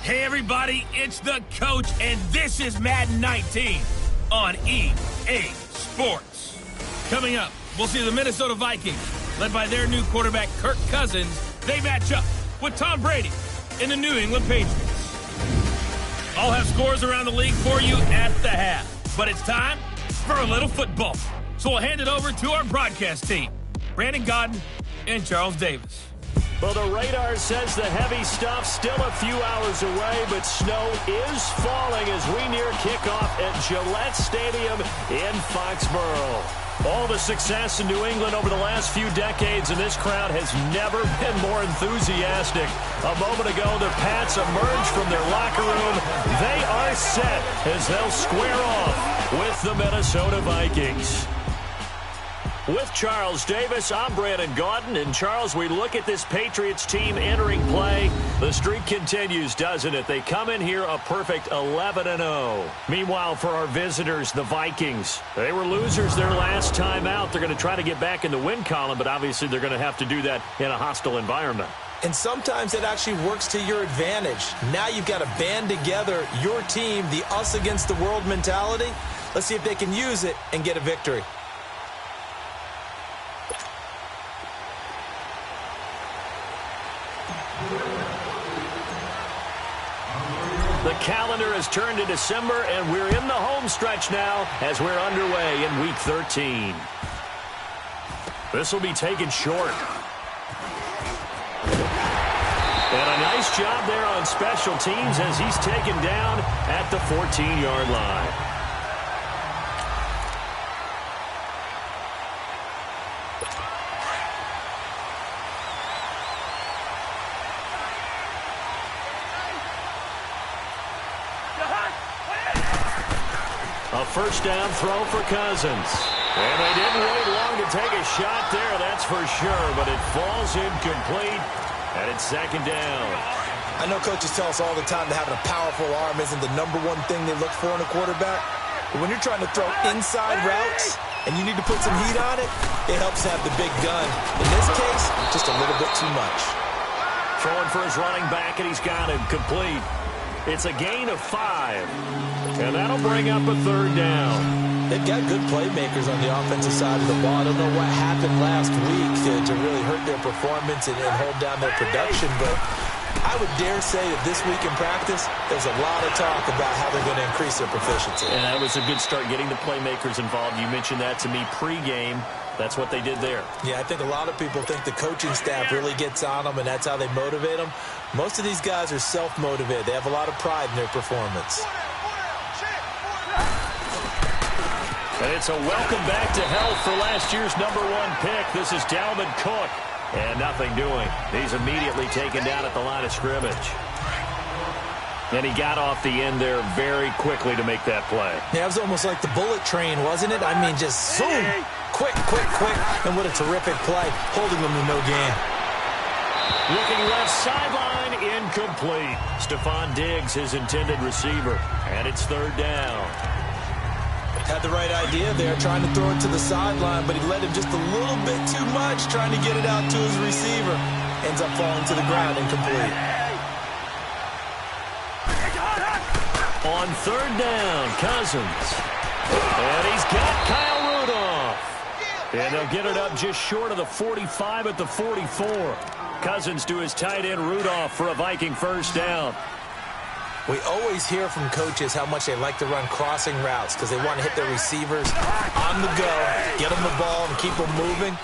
Hey everybody, it's the coach, and this is Madden 19 on EA Sports. Coming up, we'll see the Minnesota Vikings, led by their new quarterback Kirk Cousins. They match up with Tom Brady and the New England Patriots. I'll have scores around the league for you at the half, but it's time for a little football. So we'll hand it over to our broadcast team, Brandon Gaudin and Charles Davis. Well, the radar says the heavy stuff still a few hours away, but snow is falling as we near kickoff at Gillette Stadium in Foxborough. All the success in New England over the last few decades, and this crowd has never been more enthusiastic. A moment ago, the Pats emerged from their locker room. They are set as they'll square off with the Minnesota Vikings. With Charles Davis, I'm Brandon Gaudin. And, Charles, we look at this Patriots team entering play. The streak continues, doesn't it? They come in here a perfect 11-0. Meanwhile, for our visitors, the Vikings, they were losers their last time out. They're going to try to get back in the win column, but obviously they're going to have to do that in a hostile environment. And sometimes it actually works to your advantage. Now you've got to band together your team, the us against the world mentality. Let's see if they can use it and get a victory. The calendar has turned to December, and we're in the home stretch now as we're underway in Week 13. This will be taken short. And a nice job there on special teams as he's taken down at the 14-yard line. A first down throw for Cousins. And they didn't wait long to take a shot there, that's for sure, but it falls incomplete, and it's second down. I know coaches tell us all the time that having a powerful arm isn't the number one thing they look for in a quarterback, but when you're trying to throw inside routes and you need to put some heat on it, it helps to have the big gun. In this case, just a little bit too much. Throwing for his running back, and he's got him complete. It's a gain of 5, and that'll bring up a third down. They've got good playmakers on the offensive side of the ball. I don't know what happened last week to really hurt their performance and hold down their production, but I would dare say that this week in practice, there's a lot of talk about how they're going to increase their proficiency. And that was a good start, getting the playmakers involved. You mentioned that to me pregame. That's what they did there. Yeah, I think a lot of people think the coaching staff really gets on them, and that's how they motivate them. Most of these guys are self-motivated. They have a lot of pride in their performance. And it's a welcome back to health for last year's #1 pick. This is Dalvin Cook. And nothing doing. He's immediately taken down at the line of scrimmage. And he got off the end there very quickly to make that play. Yeah, it was almost like the bullet train, wasn't it? I mean, just zoom. Quick, quick, quick. And what a terrific play, holding them to no gain. Looking left sideline, incomplete. Stephon Diggs, his intended receiver. And it's 3rd down. Had the right idea there, trying to throw it to the sideline, but he led him just a little bit too much, trying to get it out to his receiver. Ends up falling to the ground, incomplete. On 3rd down, Cousins. And he's got Kyle Rudolph. And they'll get it up just short of the 45 at the 44. Cousins to his tight end Rudolph for a Viking 1st down. We always hear from coaches how much they like to run crossing routes because they want to hit their receivers on the go, get them the ball, and keep them moving.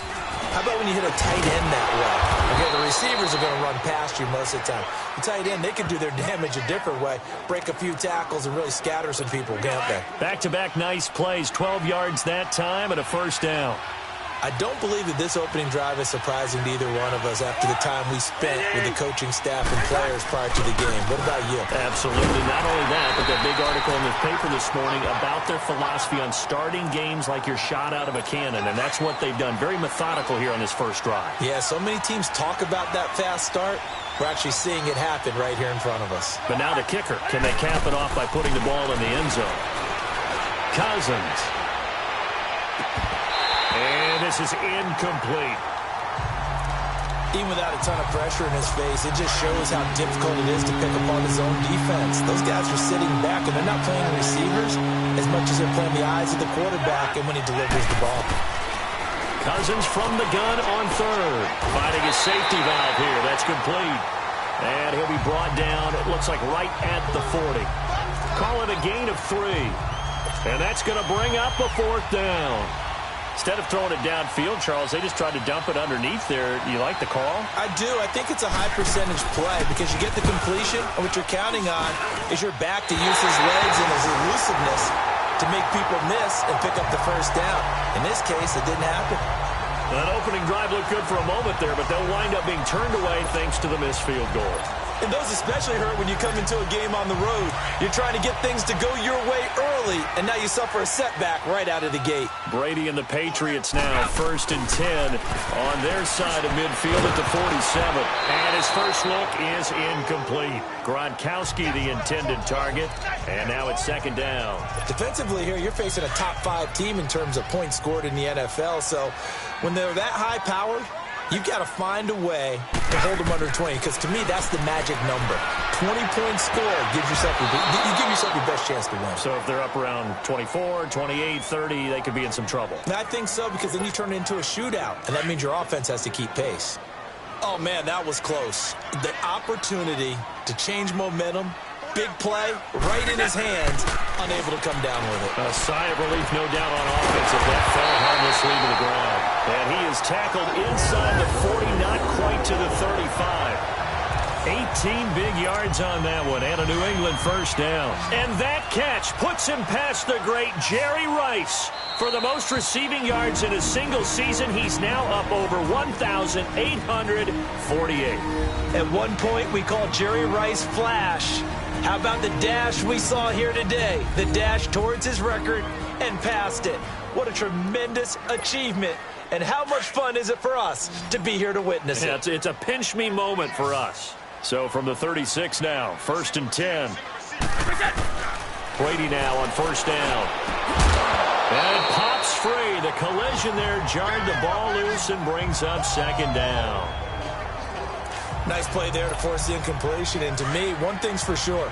How about when you hit a tight end that way? Okay, the receivers are going to run past you most of the time. The tight end, they can do their damage a different way, break a few tackles, and really scatter some people, can't they? Back-to-back nice plays, 12 yards that time and a 1st down. I don't believe that this opening drive is surprising to either one of us after the time we spent with the coaching staff and players prior to the game. What about you? Absolutely. Not only that, but that big article in the paper this morning about their philosophy on starting games like you're shot out of a cannon, and that's what they've done. Very methodical here on this 1st drive. Yeah, so many teams talk about that fast start. We're actually seeing it happen right here in front of us. But now the kicker. Can they cap it off by putting the ball in the end zone? Cousins. And this is incomplete. Even without a ton of pressure in his face, it just shows how difficult it is to pick apart his own defense. Those guys are sitting back, and they're not playing receivers as much as they're playing the eyes of the quarterback and when he delivers the ball. Cousins from the gun on 3rd. Finding his safety valve here. That's complete. And he'll be brought down, it looks like right at the 40. Call it a gain of 3. And that's going to bring up a 4th down. Instead of throwing it downfield, Charles, they just tried to dump it underneath there. You like the call? I do. I think it's a high-percentage play because you get the completion, and what you're counting on is your back to use his legs and his elusiveness to make people miss and pick up the 1st down. In this case, it didn't happen. That opening drive looked good for a moment there, but they'll wind up being turned away thanks to the missed field goal. And those especially hurt when you come into a game on the road. You're trying to get things to go your way early, and now you suffer a setback right out of the gate. Brady and the Patriots now 1st and 10 on their side of midfield at the 47. And his first look is incomplete. Gronkowski the intended target, and now it's 2nd down. Defensively here, you're facing a top-5 team in terms of points scored in the NFL, so when they're that high-powered, you've got to find a way to hold them under 20, because to me, that's the magic number. 20 points scored gives yourself you give yourself your best chance to win. So if they're up around 24, 28, 30, they could be in some trouble. I think so, because then you turn it into a shootout, and that means your offense has to keep pace. Oh, man, that was close. The opportunity to change momentum, big play, right in his hands, unable to come down with it. A sigh of relief, no doubt, on offense if that fell harmlessly to the ground. And he is tackled inside the 40, not quite to the 35. 18 big yards on that one, and a New England 1st down. And that catch puts him past the great Jerry Rice. For the most receiving yards in a single season, he's now up over 1,848. At one point, we called Jerry Rice Flash. How about the dash we saw here today? The dash towards his record and past it. What a tremendous achievement. And how much fun is it for us to be here to witness it? It's a pinch-me moment for us. So from the 36 now, 1st and 10. Brady now on 1st down. And it pops free. The collision there jarred the ball loose and brings up 2nd down. Nice play there to force the incompletion. And to me, one thing's for sure.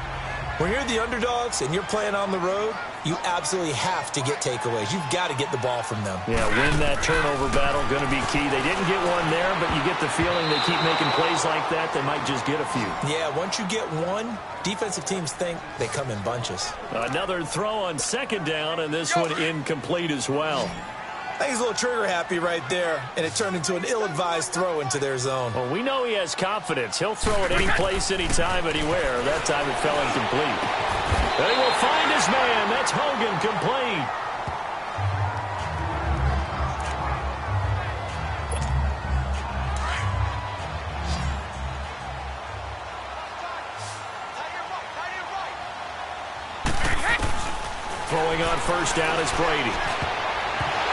When you're the underdogs and you're playing on the road, you absolutely have to get takeaways. You've got to get the ball from them. Yeah, win that turnover battle, going to be key. They didn't get one there, but you get the feeling they keep making plays like that, they might just get a few. Yeah, once you get one, defensive teams think they come in bunches. Another throw on second down, and this one incomplete as well. I think he's a little trigger happy right there, and it turned into an ill-advised throw into their zone. Well, we know he has confidence. He'll throw it any place, anytime, anywhere. That time it fell incomplete. And he will find his man. That's Hogan, complete. Throwing on first down is Brady.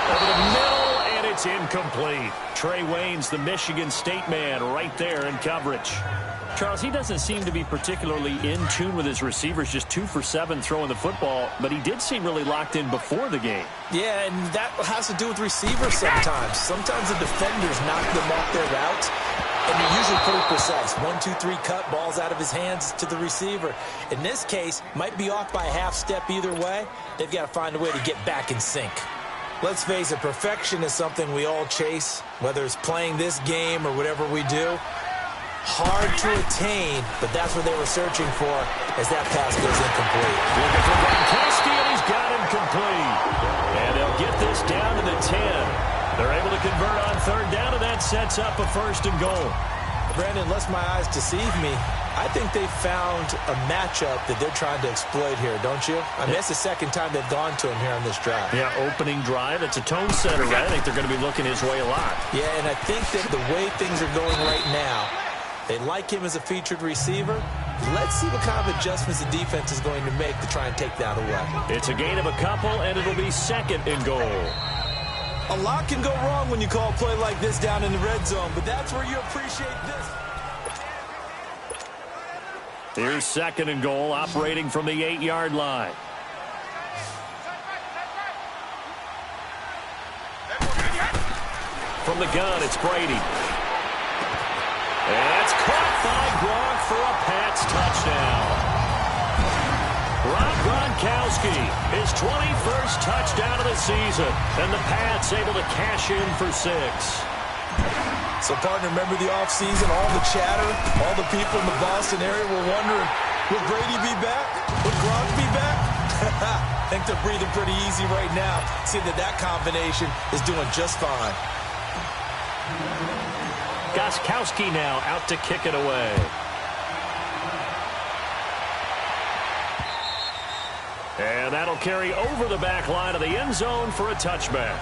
Over the middle, and it's incomplete. Trey Waynes, the Michigan State man, right there in coverage. Charles, he doesn't seem to be particularly in tune with his receivers, just 2 for 7 throwing the football, but he did seem really locked in before the game. Yeah, and that has to do with receivers sometimes. Sometimes the defenders knock them off their routes, and they're usually pretty precise. 1, 2, 3 cut, balls out of his hands to the receiver. In this case, might be off by a half step either way. They've got to find a way to get back in sync. Let's face it, perfection is something we all chase, whether it's playing this game or whatever we do. Hard to attain, but that's what they were searching for as that pass goes incomplete. Looking for Gronkowski, and he's got him complete. And they'll get this down to the 10. They're able to convert on third down, and that sets up a 1st and goal. Brandon, lest my eyes deceive me, I think they found a matchup that they're trying to exploit here, don't you? I mean, that's the second time they've gone to him here on this drive. Yeah, opening drive. It's a tone setter, right? I think they're going to be looking his way a lot. Yeah, and I think that the way things are going right now, they like him as a featured receiver. Let's see what kind of adjustments the defense is going to make to try and take that away. It's a gain of a couple, and it'll be 2nd and goal. A lot can go wrong when you call a play like this down in the red zone, but that's where you appreciate this. Here's 2nd and goal, operating from the 8-yard line. From the gun, it's Brady. And it's caught by Gronk for a Pats touchdown. Rob Gronkowski, his 21st touchdown of the season, and the Pats able to cash in for 6. So, partner, remember the offseason, all the chatter, all the people in the Boston area were wondering, will Brady be back? Will Gronk be back? I think they're breathing pretty easy right now, seeing that combination is doing just fine. Gostkowski now out to kick it away. And that'll carry over the back line of the end zone for a touchback.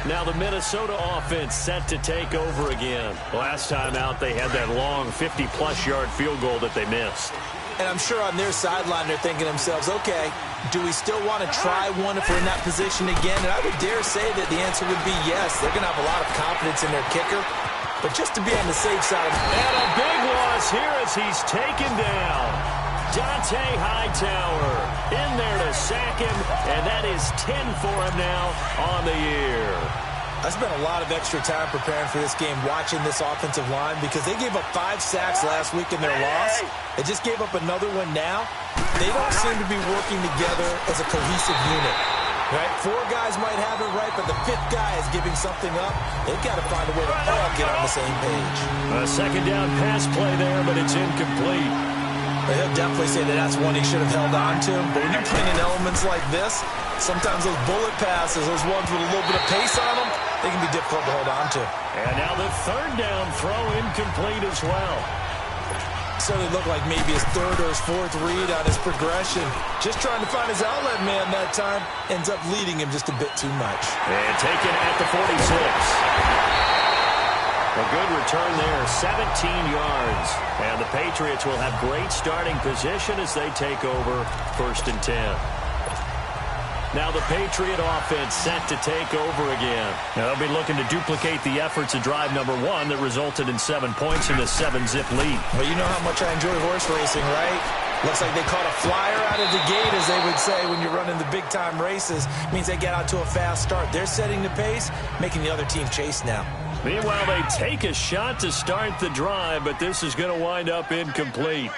Now the Minnesota offense set to take over again. Last time out, they had that long 50-plus yard field goal that they missed. And I'm sure on their sideline they're thinking to themselves, okay, do we still want to try one if we're in that position again? And I would dare say that the answer would be yes. They're going to have a lot of confidence in their kicker. But just to be on the safe side. And a big loss here as he's taken down. Dante Hightower in there to sack him, and that is 10 for him now on the year. I spent a lot of extra time preparing for this game, watching this offensive line, because they gave up 5 sacks last week in their loss. They just gave up another one now. They don't seem to be working together as a cohesive unit. Right? 4 guys might have it right, but the 5th guy is giving something up. They've got to find a way to all get on the same page. A 2nd down pass play there, but it's incomplete. He'll definitely say that that's one he should have held on to. But when you're playing in elements like this, sometimes those bullet passes, those ones with a little bit of pace on them, they can be difficult to hold on to. And now the 3rd down throw incomplete as well. Certainly looked like maybe his 3rd or his 4th read on his progression. Just trying to find his outlet man that time. Ends up leading him just a bit too much. And taken at the 46. A good return there, 17 yards. And the Patriots will have great starting position as they take over 1st and 10. Now the Patriot offense set to take over again. Now they'll be looking to duplicate the efforts of drive number 1 that resulted in 7 points in the 7-zip lead. Well, you know how much I enjoy horse racing, right? Looks like they caught a flyer out of the gate, as they would say when you're running the big-time races. Means they get out to a fast start. They're setting the pace, making the other team chase now. Meanwhile, they take a shot to start the drive, but this is going to wind up incomplete.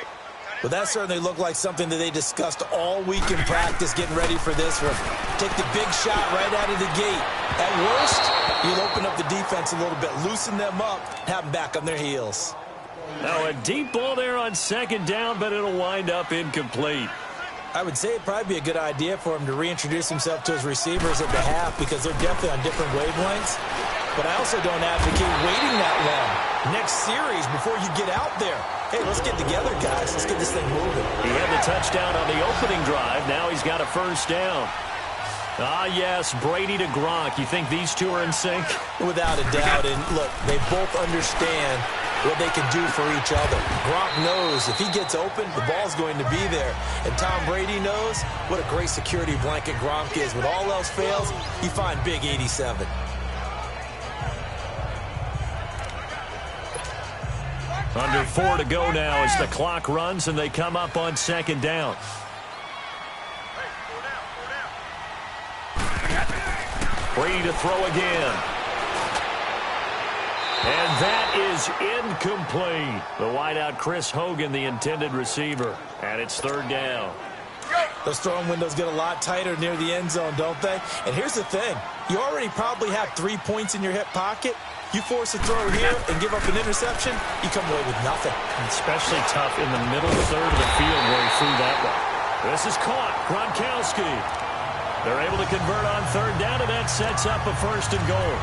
Well, that certainly looked like something that they discussed all week in practice, getting ready for this one. Take the big shot right out of the gate. At worst, you'll open up the defense a little bit, loosen them up, have them back on their heels. Now a deep ball there on second down, but it'll wind up incomplete. I would say it'd probably be a good idea for him to reintroduce himself to his receivers at the half because they're definitely on different wavelengths. But I also don't advocate waiting that long. Next series, before you get out there, hey, let's get together, guys. Let's get this thing moving. He had the touchdown on the opening drive. Now he's got a first down. Ah, yes, Brady to Gronk. You think these two are in sync? Without a doubt. And, look, they both understand what they can do for each other. Gronk knows if he gets open, the ball's going to be there. And Tom Brady knows what a great security blanket Gronk is. When all else fails, you find Big 87. Under 4 to go now as the clock runs and they come up on second down. Brady to throw again. And that is incomplete. The wideout Chris Hogan, the intended receiver. And it's third down. Those throwing windows get a lot tighter near the end zone, don't they? And here's the thing. You already probably have 3 points in your hip pocket. You force a throw here and give up an interception, you come away with nothing. Especially tough in the middle third of the field where he threw that one. This is caught. Gronkowski. They're able to convert on third down, and that sets up a first and goal.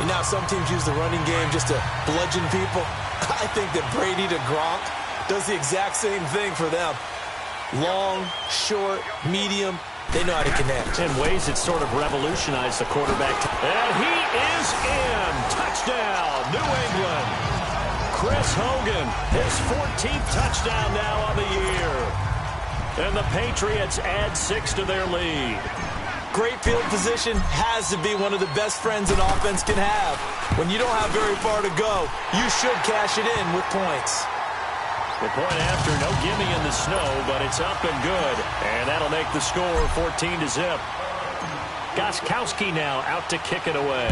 And now some teams use the running game just to bludgeon people. I think that Brady to Gronk does the exact same thing for them. Long, short, medium. They know how to connect. In ways it sort of revolutionized the quarterback. And he is in. Touchdown, New England. Chris Hogan, his 14th touchdown now on the year. And the Patriots add 6 to their lead. Great field position has to be one of the best friends an offense can have. When you don't have very far to go, you should cash it in with points. The point after, no gimme in the snow, but it's up and good. And that'll make the score 14-0. Gostkowski now out to kick it away.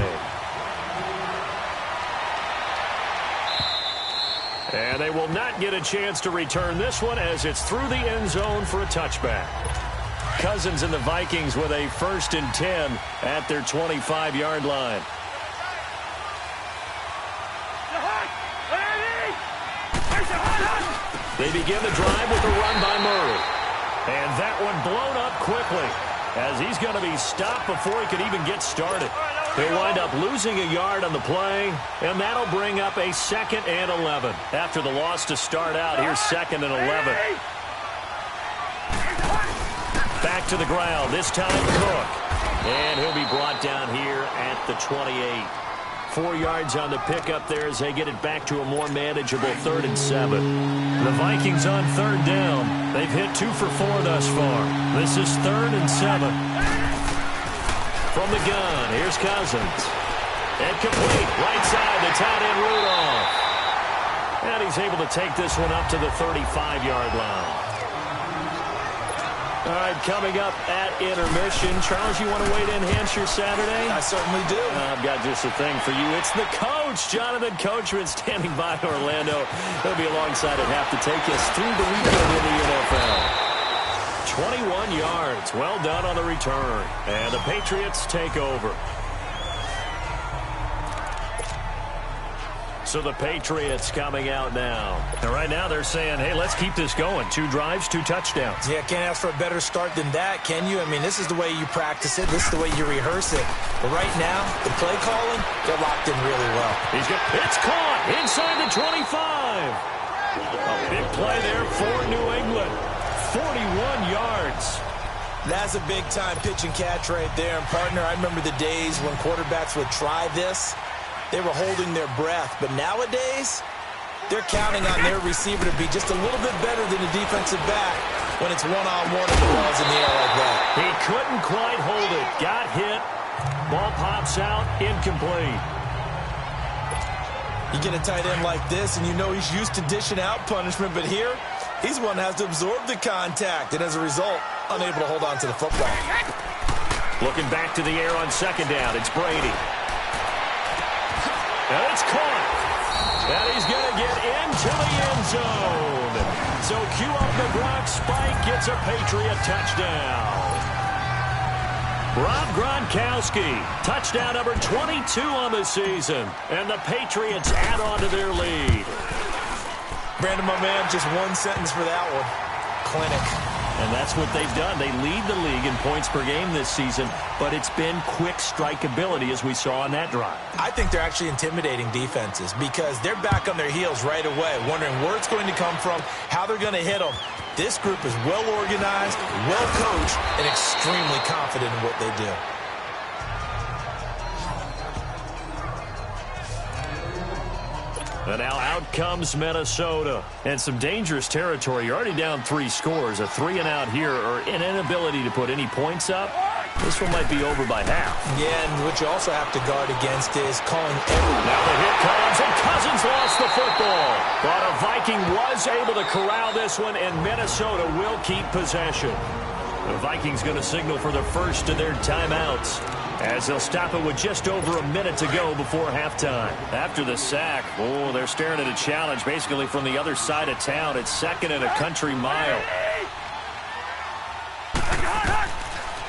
And they will not get a chance to return this one as it's through the end zone for a touchback. Cousins and the Vikings with a 1st and 10 at their 25-yard line. They begin the drive with a run by Murray. And that one blown up quickly as he's going to be stopped before he can even get started. He'll wind up losing a yard on the play, and that'll bring up a 2nd and 11. After the loss to start out, here's 2nd and 11. Back to the ground, this time Cook. And he'll be brought down here at the 28. 4 yards on the pickup there as they get it back to a more manageable 3rd and 7. The Vikings on third down. They've hit 2 for 4 thus far. This is 3rd and 7. From the gun, here's Cousins. And complete, right side, the tight end Rudolph. And he's able to take this one up to the 35-yard line. All right, coming up at intermission. Charles, you want to weigh in Hampshire Saturday? I certainly do. I've got just a thing for you. It's the coach, Jonathan Coachman, standing by Orlando. He'll be alongside at half to take us through the weekend in the NFL. 21 yards. Well done on the return. And the Patriots take over. So the Patriots coming out now. And right now they're saying, hey, let's keep this going. 2 drives, 2 touchdowns. Yeah, can't ask for a better start than that, can you? I mean, this is the way you practice it. This is the way you rehearse it. But right now, the play calling, they're locked in really well. It's caught inside the 25. A big play there for New England. 41 yards. That's a big-time pitch and catch right there. And, partner, I remember the days when quarterbacks would try this. They were holding their breath. But nowadays, they're counting on their receiver to be just a little bit better than the defensive back when it's one-on-one and the ball's in the air like that. He couldn't quite hold it. Got hit. Ball pops out. Incomplete. You get a tight end like this, and you know he's used to dishing out punishment. But here, he's one that has to absorb the contact. And as a result, unable to hold on to the football. Looking back to the air on second down. It's Brady. And it's caught. And he's going to get into the end zone. So cue up the Gronk spike, gets a Patriot touchdown. Rob Gronkowski, touchdown number 22 on the season. And the Patriots add on to their lead. Brandon, my man, just one sentence for that one. Clinic. And that's what they've done. They lead the league in points per game this season, but it's been quick strikeability as we saw on that drive. I think they're actually intimidating defenses because they're back on their heels right away, wondering where it's going to come from, how they're going to hit them. This group is well organized, well coached, and extremely confident in what they do. And now out comes Minnesota. And some dangerous territory. You're already down 3 scores. A 3-and-out here or an inability to put any points up. This one might be over by half. Yeah, and what you also have to guard against is calling everyone. Now the hit comes, and Cousins lost the football. But a Viking was able to corral this one, and Minnesota will keep possession. The Vikings going to signal for the first of their timeouts, as they'll stop it with just over a minute to go before halftime. After the sack, they're staring at a challenge basically from the other side of town. It's second and a country mile.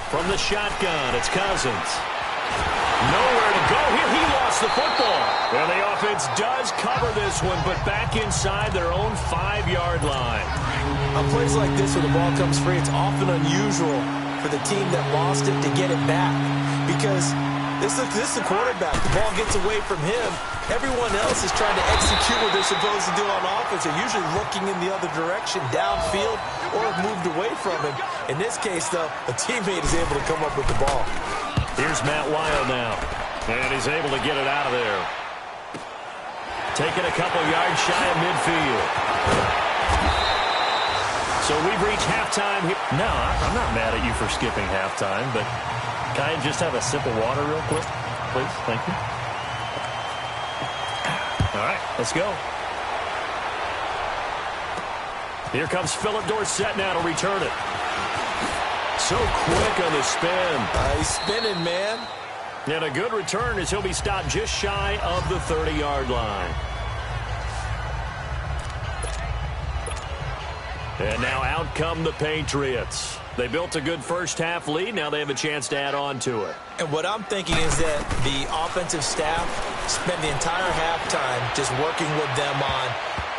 From the shotgun, it's Cousins. Nowhere to go here. He lost the football. And the offense does cover this one, but back inside their own 5-yard line. On plays like this where the ball comes free, it's often unusual for the team that lost it to get it back. Because this is the quarterback. The ball gets away from him. Everyone else is trying to execute what they're supposed to do on offense. They're usually looking in the other direction, downfield, or have moved away from him. In this case, though, a teammate is able to come up with the ball. Here's Matt Wild now. And he's able to get it out of there. Taking a couple yards shy of midfield. So we've reached halftime here. No, I'm not mad at you for skipping halftime, but can I just have a sip of water real quick, please? Thank you. All right, let's go. Here comes Philip Dorsett now to return it. So quick on the spin. He's spinning, man. And a good return as he'll be stopped just shy of the 30-yard line. And now out come the Patriots. They built a good first-half lead. Now they have a chance to add on to it. And what I'm thinking is that the offensive staff spent the entire halftime just working with them on,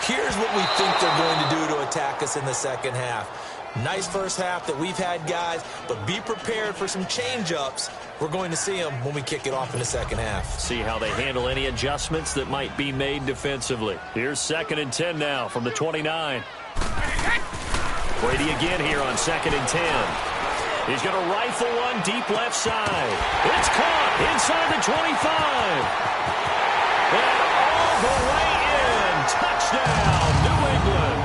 here's what we think they're going to do to attack us in the second half. Nice first half that we've had, guys, but be prepared for some change-ups. We're going to see them when we kick it off in the second half. See how they handle any adjustments that might be made defensively. Here's 2nd and 10 now from the 29. Brady again here on 2nd and 10. He's going to rifle one deep left side. It's caught inside the 25. And all the way in. Touchdown, New England.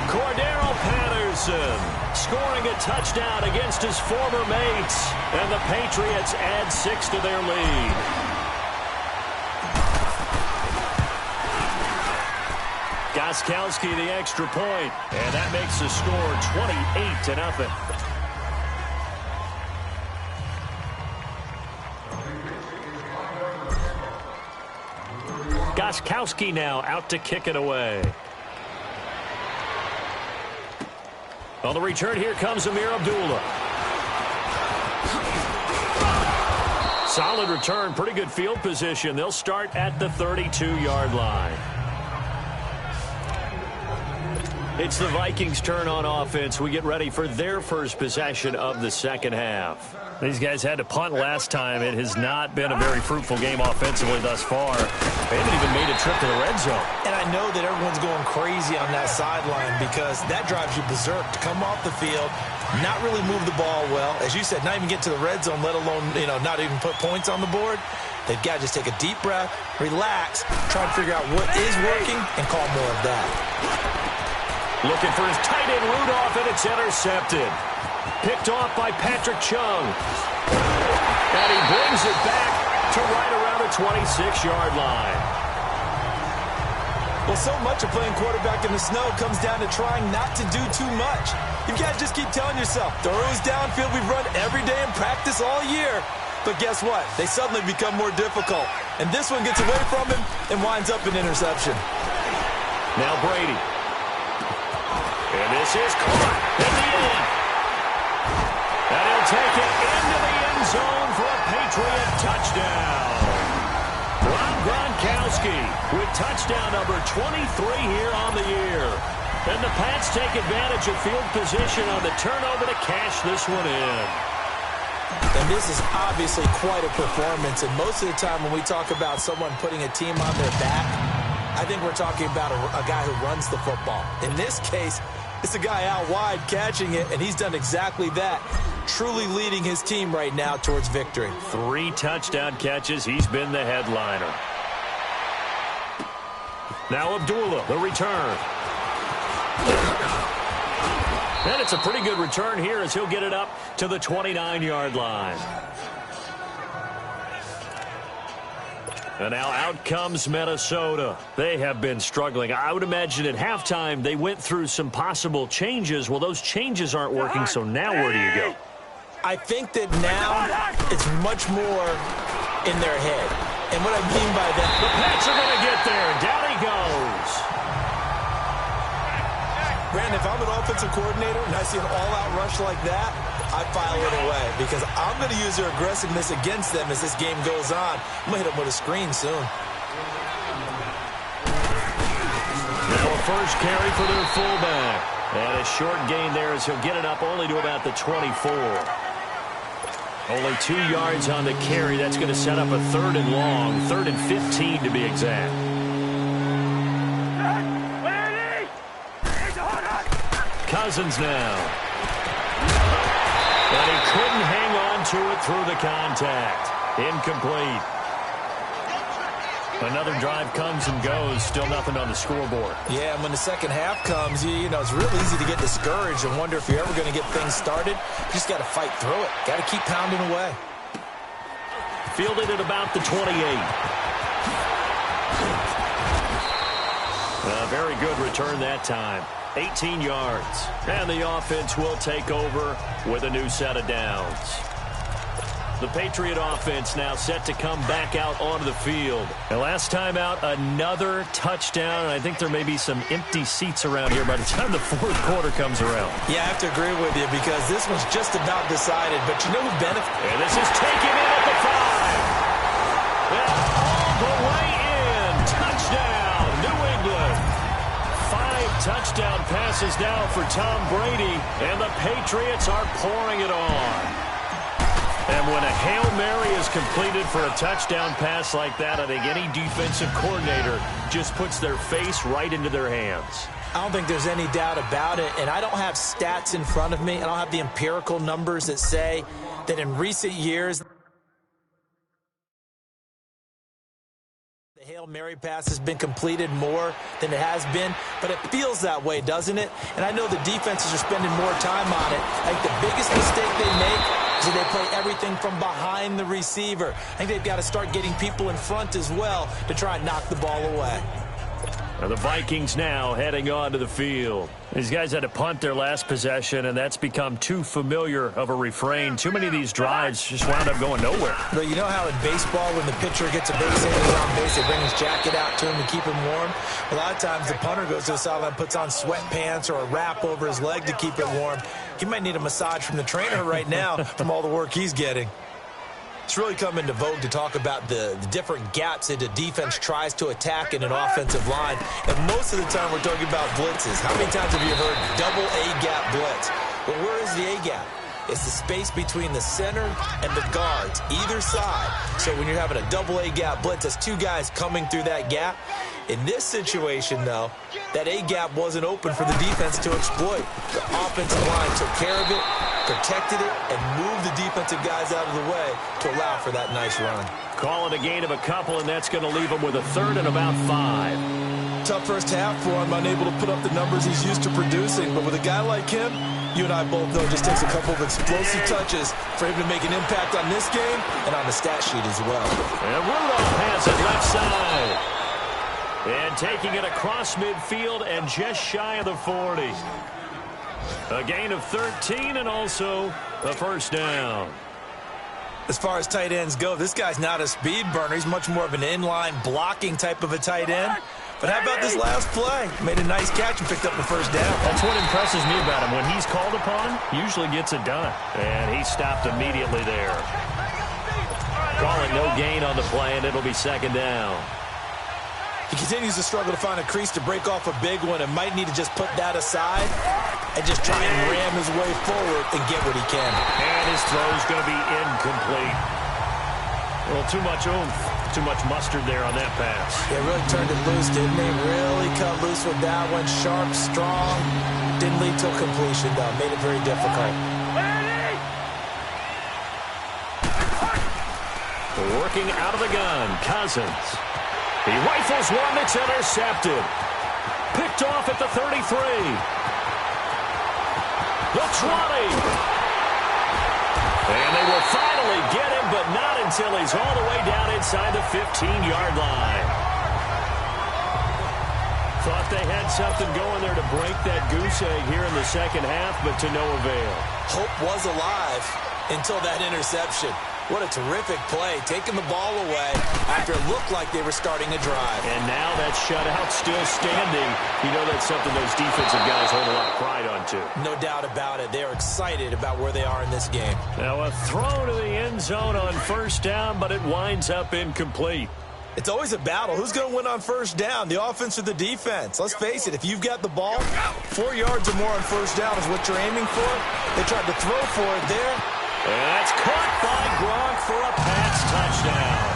Cordero Patterson scoring a touchdown against his former mates. And the Patriots add 6 to their lead. Gostkowski the extra point, and that makes the score 28-0. Gostkowski now out to kick it away. On the return, here comes Amir Abdullah. Solid return, pretty good field position. They'll start at the 32-yard line. It's the Vikings' turn on offense. We get ready for their first possession of the second half. These guys had to punt last time. It has not been a very fruitful game offensively thus far. They haven't even made a trip to the red zone. And I know that everyone's going crazy on that sideline because that drives you berserk to come off the field, not really move the ball well. As you said, not even get to the red zone, let alone, not even put points on the board. They've got to just take a deep breath, relax, try to figure out what is working, and call more of that. Looking for his tight end Rudolph, and it's intercepted. Picked off by Patrick Chung. And he brings it back to right around the 26-yard line. Well, so much of playing quarterback in the snow comes down to trying not to do too much. You've got to just keep telling yourself, throws downfield we've run every day in practice all year. But guess what? They suddenly become more difficult. And this one gets away from him and winds up an interception. Now Brady. And this is caught at the end. And he'll take it into the end zone for a Patriot touchdown. Rob Gronkowski with touchdown number 23 here on the year. And the Pats take advantage of field position on the turnover to cash this one in. And this is obviously quite a performance. And most of the time when we talk about someone putting a team on their back, I think we're talking about a guy who runs the football. In this case, it's a guy out wide catching it, and he's done exactly that, truly leading his team right now towards victory. 3 touchdown catches. He's been the headliner. Now Abdullah, the return. And it's a pretty good return here as he'll get it up to the 29-yard line. And now out comes Minnesota. They have been struggling. I would imagine at halftime they went through some possible changes. Well, those changes aren't working, so now where do you go? I think that now it's much more in their head. And what I mean by that, the Pats are going to get there. Down he goes. Brandon, if I'm an offensive coordinator and I see an all-out rush like that, I file it away because I'm going to use their aggressiveness against them as this game goes on. I'm going to hit them with a screen soon. Now a first carry for their fullback. And a short gain there as he'll get it up only to about the 24. Only 2 yards on the carry. That's going to set up a 3rd and long, 3rd and 15 to be exact. Cousins now. And he couldn't hang on to it through the contact. Incomplete. Another drive comes and goes. Still nothing on the scoreboard. Yeah, and when the second half comes, you know, it's real easy to get discouraged and wonder if you're ever going to get things started. You just got to fight through it. Got to keep pounding away. Fielded at about the 28. A very good return that time. 18 yards. And the offense will take over with a new set of downs. The Patriot offense now set to come back out onto the field. And last time out, another touchdown. And I think there may be some empty seats around here by the time the 4th quarter comes around. Yeah, I have to agree with you because this one's just about decided. But you know who benefits? And this is taken in at the 5. And all the way in. Touchdown, New England. 5 touchdown passes now for Tom Brady. And the Patriots are pouring it on. And when a Hail Mary is completed for a touchdown pass like that, I think any defensive coordinator just puts their face right into their hands. I don't think there's any doubt about it, and I don't have stats in front of me. I don't have the empirical numbers that say that in recent years the Hail Mary pass has been completed more than it has been, but it feels that way, doesn't it? And I know the defenses are spending more time on it. I think the biggest mistake they make is that they play everything from behind the receiver. I think they've got to start getting people in front as well to try and knock the ball away. The Vikings now heading onto the field. These guys had to punt their last possession, and that's become too familiar of a refrain. Too many of these drives just wound up going nowhere. But you know how in baseball, when the pitcher gets a base hit and on base, they bring his jacket out to him to keep him warm? A lot of times the punter goes to the sideline, puts on sweatpants or a wrap over his leg to keep it warm. He might need a massage from the trainer right now from all the work he's getting. It's really come into vogue to talk about the different gaps that a defense tries to attack in an offensive line. And most of the time we're talking about blitzes. How many times have you heard double A-gap blitz? Well, where is the A-gap? It's the space between the center and the guards, either side. So when you're having a double A-gap blitz, that's 2 guys coming through that gap. In this situation, though, that A-gap wasn't open for the defense to exploit. The offensive line took care of it, protected it, and moved the defensive guys out of the way to allow for that nice run. Call it a gain of a couple, and that's going to leave him with a 3rd and about 5. Tough first half for him, unable to put up the numbers he's used to producing. But with a guy like him, you and I both know it just takes a couple of explosive touches for him to make an impact on this game and on the stat sheet as well. And Rudolph has it left side. And taking it across midfield and just shy of the 40. A gain of 13 and also a first down. As far as tight ends go, this guy's not a speed burner. He's much more of an inline blocking type of a tight end. But how about this last play? Made a nice catch and picked up the first down. That's what impresses me about him. When he's called upon, usually gets it done. And he stopped immediately there. Calling no gain on the play, and it'll be second down. He continues to struggle to find a crease to break off a big one and might need to just put that aside and just try and ram his way forward and get what he can. And his throw's going to be incomplete. A little too much oomph, too much mustard there on that pass. Yeah, really turned it loose, didn't he? Really cut loose with that one. Sharp, strong. Didn't lead to a completion, though. Made it very difficult. Working out of the gun, Cousins. He rifles one that's intercepted. Picked off at the 33. The 20. And they will finally get him, but not until he's all the way down inside the 15-yard line. Thought they had something going there to break that goose egg here in the second half, but to no avail. Hope was alive until that interception. What a terrific play, taking the ball away after it looked like they were starting a drive. And now that shutout still standing. You know that's something those defensive guys hold a lot of pride on, too. No doubt about it. They're excited about where they are in this game. Now a throw to the end zone on first down, but it winds up incomplete. It's always a battle. Who's going to win on first down, the offense or the defense? Let's face it, if you've got the ball, 4 yards or more on first down is what you're aiming for. They tried to throw for it there. And that's caught by Gronk for a Pats touchdown.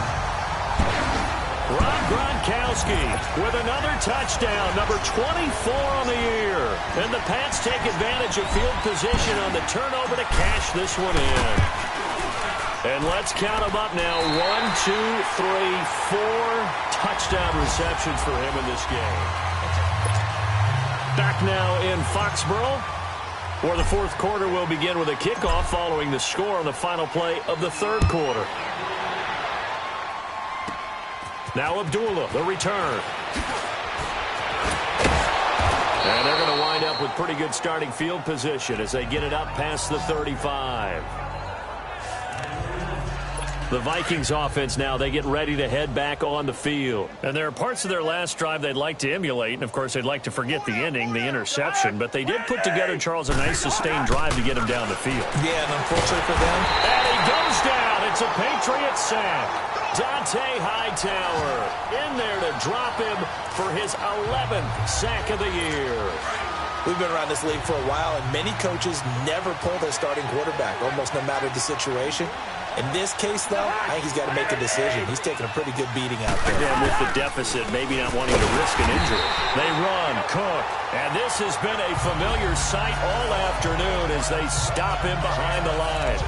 Rob Gronkowski with another touchdown, number 24 on the year. And the Pats take advantage of field position on the turnover to cash this one in. And let's count them up now. 1, 2, 3, 4 touchdown receptions for him in this game. Back now in Foxborough, where the fourth quarter will begin with a kickoff following the score on the final play of the third quarter. Now Abdullah, the return. And they're going to wind up with pretty good starting field position as they get it up past the 35. The Vikings offense now, they get ready to head back on the field. And there are parts of their last drive they'd like to emulate. And, of course, they'd like to forget the ending, the interception. But they did put together, Charles, a nice sustained drive to get him down the field. Yeah, and unfortunately for them. And he goes down. It's a Patriot sack. Dante Hightower in there to drop him for his 11th sack of the year. We've been around this league for a while, and many coaches never pull their starting quarterback, almost no matter the situation. In this case, though, I think he's got to make a decision. He's taking a pretty good beating out there. And with the deficit, maybe not wanting to risk an injury. They run, Cook, and this has been a familiar sight all afternoon as they stop him behind the line.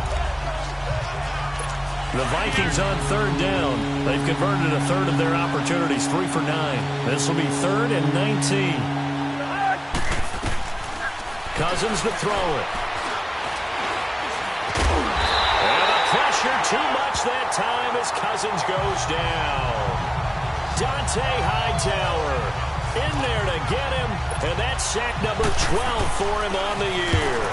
The Vikings on third down. They've converted a third of their opportunities, 3 for 9. This will be 3rd and 19. Cousins to throw it. Pressure too much that time as Cousins goes down. Dante Hightower in there to get him, and that's sack number 12 for him on the year.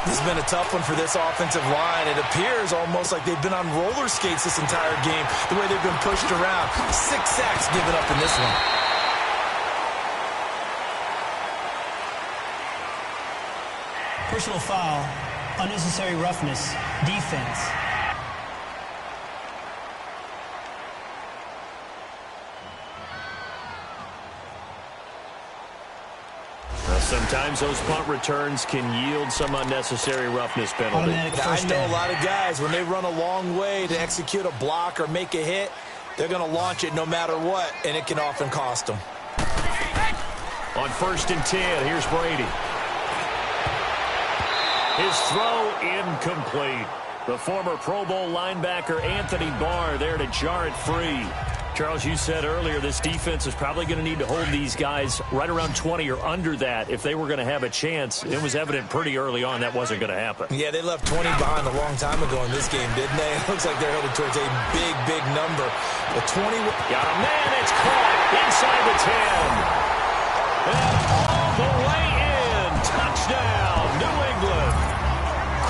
This has been a tough one for this offensive line. It appears almost like they've been on roller skates this entire game, the way they've been pushed around. 6 sacks given up in this one. Personal foul, unnecessary roughness, defense. Sometimes those punt returns can yield some unnecessary roughness penalty. I know a lot of guys, when they run a long way to execute a block or make a hit, they're going to launch it no matter what, and it can often cost them. On 1st and 10, here's Brady. His throw incomplete. The former Pro Bowl linebacker Anthony Barr there to jar it free. Charles, you said earlier this defense is probably going to need to hold these guys right around 20 or under that if they were going to have a chance. It was evident pretty early on that wasn't going to happen. Yeah, they left 20 behind a long time ago in this game, didn't they? It looks like they're headed towards a big, big number. The 20... Got a man, it's caught inside the 10. And all the way in. Touchdown, New England.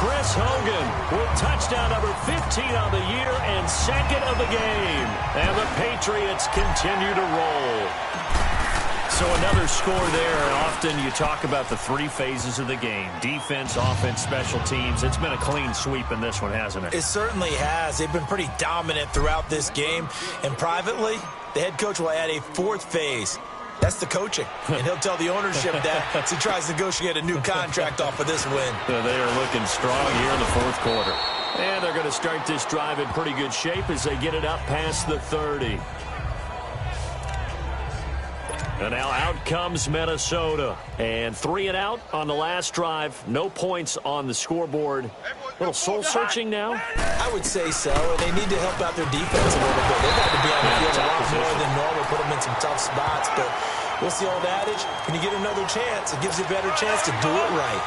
Chris Chris Hogan with touchdown number 15 on the year and second of the game. And the Patriots continue to roll. So another score there. Often you talk about the three phases of the game. Defense, offense, special teams. It's been a clean sweep in this one, hasn't it? It certainly has. They've been pretty dominant throughout this game. And privately, the head coach will add a fourth phase. That's the coaching. And he'll tell the ownership that as he tries to negotiate a new contract off of this win. They are looking strong here in the fourth quarter. And they're going to start this drive in pretty good shape as they get it up past the 30. And now out comes Minnesota. And 3 and out on the last drive. No points on the scoreboard. A little soul-searching now? I would say so. And they need to help out their defense a little bit. They've had to be on the field a lot more than normal, put them in some tough spots. But what's the old adage? When you get another chance, it gives you a better chance to do it right.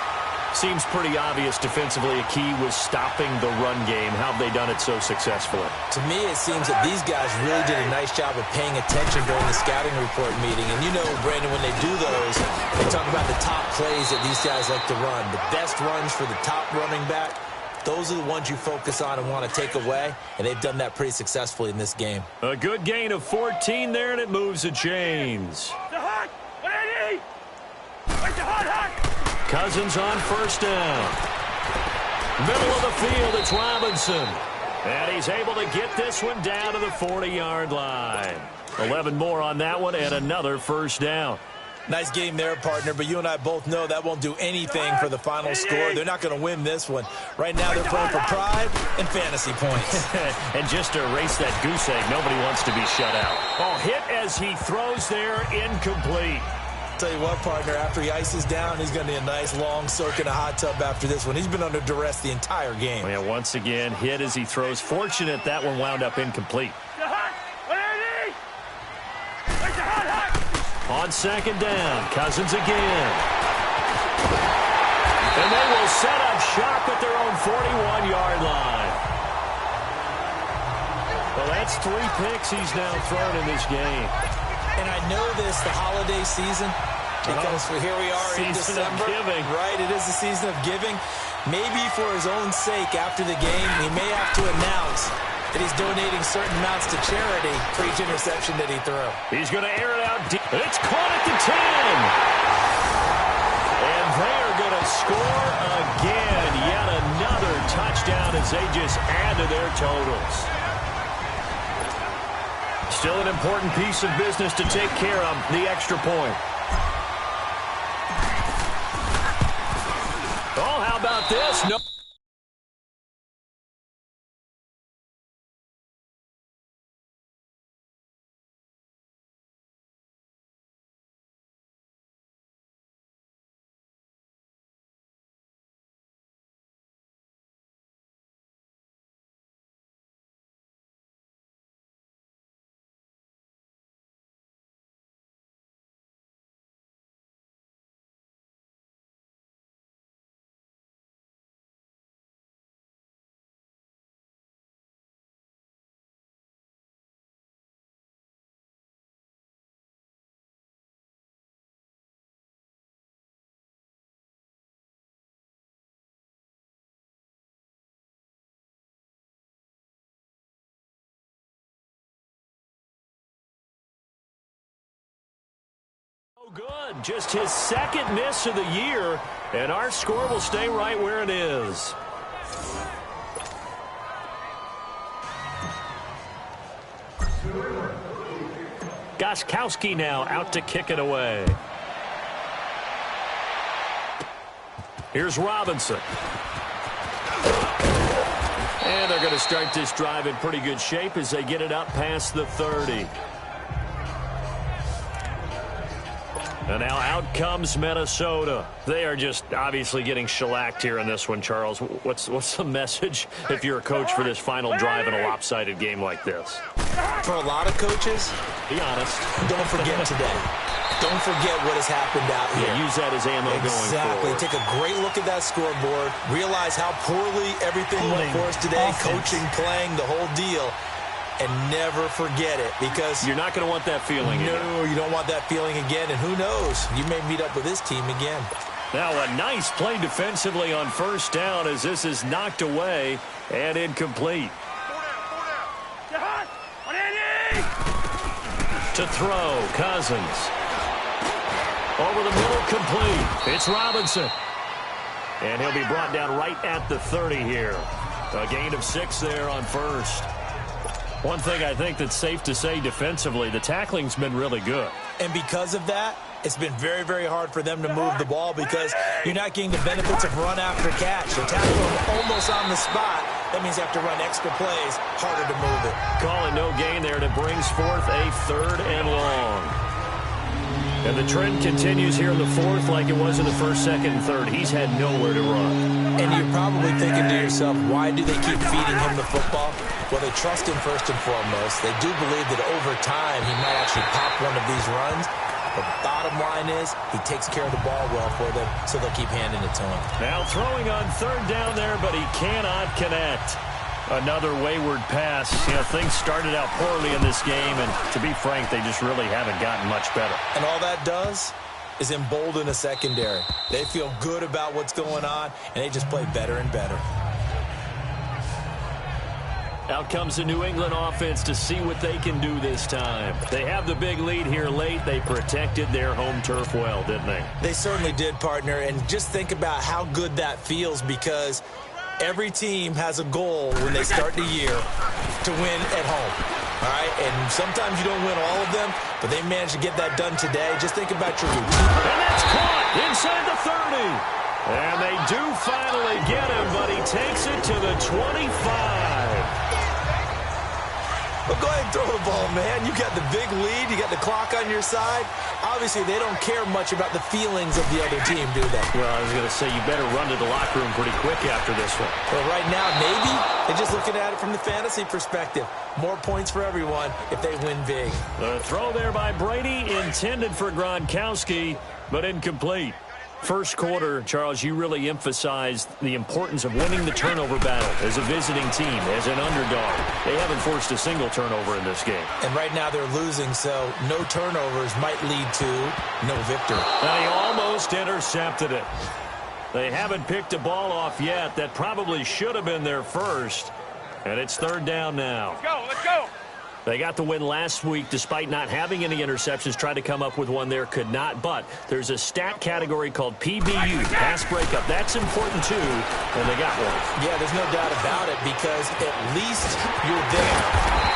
Seems pretty obvious defensively. A key was stopping the run game. How have they done it so successfully? To me, it seems that these guys really did a nice job of paying attention during the scouting report meeting. And you know, Brandon, when they do those, they talk about the top plays that these guys like to run. The best runs for the top running back, those are the ones you focus on and want to take away. And they've done that pretty successfully in this game. A good gain of 14 there, and it moves the chains. Cousins on first down. Middle of the field, it's Robinson. And he's able to get this one down to the 40-yard line. 11 more on that one and another first down. Nice game there, partner, but you and I both know that won't do anything for the final score. They're not going to win this one. Right now they're playing for pride and fantasy points. And just to erase that goose egg, nobody wants to be shut out. Oh, hit as he throws there, incomplete. Tell you what, partner, after he ices down, he's going to need a nice long soak in a hot tub after this one. He's been under duress the entire game. Yeah, once again, hit as he throws. Fortunate that one wound up incomplete. On second down, Cousins again. And they will set up shop at their own 41-yard line. Well, that's 3 picks he's now thrown in this game. And I know this, the holiday season, because here we are in December. Right, it is the season of giving. Maybe for his own sake, after the game, he may have to announce that he's donating certain amounts to charity for each interception that he threw. He's going to air it out deep. It's caught at the 10. And they are going to score again. Yet another touchdown as they just add to their totals. Still an important piece of business to take care of, the extra point. Oh, how about this? No. Good. Just his second miss of the year, and our score will stay right where it is. Gostkowski now out to kick it away. Here's Robinson. And they're going to start this drive in pretty good shape as they get it up past the 30. And now out comes Minnesota. They are just obviously getting shellacked here in this one, Charles. What's the message if you're a coach for this final drive in a lopsided game like this? For a lot of coaches, be honest. Don't forget today. Don't forget what has happened out here. Yeah, use that as ammo going forward. Exactly. Take a great look at that scoreboard. Realize how poorly everything went for us today. Coaching, playing, the whole deal. And never forget it, because you're not going to want that feeling again. No, you don't want that feeling again. And who knows? You may meet up with this team again. Now a nice play defensively on first down as this is knocked away and incomplete. To throw, Cousins. Over the middle, complete. It's Robinson. And he'll be brought down right at the 30 here. A gain of 6 there on first. One thing I think that's safe to say defensively, the tackling's been really good. And because of that, it's been very, very hard for them to move the ball because you're not getting the benefits of run after catch. They're tackling them almost on the spot. That means you have to run extra plays, harder to move it. Calling no gain there, and it brings forth a 3rd and long. And the trend continues here in the 4th like it was in the 1st, 2nd, and 3rd. He's had nowhere to run. And you're probably thinking to yourself, why do they keep feeding him the football? Well, they trust him first and foremost. They do believe that over time he might actually pop one of these runs. But the bottom line is he takes care of the ball well for them, so they'll keep handing it to him. Now throwing on 3rd down there, but he cannot connect. Another wayward pass. You know, things started out poorly in this game, and to be frank, they just really haven't gotten much better. And all that does is embolden a secondary. They feel good about what's going on, and they just play better and better. Out comes the New England offense to see what they can do this time. They have the big lead here late. They protected their home turf well, didn't they? They certainly did, partner. And just think about how good that feels because every team has a goal when they start the year to win at home. All right? And sometimes you don't win all of them, but they managed to get that done today. Just think about your routine. And that's caught inside the 30. And they do finally get him, but he takes it to the 25. Well, go ahead and throw the ball, man. You got the big lead. You got the clock on your side. Obviously, they don't care much about the feelings of the other team, do they? Well, I was going to say, you better run to the locker room pretty quick after this one. Well, right now, maybe they're just looking at it from the fantasy perspective. More points for everyone if they win big. The throw there by Brady intended for Gronkowski, but incomplete. First quarter, Charles, you really emphasized the importance of winning the turnover battle as a visiting team, as an underdog. They haven't forced a single turnover in this game. And right now they're losing, so no turnovers might lead to no victory. And he almost intercepted it. They haven't picked a ball off yet. That probably should have been their first. And it's 3rd down now. Let's go, let's go. They got the win last week despite not having any interceptions. Tried to come up with one there, could not. But there's a stat category called PBU, pass breakup. That's important too, and they got one. Yeah, there's no doubt about it because at least you're there,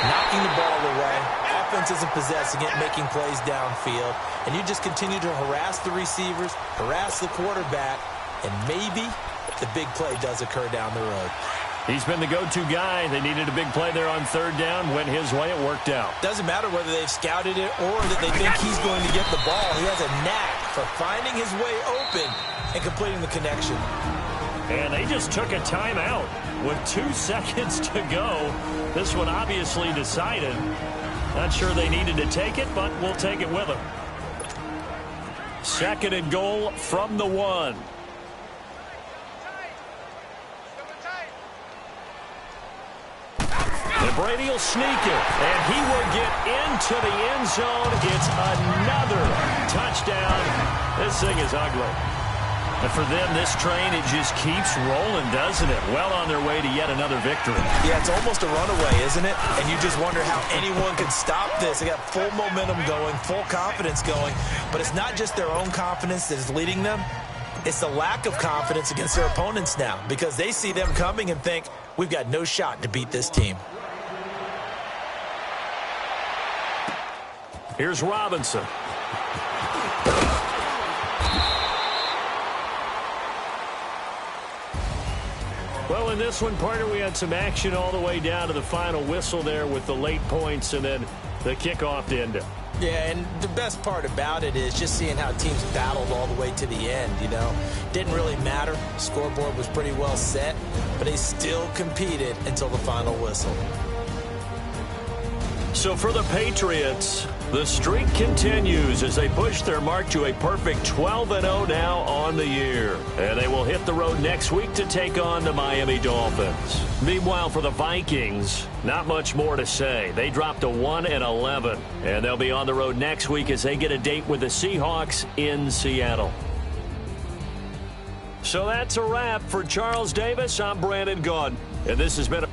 knocking the ball away. Offense isn't possessing it, making plays downfield. And you just continue to harass the receivers, harass the quarterback, and maybe the big play does occur down the road. He's been the go-to guy. They needed a big play there on 3rd down. Went his way. It worked out. Doesn't matter whether they've scouted it or that they think he's going to get the ball. He has a knack for finding his way open and completing the connection. And they just took a timeout with 2 seconds to go. This one obviously decided. Not sure they needed to take it, but we'll take it with them. 2nd and goal from the 1. And Brady will sneak it, and he will get into the end zone. It's another touchdown. This thing is ugly. And for them, this train, it just keeps rolling, doesn't it? Well on their way to yet another victory. Yeah, it's almost a runaway, isn't it? And you just wonder how anyone could stop this. They got full momentum going, full confidence going. But it's not just their own confidence that is leading them. It's the lack of confidence against their opponents now because they see them coming and think, we've got no shot to beat this team. Here's Robinson. Well, in this one, partner, we had some action all the way down to the final whistle there with the late points and then the kickoff to end it. Yeah, and the best part about it is just seeing how teams battled all the way to the end, you know. Didn't really matter. Scoreboard was pretty well set, but they still competed until the final whistle. So for the Patriots, the streak continues as they push their mark to a perfect 12-0 now on the year. And they will hit the road next week to take on the Miami Dolphins. Meanwhile, for the Vikings, not much more to say. They dropped to 1-11, and they'll be on the road next week as they get a date with the Seahawks in Seattle. So that's a wrap for Charles Davis. I'm Brandon Gaudin, and this has been a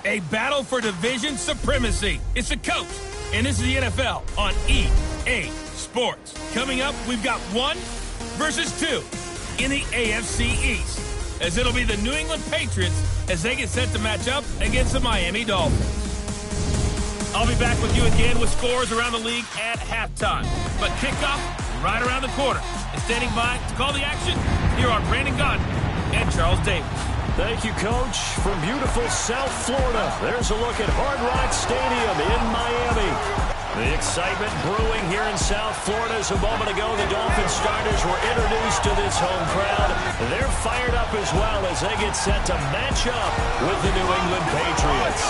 A battle for division supremacy. It's the coach, and this is the NFL on EA Sports. Coming up, we've got 1 versus 2 in the AFC East, as it'll be the New England Patriots as they get set to match up against the Miami Dolphins. I'll be back with you again with scores around the league at halftime. But kickoff right around the corner. And standing by to call the action, here are Brandon Gaudin and Charles Davis. Thank you, Coach. From beautiful South Florida, there's a look at Hard Rock Stadium in Miami. The excitement brewing here in South Florida. As a moment ago, the Dolphins starters were introduced to this home crowd. They're fired up as well as they get set to match up with the New England Patriots.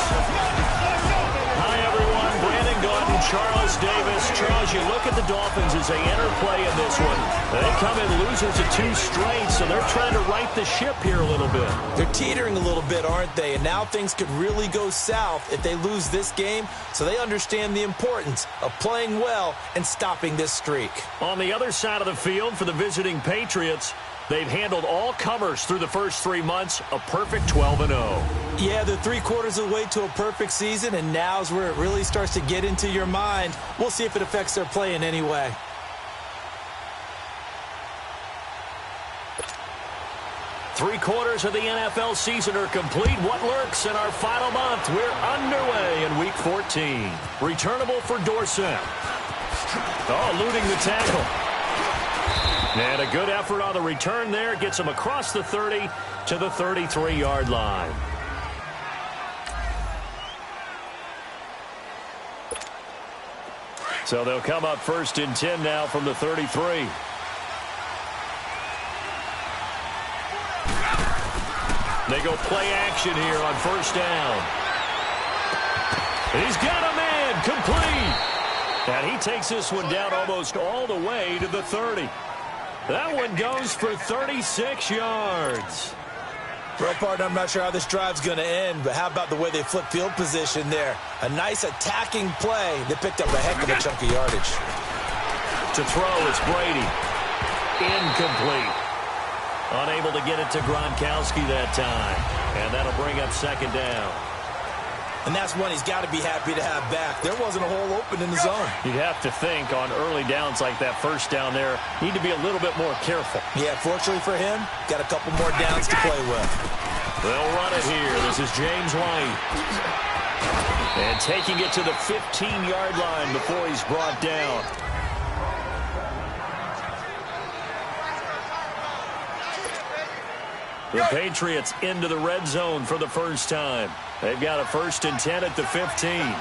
Hi, everyone. Brandon Gaudin, Charles Davis. Charles, you look at the Dolphins as they enter play in this one. They come in losers of 2 straight, so they're trying to right the ship here a little bit. They're teetering a little bit, aren't they? And now things could really go south if they lose this game, so they understand the importance of playing well and stopping this streak. On the other side of the field for the visiting Patriots, they've handled all comers through the first 3 months, a perfect 12-0. Yeah, they're 3/4 of the way to a perfect season, and now's where it really starts to get into your mind. We'll see if it affects their play in any way. Three-quarters of the NFL season are complete. What lurks in our final month? We're underway in Week 14. Returnable for Dorsett. Oh, eluding the tackle. And a good effort on the return there. Gets him across the 30 to the 33-yard line. So they'll come up 1st and 10 now from the 33. They go play action here on 1st down. He's got a man complete. And he takes this one down almost all the way to the 30. That one goes for 36 yards. Well, partner, I'm not sure how this drive's going to end, but how about the way they flip field position there? A nice attacking play. They picked up a heck of a chunk of yardage. To throw, it's Brady. Incomplete. Unable to get it to Gronkowski that time. And that'll bring up 2nd down. And that's one he's got to be happy to have back. There wasn't a hole open in the zone. You'd have to think on early downs like that 1st down there, need to be a little bit more careful. Yeah, fortunately for him, got a couple more downs to play with. They'll run it here. This is James White. And taking it to the 15-yard line before he's brought down. The Patriots into the red zone for the first time. They've got a 1st and 10 at the 15.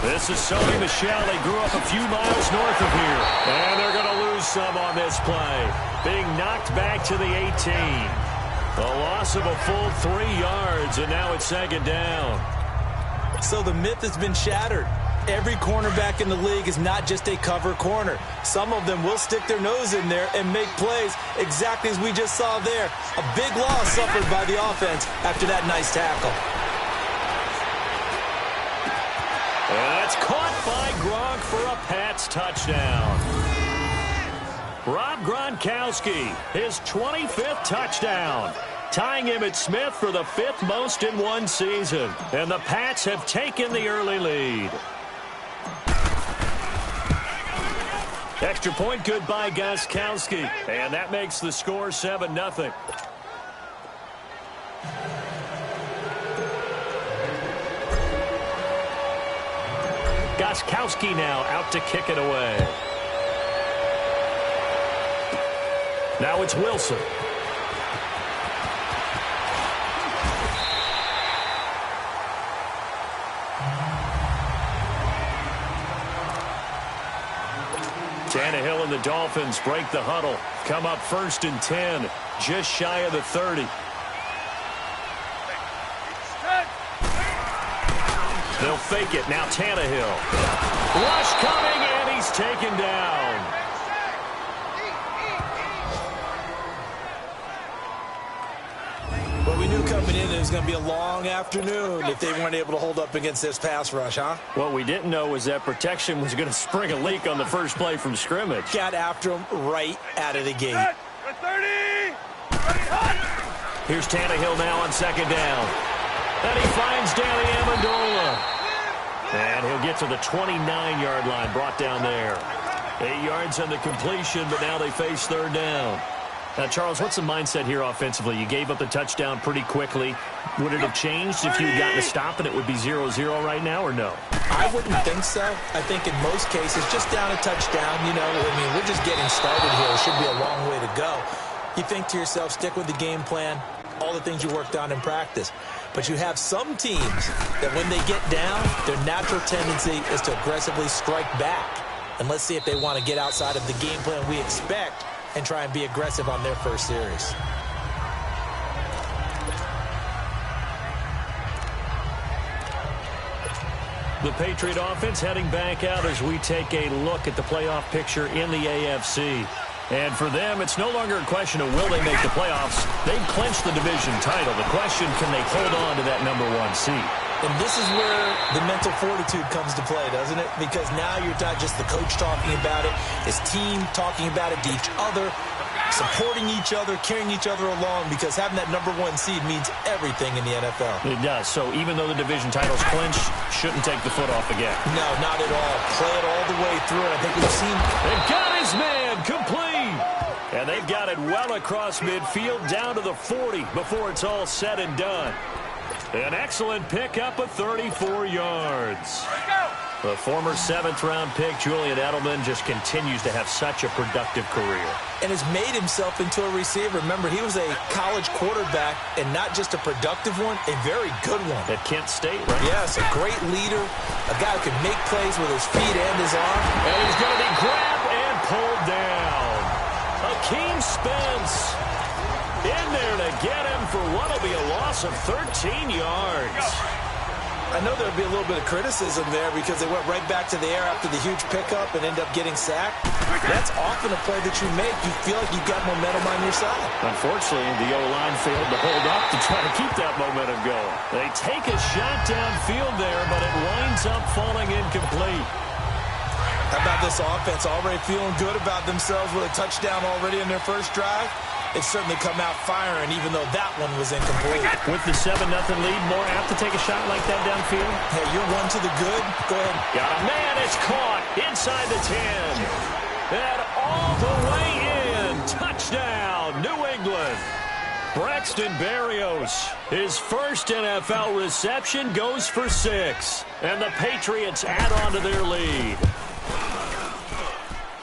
This is Sony Michel. They grew up a few miles north of here. And they're going to lose some on this play. Being knocked back to the 18. A loss of a full 3 yards, and now it's 2nd down. So the myth has been shattered. Every cornerback in the league is not just a cover corner. Some of them will stick their nose in there and make plays exactly as we just saw there. A big loss suffered by the offense after that nice tackle. And that's caught by Gronk for a Pats touchdown. Rob Gronkowski, his 25th touchdown. Tying him at Smith for the 5th most in one season. And the Pats have taken the early lead. Extra point good by Gostkowski. And that makes the score 7-0. Gostkowski now out to kick it away. Now it's Wilson. Tannehill and the Dolphins break the huddle. Come up 1st and 10, just shy of the 30. They'll fake it. Now Tannehill. Rush coming, and he's taken down. But we knew coming in it was going to be a long afternoon if they weren't able to hold up against this pass rush, huh? What we didn't know was that protection was going to spring a leak on the first play from scrimmage. Got after him right out of the gate. Here's Tannehill now on second down. And he finds Danny Amendola. And he'll get to the 29-yard line, brought down there. 8 yards on the completion, but now they face third down. Now, Charles, what's the mindset here offensively? You gave up the touchdown pretty quickly. Would it have changed if you had gotten a stop and it would be 0-0 right now, or no? I wouldn't think so. I think in most cases, just down a touchdown, you know, I mean, we're just getting started here. It should be a long way to go. You think to yourself, stick with the game plan, all the things you worked on in practice. But you have some teams that when they get down, their natural tendency is to aggressively strike back. And let's see if they want to get outside of the game plan we expect and try and be aggressive on their first series. The Patriot offense heading back out as we take a look at the playoff picture in the AFC. And for them, it's no longer a question of will they make the playoffs. They've clinched the division title. The question, can they hold on to that #1 seed? And this is where the mental fortitude comes to play, doesn't it? Because now you're not just the coach talking about it, his team talking about it to each other, supporting each other, carrying each other along, because having that #1 seed means everything in the NFL. It does. So even though the division title's clinched, shouldn't take the foot off again. No, not at all. Play it all the way through, and I think we've seen... They've got his man complete. And they've got it well across midfield down to the 40 before it's all said and done. An excellent pickup of 34 yards. The former 7th-round pick, Julian Edelman, just continues to have such a productive career. And has made himself into a receiver. Remember, he was a college quarterback, and not just a productive one, a very good one. At Kent State, right? Yes, a great leader, a guy who can make plays with his feet and his arm. And he's going to be grabbed and pulled down. Akeem Spence in there to get him for what will be a loss of 13 yards. I know there'll be a little bit of criticism there because they went right back to the air after the huge pickup and end up getting sacked. That's often a play that you make. You feel like you've got momentum on your side. Unfortunately, the O-line failed to hold up to try to keep that momentum going. They take a shot downfield there, but it winds up falling incomplete. How about this offense already feeling good about themselves with a touchdown already in their first drive? It's certainly come out firing, even though that one was incomplete. With the 7-0 lead, more apt to take a shot like that downfield? Hey, you're one to the good. Go ahead. Got a man. It's caught inside the 10. And all the way in. Touchdown, New England. Braxton Berrios, his first NFL reception, goes for 6. And the Patriots add on to their lead.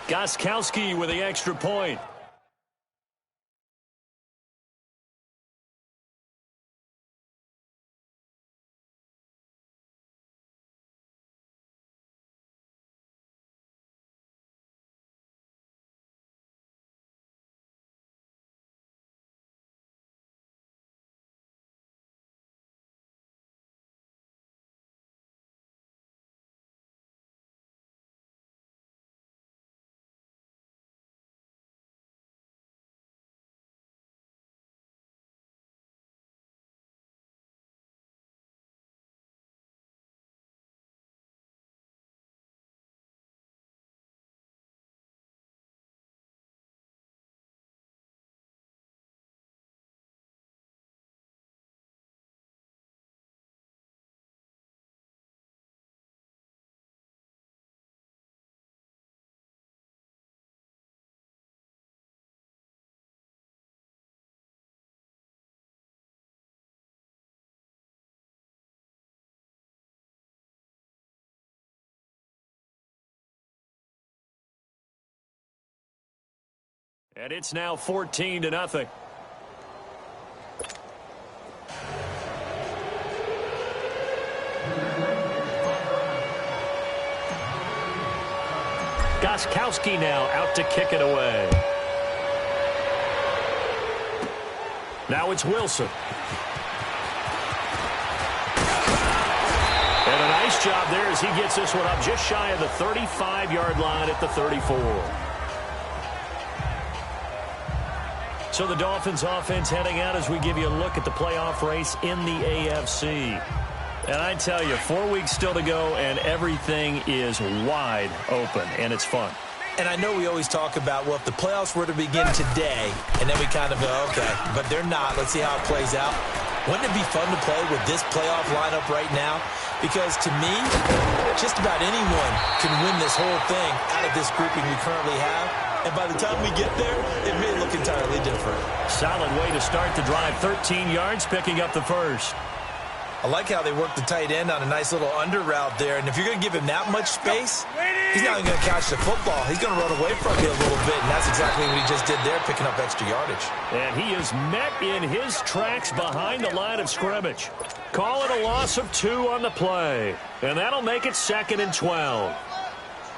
Gostkowski with the extra point. And it's now 14-0. Gostkowski now out to kick it away. Now it's Wilson. And a nice job there as he gets this one up just shy of the 35-yard line at the 34. So the Dolphins offense heading out as we give you a look at the playoff race in the AFC. And I tell you, 4 weeks still to go, and everything is wide open, and it's fun. And I know we always talk about, well, if the playoffs were to begin today, and then we kind of go, okay, but they're not. Let's see how it plays out. Wouldn't it be fun to play with this playoff lineup right now? Because to me, just about anyone can win this whole thing out of this grouping we currently have. And by the time we get there, it may look entirely different. Solid way to start the drive. 13 yards, picking up the first. I like how they work the tight end on a nice little under route there. And if you're going to give him that much space, he's not even going to catch the football. He's going to run away from you a little bit, and that's exactly what he just did there, picking up extra yardage. And he is met in his tracks behind the line of scrimmage. Call it a loss of 2 on the play, and that'll make it 2nd and 12.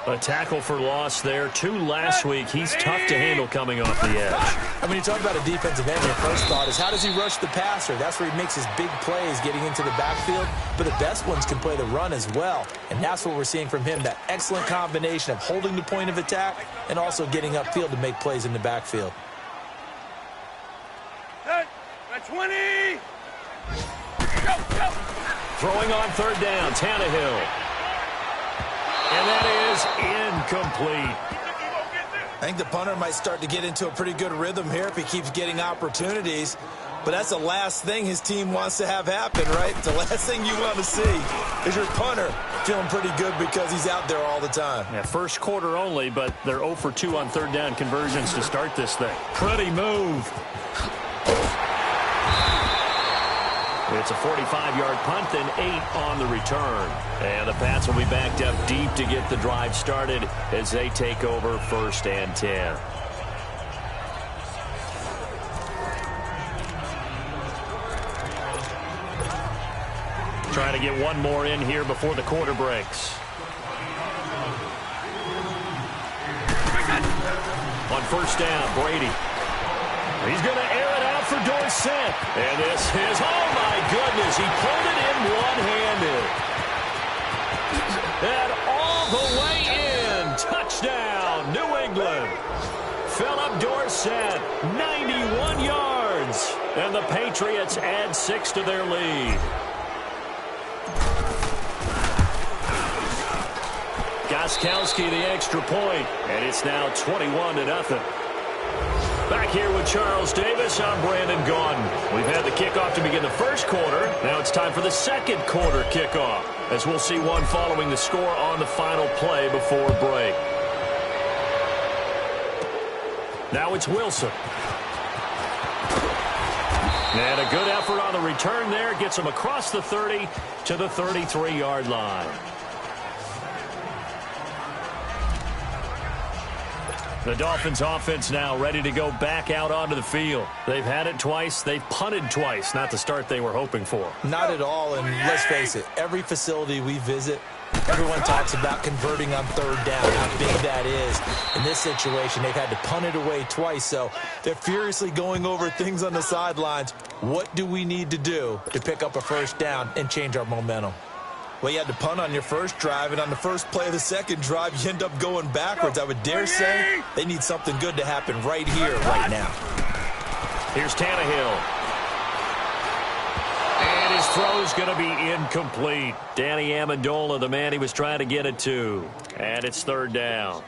A tackle for loss there. 2 last week. He's tough to handle coming off the edge. I mean, you talk about a defensive end, your first thought is, how does he rush the passer? That's where he makes his big plays getting into the backfield. But the best ones can play the run as well. And that's what we're seeing from him, that excellent combination of holding the point of attack and also getting upfield to make plays in the backfield. 20! Go. Throwing on 3rd down, Tannehill. And that is incomplete. I think the punter might start to get into a pretty good rhythm here if he keeps getting opportunities. But that's the last thing his team wants to have happen, right? The last thing you want to see is your punter feeling pretty good because he's out there all the time. Yeah, first quarter only, but they're 0 for 2 on 3rd down conversions to start this thing. Pretty move. It's a 45-yard punt, then 8 on the return. And the Pats will be backed up deep to get the drive started as they take over 1st and 10. Trying to get one more in here before the quarter breaks. On 1st down, Brady. He's going to air it out for Dorsett. And this is, oh my goodness, he pulled it in one-handed. And all the way in. Touchdown, New England. Philip Dorsett, 91 yards. And the Patriots add 6 to their lead. Gostkowski the extra point, and it's now 21-0. Back here with Charles Davis, I'm Brandon Gaudin. We've had the kickoff to begin the first quarter. Now it's time for the second quarter kickoff, as we'll see one following the score on the final play before break. Now it's Wilson. And a good effort on the return there. Gets him across the 30 to the 33-yard line. The Dolphins offense now ready to go back out onto the field. They've had it twice. They've punted twice. Not the start they were hoping for. Not at all, and let's face it, every facility we visit, everyone talks about converting on 3rd down, how big that is. In this situation, they've had to punt it away twice, so they're furiously going over things on the sidelines. What do we need to do to pick up a 1st down and change our momentum? Well, you had to punt on your first drive, and on the first play of the second drive, you end up going backwards. I would dare say they need something good to happen right here, right now. Here's Tannehill. And his throw's going to be incomplete. Danny Amendola, the man he was trying to get it to. And it's 3rd down.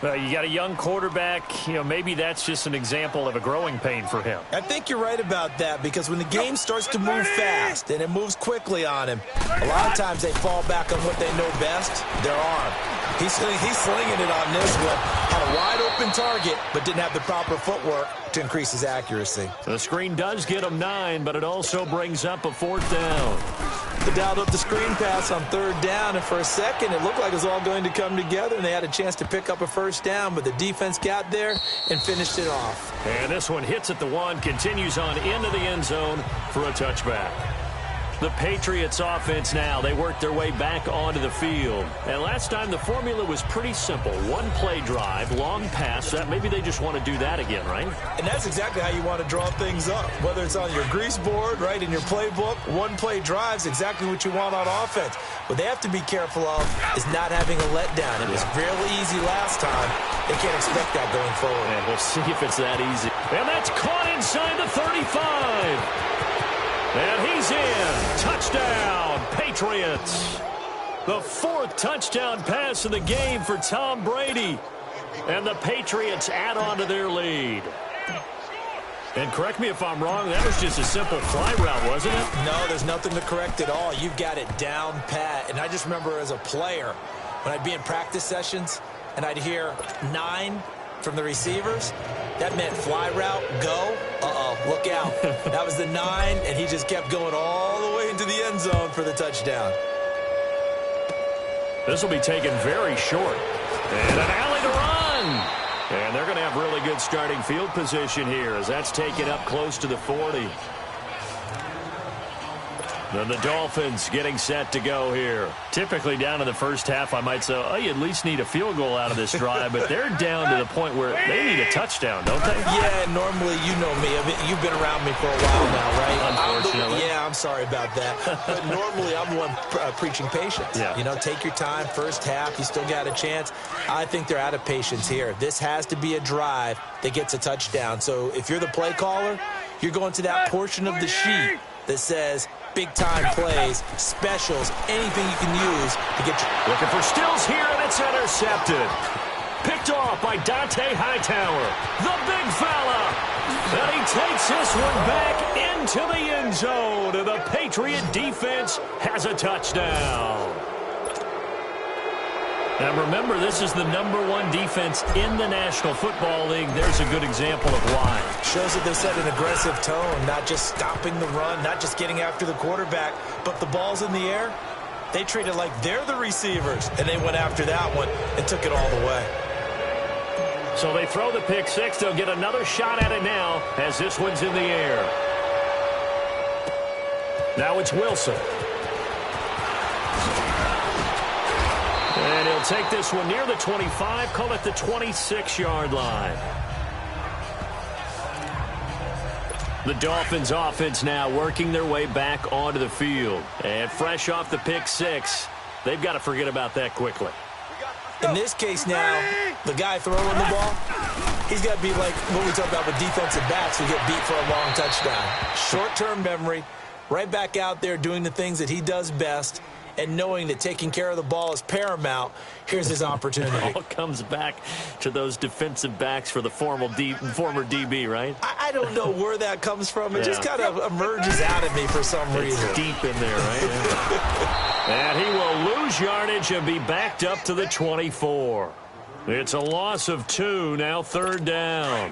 You got a young quarterback. You know, maybe that's just an example of a growing pain for him. I think you're right about that, because when the game starts to move fast and it moves quickly on him, a lot of times they fall back on what they know best, their arm. He's slinging it on this one. Had a wide-open target, but didn't have the proper footwork to increase his accuracy. The screen does get him 9, but it also brings up a 4th down. They dialed up the screen pass on 3rd down, and for a second it looked like it was all going to come together, and they had a chance to pick up a 1st down, but the defense got there and finished it off. And this one hits at the 1, continues on into the end zone for a touchback. The Patriots offense now, they work their way back onto the field. And last time the formula was pretty simple. 1-play drive, long pass. Maybe they just want to do that again, right? And that's exactly how you want to draw things up. Whether it's on your grease board, right, in your playbook, 1-play drive's exactly what you want on offense. What they have to be careful of is not having a letdown. It was fairly easy last time. They can't expect that going forward. And we'll see if it's that easy. And that's caught inside the 35. And he's in. Touchdown, Patriots. The 4th touchdown pass of the game for Tom Brady. And the Patriots add on to their lead. And correct me if I'm wrong, that was just a simple fly route, wasn't it? No, there's nothing to correct at all. You've got it down pat. And I just remember as a player, when I'd be in practice sessions and I'd hear 9 from the receivers, that meant fly route, go, look out. That was the 9, and he just kept going all the way into the end zone for the touchdown. This will be taken very short. And an alley to run. And they're going to have really good starting field position here as that's taken up close to the 40. Then the Dolphins getting set to go here. Typically down in the first half, I might say, oh, you at least need a field goal out of this drive, but they're down to the point where they need a touchdown, don't they? Yeah, normally, you know me. I mean, you've been around me for a while now, right? Unfortunately. I'm sorry about that. But normally, I'm the one preaching patience. Yeah. You know, take your time. First half, you still got a chance. I think they're out of patience here. This has to be a drive that gets a touchdown. So if you're the play caller, you're going to that portion of the sheet that says big-time plays, specials, anything you can use to get you. Looking for Stills here, and it's intercepted. Picked off by Dante Hightower, the big fella. And he takes this one back into the end zone, and the Patriot defense has a touchdown. Now remember, this is the #1 defense in the National Football League. There's a good example of why. Shows that they set an aggressive tone, not just stopping the run, not just getting after the quarterback, but the ball's in the air. They treat it like they're the receivers, and they went after that one and took it all the way. So they throw the pick six. They'll get another shot at it now as this one's in the air. Now it's Wilson. And he'll take this one near the 25, call it the 26-yard line. The Dolphins offense now working their way back onto the field. And fresh off the pick six, they've got to forget about that quickly. In this case now, the guy throwing the ball, he's got to be like what we talk about with defensive backs who get beat for a long touchdown. Short-term memory, right back out there doing the things that he does best, and knowing that taking care of the ball is paramount. Here's his opportunity. It all comes back to those defensive backs for the former DB, right? I don't know where that comes from. It just kind of emerges out of me for some reason. It's deep in there, right? And he will lose yardage and be backed up to the 24. It's a loss of 2, now 3rd down.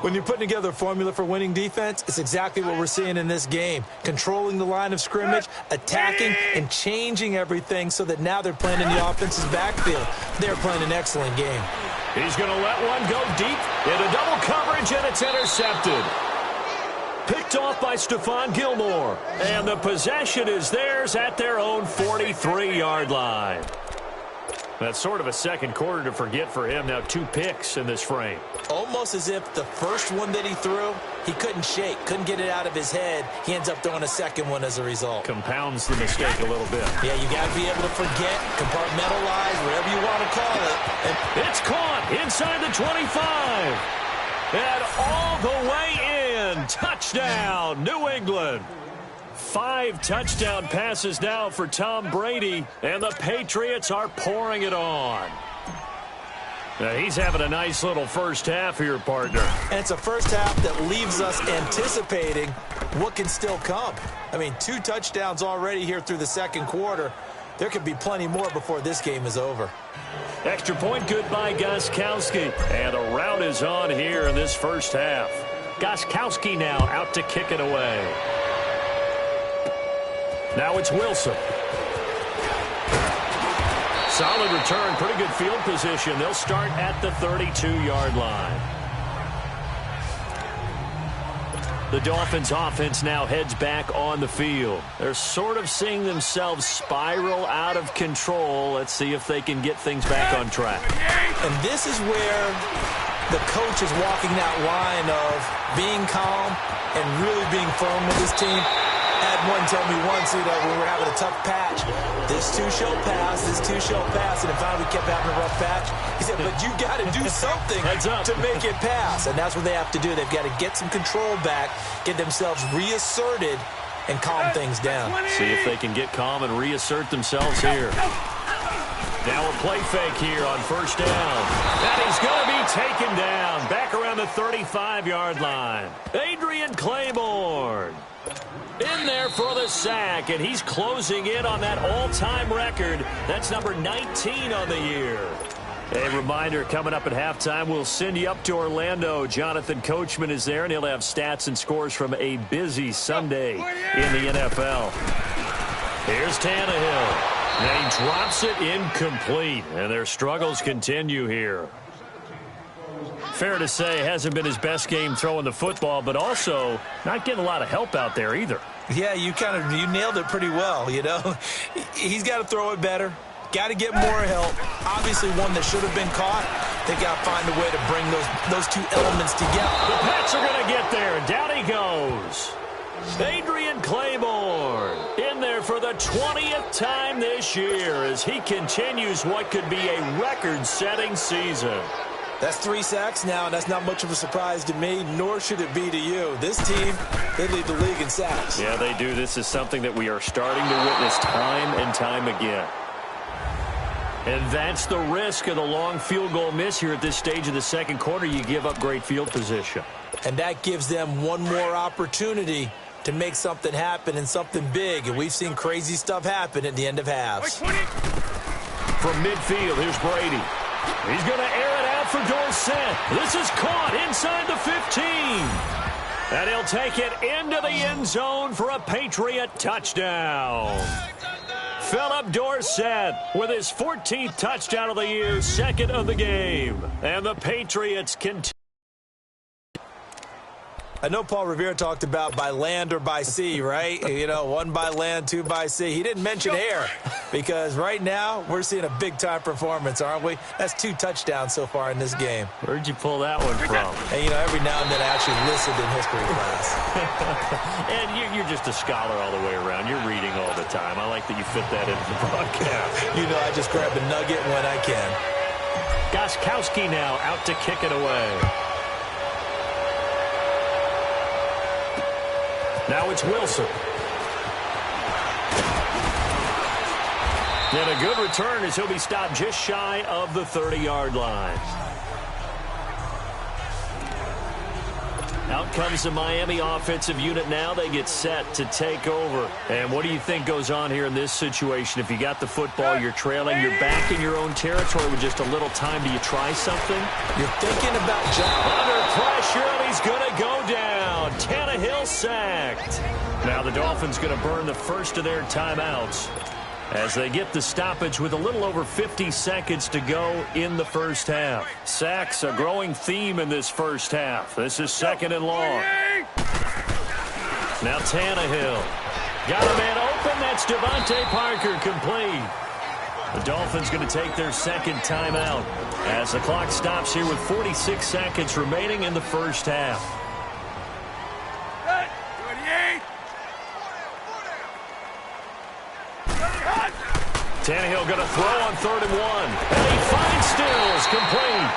When you're putting together a formula for winning defense, it's exactly what we're seeing in this game. Controlling the line of scrimmage, attacking, and changing everything so that now they're playing in the offense's backfield. They're playing an excellent game. He's going to let one go deep into double coverage, and it's intercepted. Picked off by Stephon Gilmore. And the possession is theirs at their own 43-yard line. That's sort of a second quarter to forget for him. Now 2 picks in this frame. Almost as if the first one that he threw, he couldn't shake, couldn't get it out of his head. He ends up throwing a second one as a result. Compounds the mistake a little bit. Yeah, you got to be able to forget, compartmentalize, whatever you want to call it. And it's caught inside the 25. And all the way in. Touchdown, New England. 5 touchdown passes now for Tom Brady, and the Patriots are pouring it on. Now he's having a nice little first half here, partner. And it's a first half that leaves us anticipating what can still come. I mean, 2 touchdowns already here through the second quarter. There could be plenty more before this game is over. Extra point good by Gostkowski. And a rout is on here in this first half. Gostkowski now out to kick it away. Now it's Wilson. Solid return, pretty good field position. They'll start at the 32-yard line. The Dolphins offense now heads back on the field. They're sort of seeing themselves spiral out of control. Let's see if they can get things back on track. And this is where the coach is walking that line of being calm and really being firm with his team. Had one tell me once, when we were having a tough patch, this too shall pass, this too shall pass, and finally we kept having a rough patch. He said, but you got to do something to make it pass, and that's what they have to do. They've got to get some control back, get themselves reasserted, and calm things down. See if they can get calm and reassert themselves here. Now a play fake here on first down. And he's going to be taken down back around the 35-yard line. Adrian Claiborne in there for the sack, and he's closing in on that all-time record. That's number 19 on the year. A reminder, coming up at halftime, we'll send you up to Orlando. Jonathan Coachman is there, and he'll have stats and scores from a busy Sunday in the NFL. Here's Tannehill. And he drops it incomplete, and their struggles continue here. Fair to say, hasn't been his best game throwing the football, but also not getting a lot of help out there either. Yeah, you nailed it pretty well, you know. He's got to throw it better. Got to get more help. Obviously one that should have been caught. They got to find a way to bring those two elements together. The Pats are going to get there. Down he goes. Adrian Claiborne in there for the 20th time this year as he continues what could be a record-setting season. That's 3 sacks now, and that's not much of a surprise to me, nor should it be to you. This team, they lead the league in sacks. Yeah, they do. This is something that we are starting to witness time and time again. And that's the risk of the long field goal miss here at this stage of the second quarter. You give up great field position. And that gives them one more opportunity to make something happen and something big. And we've seen crazy stuff happen at the end of halves. From midfield, here's Brady. He's going to air it out for Dorsett. This is caught inside the 15. And he'll take it into the end zone for a Patriot touchdown. Philip Dorsett with his 14th touchdown of the year, second of the game. And the Patriots continue. I know Paul Revere talked about by land or by sea, right? You know, 1 by land, 2 by sea. He didn't mention air because right now we're seeing a big-time performance, aren't we? That's 2 touchdowns so far in this game. Where'd you pull that one from? And, you know, every now and then I actually listened in history class. And you're just a scholar all the way around. You're reading all the time. I like that you fit that into the broadcast. You know, I just grab a nugget when I can. Gostkowski now out to kick it away. Now it's Wilson. And a good return as he'll be stopped just shy of the 30-yard line. Out comes the Miami offensive unit now. They get set to take over. And what do you think goes on here in this situation? If you got the football, you're trailing, you're back in your own territory with just a little time. Do you try something? You're thinking about under pressure, and he's going to go down. Tannehill sacked. Now the Dolphins going to burn the first of their timeouts as they get the stoppage with a little over 50 seconds to go in the first half. Sacks, a growing theme in this first half. This is second and long. Now Tannehill. Got a man open. That's Devontae Parker complete. The Dolphins going to take their second timeout as the clock stops here with 46 seconds remaining in the first half. Tannehill going to throw on 3rd and 1. And he finds Stills complete.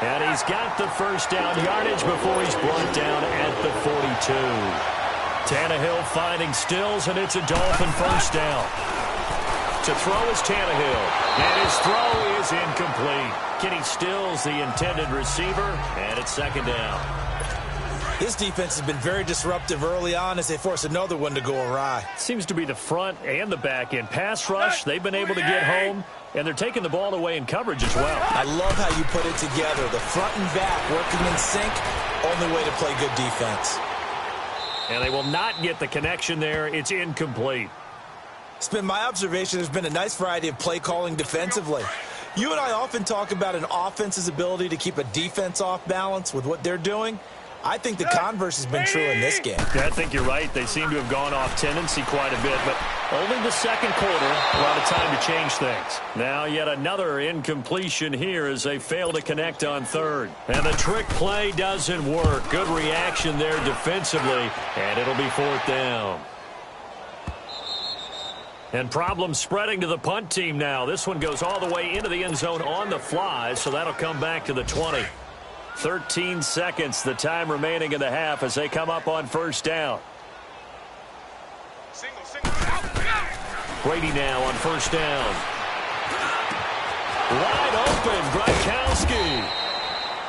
And he's got the first down yardage before he's brought down at the 42. Tannehill finding Stills, and it's a Dolphin first down. To throw is Tannehill. And his throw is incomplete. Kenny Stills, the intended receiver, and it's second down. This defense has been very disruptive early on as they force another one to go awry. Seems to be the front and the back end. Pass rush, they've been able to get home, and they're taking the ball away in coverage as well. I love how you put it together. The front and back working in sync, only way to play good defense. And they will not get the connection there. It's incomplete. It's been my observation there's been a nice variety of play calling defensively. You and I often talk about an offense's ability to keep a defense off balance with what they're doing. I think the converse has been true in this game. Yeah, I think you're right. They seem to have gone off tendency quite a bit, but only the second quarter, a lot of time to change things. Now yet another incompletion here as they fail to connect on 3rd. And the trick play doesn't work. Good reaction there defensively, and it'll be 4th down. And problems spreading to the punt team now. This one goes all the way into the end zone on the fly, so that'll come back to the 20. 13 seconds, the time remaining in the half as they come up on first down. Brady now on first down. Wide open, Gronkowski.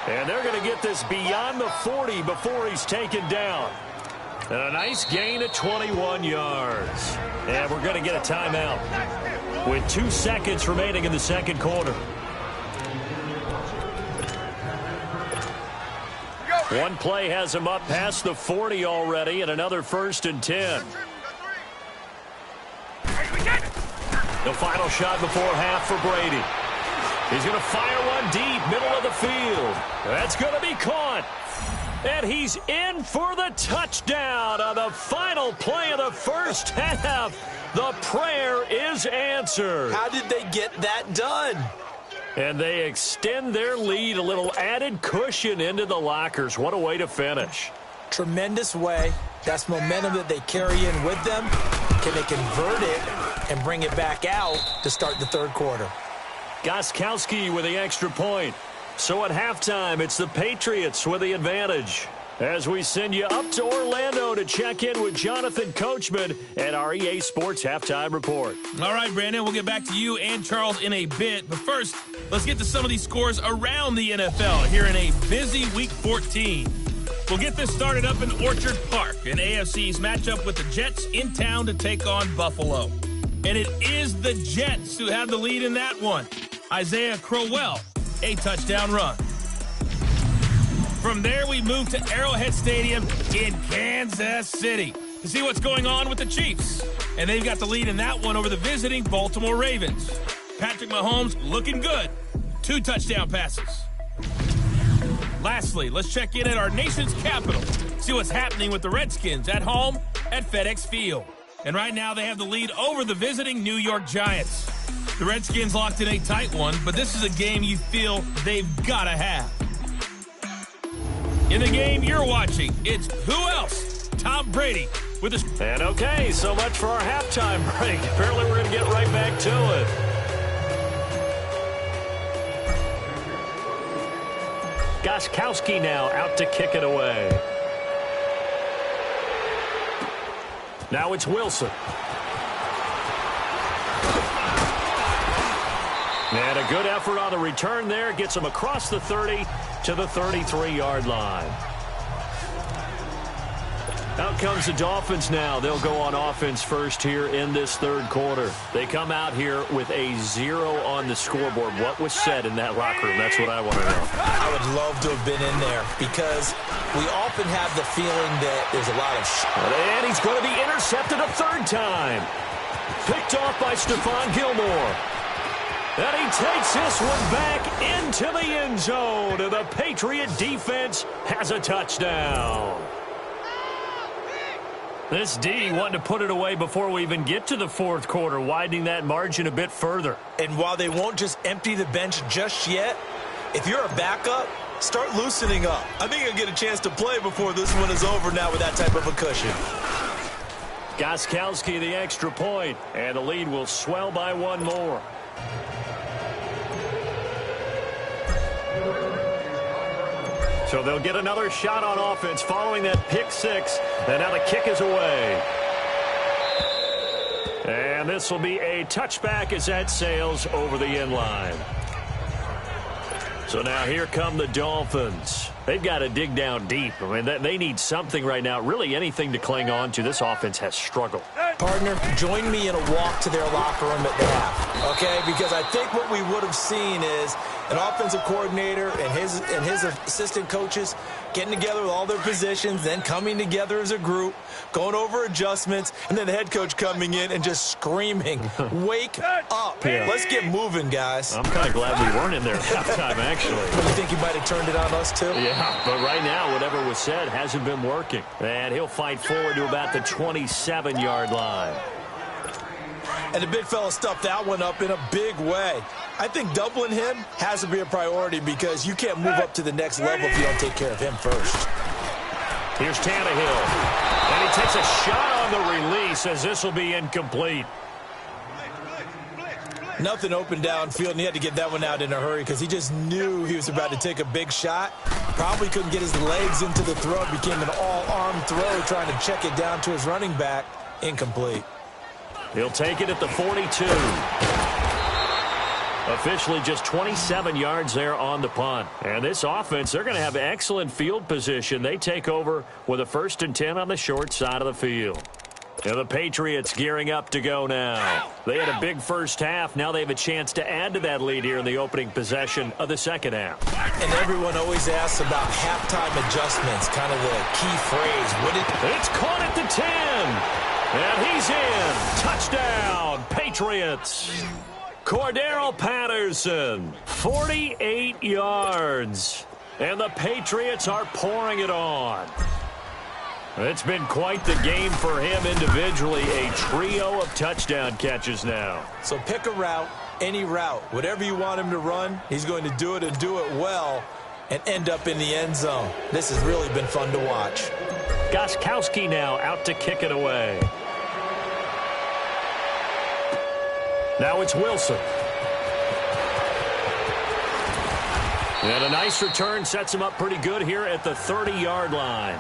And they're going to get this beyond the 40 before he's taken down. And a nice gain of 21 yards. And we're going to get a timeout with 2 seconds remaining in the second quarter. One play has him up past the 40 already, and another 1st and 10. The final shot before half for Brady. He's going to fire one deep, middle of the field. That's going to be caught. And he's in for the touchdown on the final play of the first half. The prayer is answered. How did they get that done? And they extend their lead, a little added cushion into the lockers. What a way to finish. Tremendous way. That's momentum that they carry in with them. Can they convert it and bring it back out to start the third quarter? Gostkowski with the extra point. So at halftime, it's the Patriots with the advantage. As we send you up to Orlando to check in with Jonathan Coachman at our EA Sports Halftime Report. All right, Brandon, we'll get back to you and Charles in a bit. But first, let's get to some of these scores around the NFL here in a busy Week 14. We'll get this started up in Orchard Park, an AFC's matchup with the Jets in town to take on Buffalo. And it is the Jets who have the lead in that one. Isaiah Crowell, a touchdown run. From there, we move to Arrowhead Stadium in Kansas City to see what's going on with the Chiefs. And they've got the lead in that one over the visiting Baltimore Ravens. Patrick Mahomes looking good. 2 touchdown passes. Lastly, let's check in at our nation's capital. See what's happening with the Redskins at home at FedEx Field. And right now, they have the lead over the visiting New York Giants. The Redskins locked in a tight one, but this is a game you feel they've got to have. In the game you're watching, it's who else? Tom Brady with a... And okay, so much for our halftime break. Apparently we're going to get right back to it. Gostkowski now out to kick it away. Now it's Wilson. And a good effort on the return there. Gets him across the 30 to the 33-yard line. Out comes the Dolphins now. They'll go on offense first here in this third quarter. They come out here with a 0 on the scoreboard. What was said in that locker room? That's what I want to know. I would love to have been in there because we often have the feeling that there's a lot of... And he's going to be intercepted a third time. Picked off by Stephon Gilmore. And he takes this one back into the end zone. And the Patriot defense has a touchdown. This D wanting to put it away before we even get to the fourth quarter, widening that margin a bit further. And while they won't just empty the bench just yet, if you're a backup, start loosening up. I think you'll get a chance to play before this one is over now with that type of a cushion. Gostkowski the extra point, and the lead will swell by one more. So they'll get another shot on offense following that pick six. And now the kick is away. And this will be a touchback as that sails over the end line. So now here come the Dolphins. They've got to dig down deep. I mean, they need something right now, really anything to cling on to. This offense has struggled. Partner, join me in a walk to their locker room at the half, okay? Because I think what we would have seen is an offensive coordinator and his assistant coaches getting together with all their positions, then coming together as a group, going over adjustments, and then the head coach coming in and just screaming, wake up. Yeah. Let's get moving, guys. I'm kind of glad we weren't in there at halftime, actually. You think he might have turned it on us, too? Yeah, but right now, whatever was said hasn't been working. And he'll fight forward to about the 27-yard line. And the big fella stuffed that one up in a big way. I think doubling him has to be a priority because you can't move up to the next level if you don't take care of him first. Here's Tannehill. And he takes a shot on the release as this will be incomplete. Nothing open downfield, and he had to get that one out in a hurry because he just knew he was about to take a big shot. Probably couldn't get his legs into the throw. It became an all-arm throw trying to check it down to his running back. Incomplete. He'll take it at the 42. Officially just 27 yards there on the punt. And this offense, they're going to have excellent field position. They take over with a 1st and 10 on the short side of the field. And the Patriots gearing up to go now. They had a big first half. Now they have a chance to add to that lead here in the opening possession of the second half. And everyone always asks about halftime adjustments, kind of the key phrase. It's caught at the 10. And he's in. Touchdown, Patriots. Cordero Patterson, 48 yards. And the Patriots are pouring it on. It's been quite the game for him individually. A trio of touchdown catches now. So pick a route, any route. Whatever you want him to run, he's going to do it and do it well and end up in the end zone. This has really been fun to watch. Gostkowski now out to kick it away. Now it's Wilson. And a nice return sets him up pretty good here at the 30-yard line.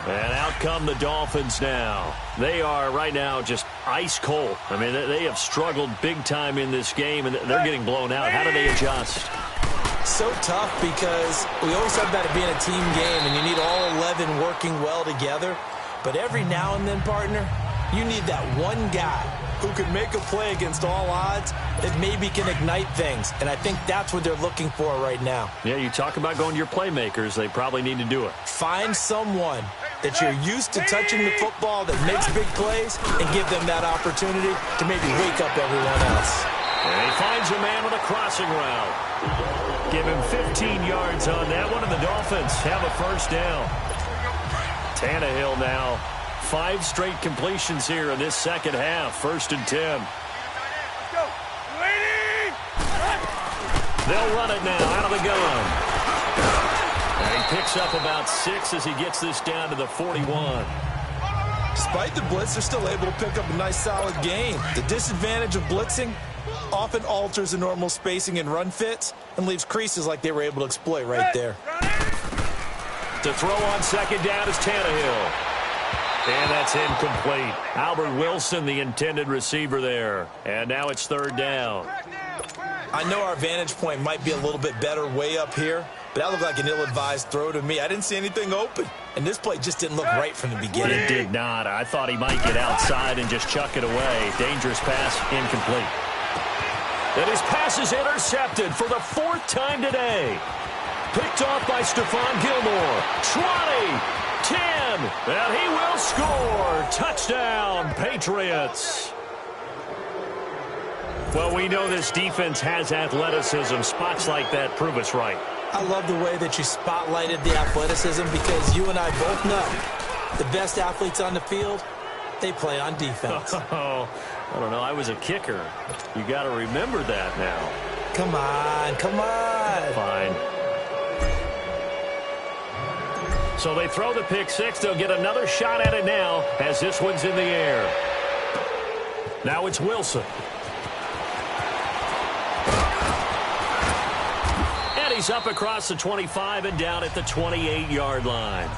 And out come the Dolphins now. They are right now just ice cold. I mean, they have struggled big time in this game, and they're getting blown out. How do they adjust? So tough because we always talk about it being a team game, and you need all 11 working well together. But every now and then, partner, you need that one guy who can make a play against all odds that maybe can ignite things. And I think that's what they're looking for right now. Yeah, you talk about going to your playmakers. They probably need to do it. Find someone that you're used to touching the football that makes big plays and give them that opportunity to maybe wake up everyone else. And he finds a man with a crossing route. Give him 15 yards on that one, and the Dolphins have a first down. Tannehill now. 5 straight completions here in this second half. 1st and 10. They'll run it now out of the gun. And he picks up about 6 as he gets this down to the 41. Despite the blitz, they're still able to pick up a nice solid gain. The disadvantage of blitzing often alters the normal spacing and run fits and leaves creases like they were able to exploit right there. To throw on second down is Tannehill. And that's incomplete. Albert Wilson, the intended receiver there. And now it's 3rd down. I know our vantage point might be a little bit better way up here, but that looked like an ill-advised throw to me. I didn't see anything open, and this play just didn't look right from the beginning. It did not. I thought he might get outside and just chuck it away. Dangerous pass, incomplete. And his pass is intercepted for the 4th time today. Picked off by Stephon Gilmore. 20. 10, and he will score. Touchdown, Patriots. Well, we know this defense has athleticism. Spots like that prove us right. I love the way that you spotlighted the athleticism because you and I both know the best athletes on the field, they play on defense. Oh, I don't know. I was a kicker. You got to remember that now. Come on, come on. Fine. So they throw the pick 6. They'll get another shot at it now as this one's in the air. Now it's Wilson. And he's up across the 25 and down at the 28-yard line.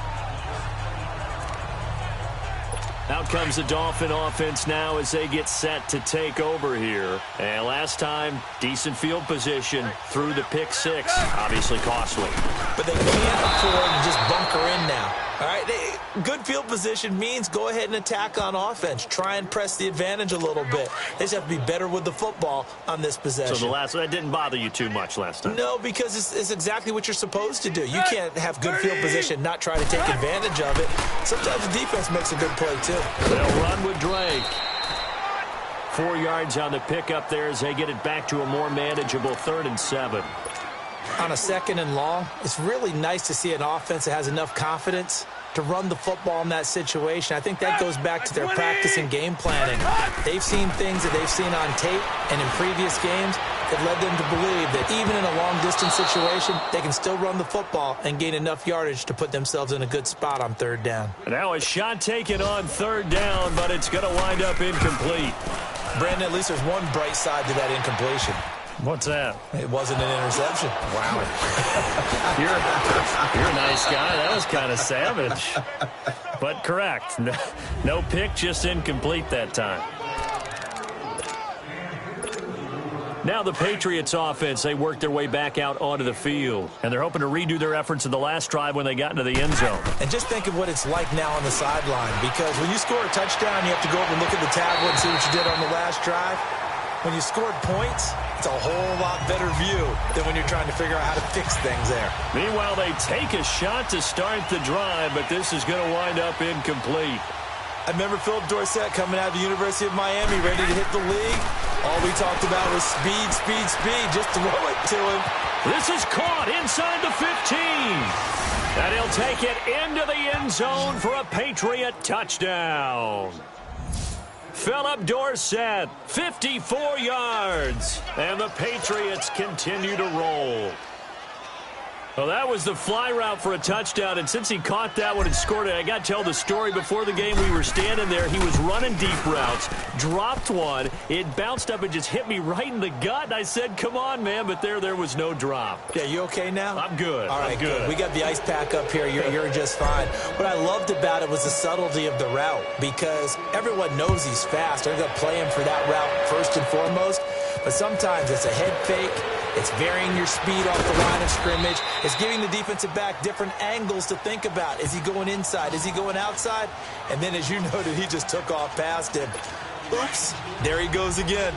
Out comes the Dolphin offense now as they get set to take over here. And last time, decent field position through the pick 6. Obviously costly. But they can't afford to just bunker in now. All right, good field position means go ahead and attack on offense. Try and press the advantage a little bit. They just have to be better with the football on this possession. So that didn't bother you too much last time? No, because it's exactly what you're supposed to do. You can't have good field position, not try to take advantage of it. Sometimes the defense makes a good play, too. They'll run with Drake. 4 yards on the pickup there as they get it back to a more manageable 3rd and 7. On a 2nd and long, it's really nice to see an offense that has enough confidence to run the football in that situation. I think that goes back to their practice and game planning. They've seen things that they've seen on tape and in previous games that led them to believe that even in a long-distance situation, they can still run the football and gain enough yardage to put themselves in a good spot on 3rd down. Now a shot taken on 3rd down, but it's going to wind up incomplete. Brandon, at least there's one bright side to that incompletion. What's that? It wasn't an interception. Wow. You're a nice guy. That was kind of savage. But correct. No pick, just incomplete that time. Now the Patriots offense, they work their way back out onto the field. And they're hoping to redo their efforts in the last drive when they got into the end zone. And just think of what it's like now on the sideline, because when you score a touchdown, you have to go over and look at the tablet and see what you did on the last drive. When you scored points, it's a whole lot better view than when you're trying to figure out how to fix things there. Meanwhile, they take a shot to start the drive, but this is going to wind up incomplete. I remember Philip Dorsett coming out of the University of Miami, ready to hit the league. All we talked about was speed, speed, speed. Just throw it to him. This is caught inside the 15. And he'll take it into the end zone for a Patriot touchdown. Philip Dorsett, 54 yards. And the Patriots continue to roll. Well, that was the fly route for a touchdown, and since he caught that one and scored it, I got to tell the story. Before the game, we were standing there. He was running deep routes, dropped one. It bounced up and just hit me right in the gut, and I said, come on, man, but there was no drop. Yeah, you okay now? I'm good. All right, good. We got the ice pack up here. You're just fine. What I loved about it was the subtlety of the route, because everyone knows he's fast. They're going to play him for that route first and foremost, but sometimes it's a head fake. It's varying your speed off the line of scrimmage. It's giving the defensive back different angles to think about. Is he going inside? Is he going outside? And then, as you noted, he just took off past him. Oops. There he goes again.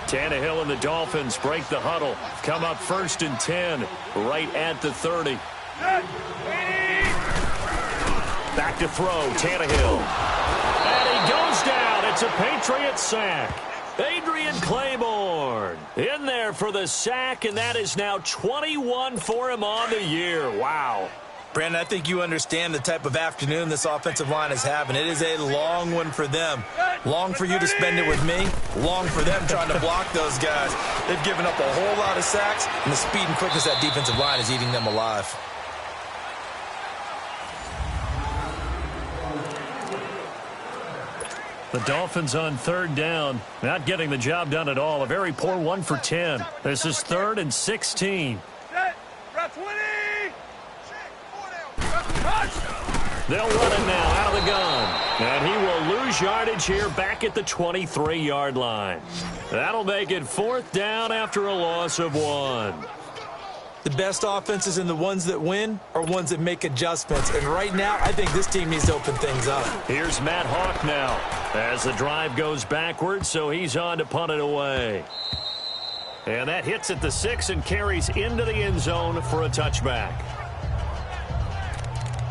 Tannehill and the Dolphins break the huddle. Come up 1st and 10, right at the 30. Back to throw, Tannehill. And he goes down. It's a Patriot sack. Adrian Claiborne in there for the sack, and that is now 21 for him on the year. Wow. Brandon, I think you understand the type of afternoon this offensive line is having. It is a long one for them. Long for you to spend it with me. Long for them trying to block those guys. They've given up a whole lot of sacks, and the speed and quickness of that defensive line is eating them alive. The Dolphins on 3rd down, not getting the job done at all. A very poor 1 for 10. This is 3rd and 16. They'll run it now out of the gun. And he will lose yardage here back at the 23-yard line. That'll make it 4th down after a loss of 1. The best offenses and the ones that win are ones that make adjustments. And right now, I think this team needs to open things up. Here's Matt Hawk now as the drive goes backwards, so he's on to punt it away. And that hits at the 6 and carries into the end zone for a touchback.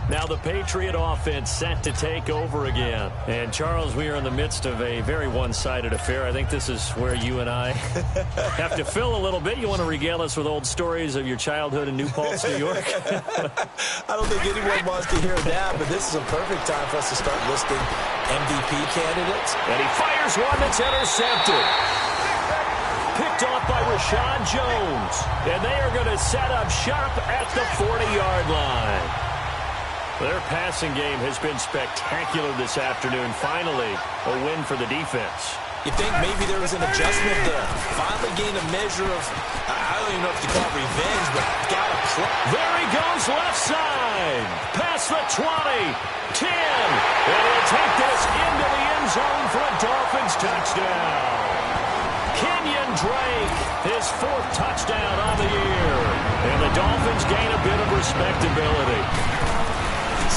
Now the Patriot offense set to take over again. And, Charles, we are in the midst of a very one-sided affair. I think this is where you and I have to fill a little bit. You want to regale us with old stories of your childhood in New Paltz, New York? I don't think anyone wants to hear that, but this is a perfect time for us to start listing MVP candidates. And he fires one that's intercepted. Picked off by Rashad Jones. And they are going to set up shop at the 40-yard line. Their passing game has been spectacular this afternoon. Finally, a win for the defense. You think maybe there was an adjustment there. Finally gained a measure of, I don't even know if you call it revenge, but got a play. There he goes, left side. Past the 20, 10. And he'll take this into the end zone for a Dolphins touchdown. Kenyon Drake, his 4th touchdown on the year. And the Dolphins gain a bit of respectability.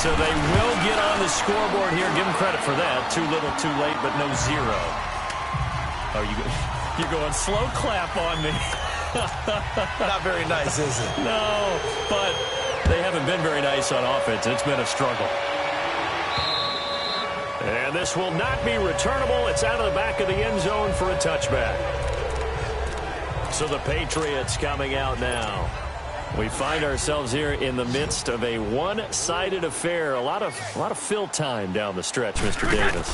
So they will get on the scoreboard here. Give them credit for that. Too little, too late, but no 0. Oh, you're going slow clap on me. Not very nice, is it? No, but they haven't been very nice on offense. It's been a struggle. And this will not be returnable. It's out of the back of the end zone for a touchback. So the Patriots coming out now. We find ourselves here in the midst of a one-sided affair. A lot of fill time down the stretch, Mr. Davis.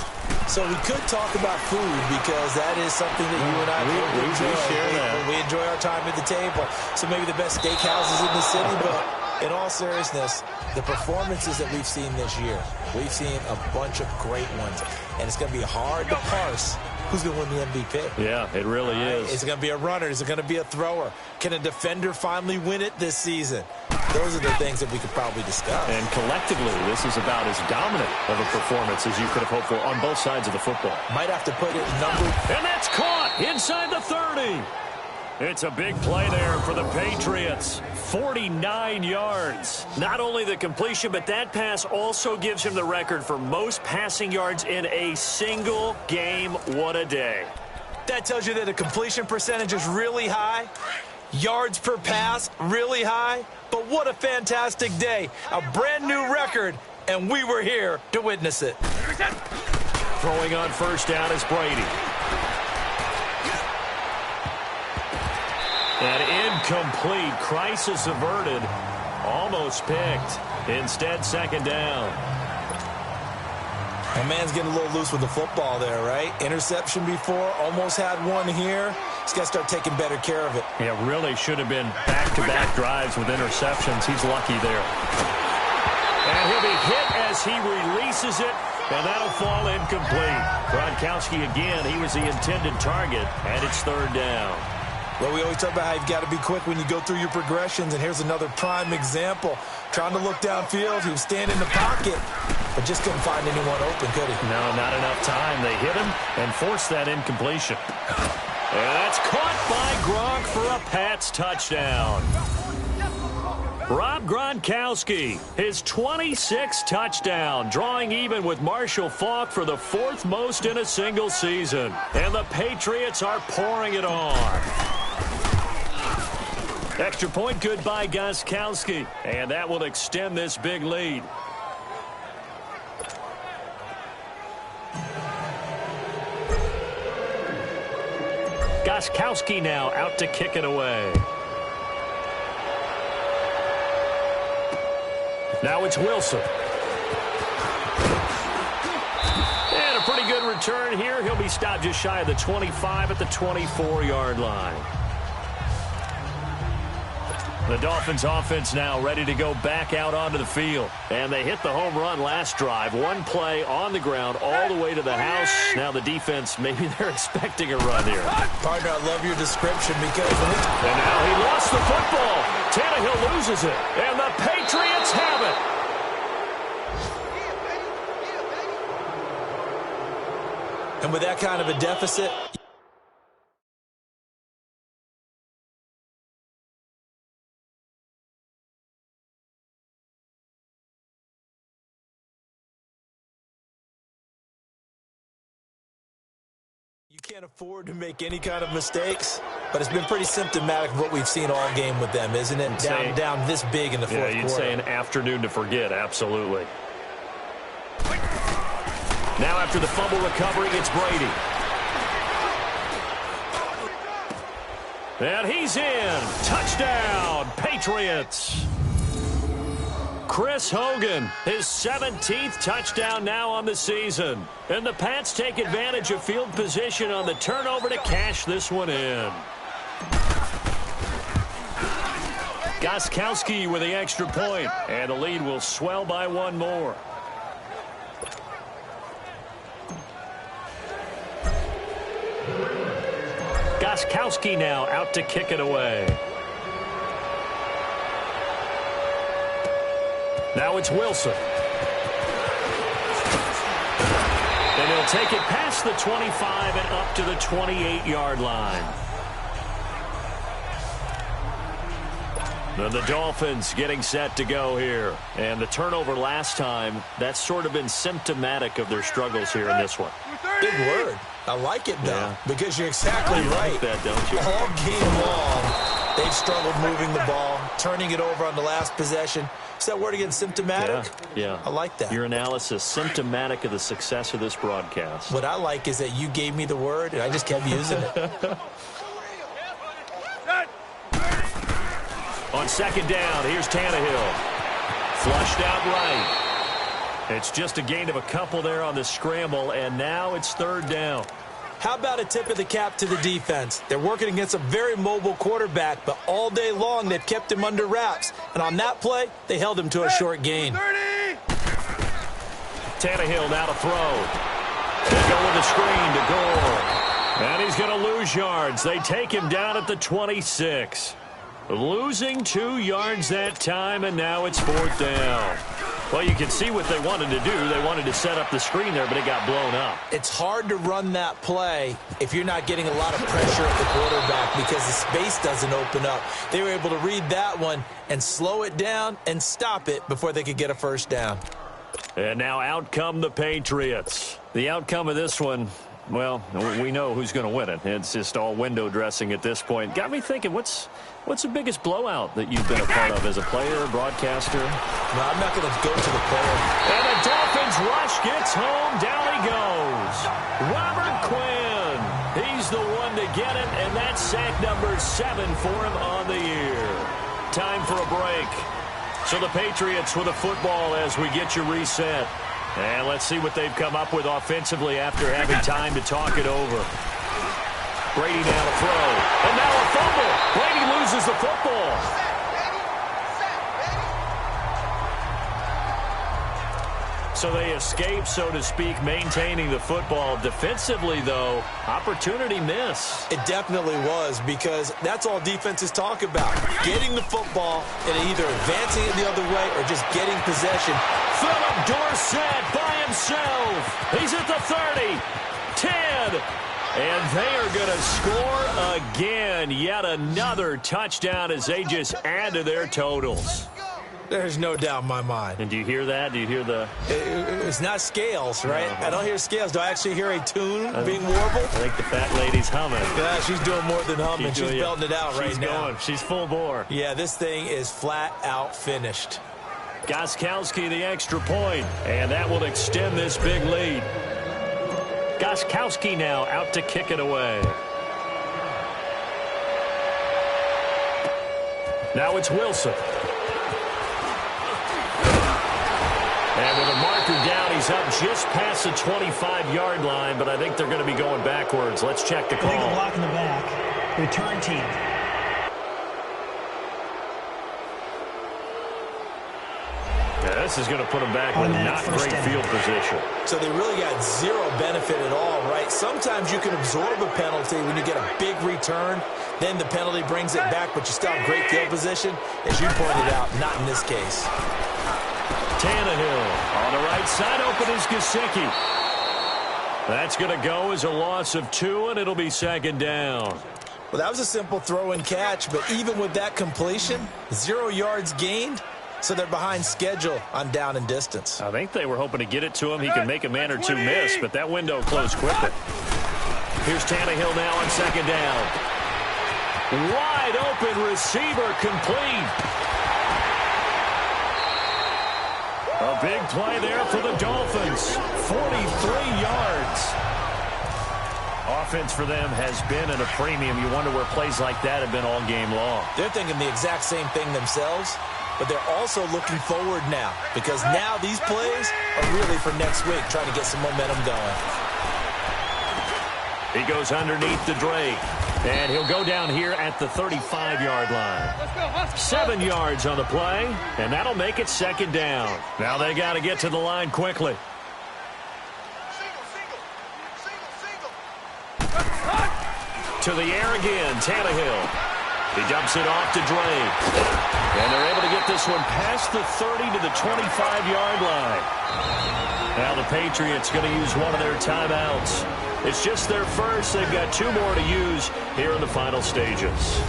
So we could talk about food because that is something that you and I enjoy. We enjoy our time at the table. So maybe the best steakhouses in the city, but in all seriousness, the performances that we've seen this year, we've seen a bunch of great ones, and it's going to be hard to parse who's going to win the MVP. Yeah, it really is. Is it going to be a runner? Is it going to be a thrower? Can a defender finally win it this season? Those are the things that we could probably discuss. And collectively, this is about as dominant of a performance as you could have hoped for on both sides of the football. Might have to put it in number. And that's caught inside the 30. It's a big play there for the Patriots. 49 yards. Not only the completion, but that pass also gives him the record for most passing yards in a single game. What a day. That tells you that the completion percentage is really high. Yards per pass, really high. But what a fantastic day. A brand new record, and we were here to witness it. Throwing on first down is Brady. And incomplete. Crisis averted. Almost picked. Instead, second down. My man's getting a little loose with the football there, right? Interception before, almost had one here. He's got to start taking better care of it. Yeah, really should have been back-to-back drives with interceptions. He's lucky there. And he'll be hit as he releases it, and that'll fall incomplete. Gronkowski again, he was the intended target, and it's third down. Well, we always talk about how you've got to be quick when you go through your progressions, and here's another prime example. Trying to look downfield, he was standing in the pocket, but just couldn't find anyone open, could he? No, not enough time. They hit him and forced that incompletion. And that's caught by Gronk for a Pats touchdown. Rob Gronkowski, his 26th touchdown, drawing even with Marshall Faulk for the fourth most in a single season. And the Patriots are pouring it on. Extra point good by Gostkowski, and that will extend this big lead. Gostkowski now out to kick it away. Now it's Wilson. And a pretty good return here. He'll be stopped just shy of the 25 at the 24-yard line. The Dolphins offense now ready to go back out onto the field. And they hit the home run last drive. One play on the ground all the way to the house. Now the defense, maybe they're expecting a run here. Partner, I love your description because... And now he lost the football. Tannehill loses it. And the Patriots have it. And with that kind of a deficit... You can't afford to make any kind of mistakes, but it's been pretty symptomatic of what we've seen all game with them, isn't it? Down this big in the fourth quarter. Yeah, you'd say an afternoon to forget, absolutely. Now after the fumble recovery, it's Brady. And he's in. Touchdown, Patriots. Chris Hogan, his 17th touchdown now on the season. And the Pats take advantage of field position on the turnover to cash this one in. Gostkowski with the extra point, and the lead will swell by one more. Gostkowski now out to kick it away. Now it's Wilson. And he'll take it past the 25 and up to the 28-yard line. And the Dolphins getting set to go here. And the turnover last time, that's sort of been symptomatic of their struggles here in this one. Big word. I like it, though, because you're exactly right. Like that, don't you? All game long, they've struggled moving the ball, turning it over on the last possession. Is that word again, symptomatic? Yeah. I like that. Your analysis, symptomatic of the success of this broadcast. What I like is that you gave me the word, and I just kept using it. On second down, here's Tannehill. Flushed out right. It's just a gain of a couple there on the scramble, and now it's third down. How about a tip of the cap to the defense? They're working against a very mobile quarterback, but all day long they've kept him under wraps. And on that play, they held him to a short gain. Tannehill now to throw. They go with the screen to Gore. And he's going to lose yards. They take him down at the 26. Losing 2 yards that time, and now it's fourth down. Well, you can see what they wanted to do. They wanted to set up the screen there, but it got blown up. It's hard to run that play if you're not getting a lot of pressure at the quarterback because the space doesn't open up. They were able to read that one and slow it down and stop it before they could get a first down. And now out come the Patriots. The outcome of this one, well, we know who's going to win it. It's just all window dressing at this point. Got me thinking, what's the biggest blowout that you've been a part of as a player, broadcaster? No, I'm not going to go to the player. And the Dolphins rush gets home. Down he goes. Robert Quinn. He's the one to get it, and that's sack number 7 for him on the year. Time for a break. So the Patriots with a football as we get you reset. And let's see what they've come up with offensively after having time to talk it over. Brady now to throw. And now a fumble. Brady loses the football. So they escape, so to speak, maintaining the football. Defensively, though, opportunity miss. It definitely was because that's all defenses talk about. Getting the football and either advancing it the other way or just getting possession. Philip Dorsett by himself. He's at the 30, 10, and they are going to score again. Yet another touchdown as they just add to their totals. There's no doubt in my mind. And do you hear that? Do you hear the... It's not scales, right? No. I don't hear scales. Do I actually hear a tune being warbled? I think the fat lady's humming. Yeah, she's doing more than humming. She's belting it out right now. Going. She's full bore. Yeah, this thing is flat out finished. Gostkowski the extra point, and that will extend this big lead. Gostkowski now out to kick it away. Now it's Wilson. And with a marker down, he's up just past the 25-yard line, but I think they're going to be going backwards. Let's check the call. Illegal block in the back. Return team. Yeah, this is going to put them back with not great field position. So they really got zero benefit at all, right? Sometimes you can absorb a penalty when you get a big return. Then the penalty brings it back, but you still have great field position. As you pointed out, not in this case. Tannehill on the right side, open is Gesicki. That's going to go as a loss of 2, and it'll be second down. Well, that was a simple throw and catch, but even with that completion, 0 yards gained, so they're behind schedule on down and distance. I think they were hoping to get it to him. He can make a man or two miss, but that window closed quickly. Here's Tannehill now on second down. Wide open receiver complete. A big play there for the Dolphins. 43 yards. Offense for them has been at a premium. You wonder where plays like that have been all game long. They're thinking the exact same thing themselves, but they're also looking forward now because now these plays are really for next week, trying to get some momentum going. He goes underneath the Drake, and he'll go down here at the 35-yard line. 7 yards on the play, and that'll make it second down. Now they got to get to the line quickly. To the air again, Tannehill. He dumps it off to Drake. And they're able to get this one past the 30 to the 25-yard line. Now the Patriots going to use one of their timeouts. It's just their first. They've got 2 more to use here in the final stages.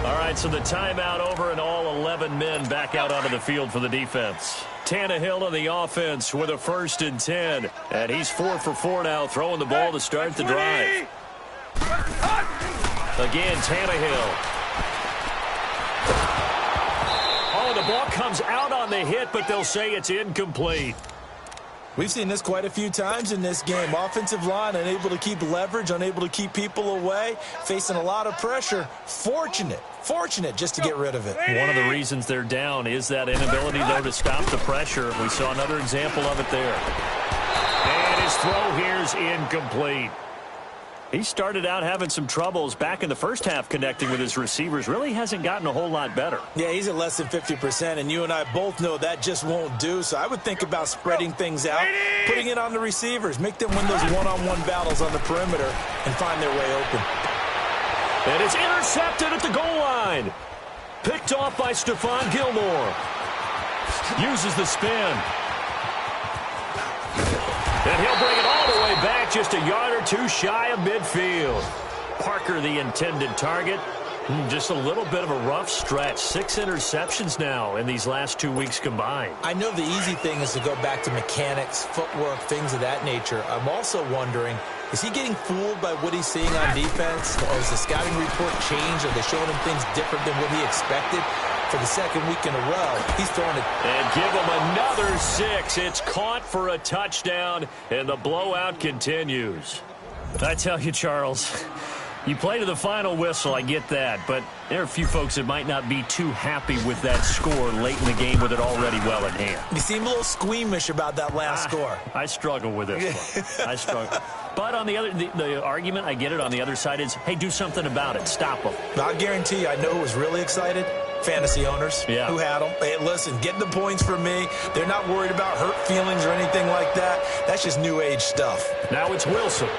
All right, so the timeout over and all 11 men back out onto the field for the defense. Tannehill on the offense with a 1st and 10. And he's 4 for 4 now, throwing the ball to start the drive. Again, Tannehill. Oh, the ball comes out on the hit, but they'll say it's incomplete. We've seen this quite a few times in this game. Offensive line unable to keep leverage, unable to keep people away, facing a lot of pressure. Fortunate just to get rid of it. One of the reasons they're down is that inability, though, to stop the pressure. We saw another example of it there. And his throw here's incomplete. He started out having some troubles back in the first half connecting with his receivers. Really hasn't gotten a whole lot better. Yeah, he's at less than 50%, and you and I both know that just won't do. So I would think about spreading things out, putting it on the receivers, make them win those one-on-one battles on the perimeter, and find their way open. And it's intercepted at the goal line. Picked off by Stephon Gilmore. Uses the spin. And he'll bring it all the way back, just a yard or two shy of midfield. Parker, the intended target. Just a little bit of a rough stretch. 6 interceptions now in these last 2 weeks combined. I know the easy thing is to go back to mechanics, footwork, things of that nature. I'm also wondering, is he getting fooled by what he's seeing on defense? Or has the scouting report changed? Are they showing him things different than what he expected? For the second week in a row, he's throwing it. And give him another 6. It's caught for a touchdown, and the blowout continues. I tell you, Charles, you play to the final whistle, I get that, but there are a few folks that might not be too happy with that score late in the game with it already well in hand. You seem a little squeamish about that last score. I struggle with this one. I struggle. But on the other, the argument, I get it, on the other side is, hey, do something about it. Stop them. I guarantee you, I know who was really excited. Fantasy owners who had them. Hey, listen, get the points for me. They're not worried about hurt feelings or anything like that. That's just new age stuff. Now it's Wilson.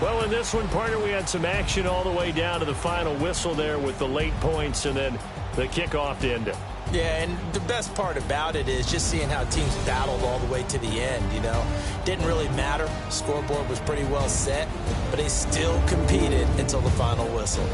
Well, in this one, partner, we had some action all the way down to the final whistle there with the late points and then the kickoff to end it. Yeah, and the best part about it is just seeing how teams battled all the way to the end, you know. Didn't really matter. Scoreboard was pretty well set, but they still competed until the final whistle.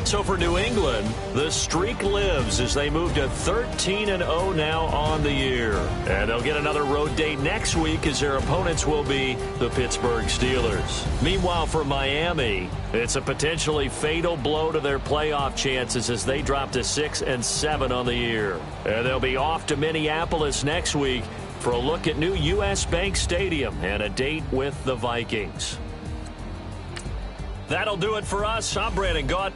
So for New England, the streak lives as they move to 13-0 now on the year. And they'll get another road date next week as their opponents will be the Pittsburgh Steelers. Meanwhile, for Miami, it's a potentially fatal blow to their playoff chances as they drop to 6-7 on the year. And they'll be off to Minneapolis next week for a look at new U.S. Bank Stadium and a date with the Vikings. That'll do it for us. I'm Brandon Gaut.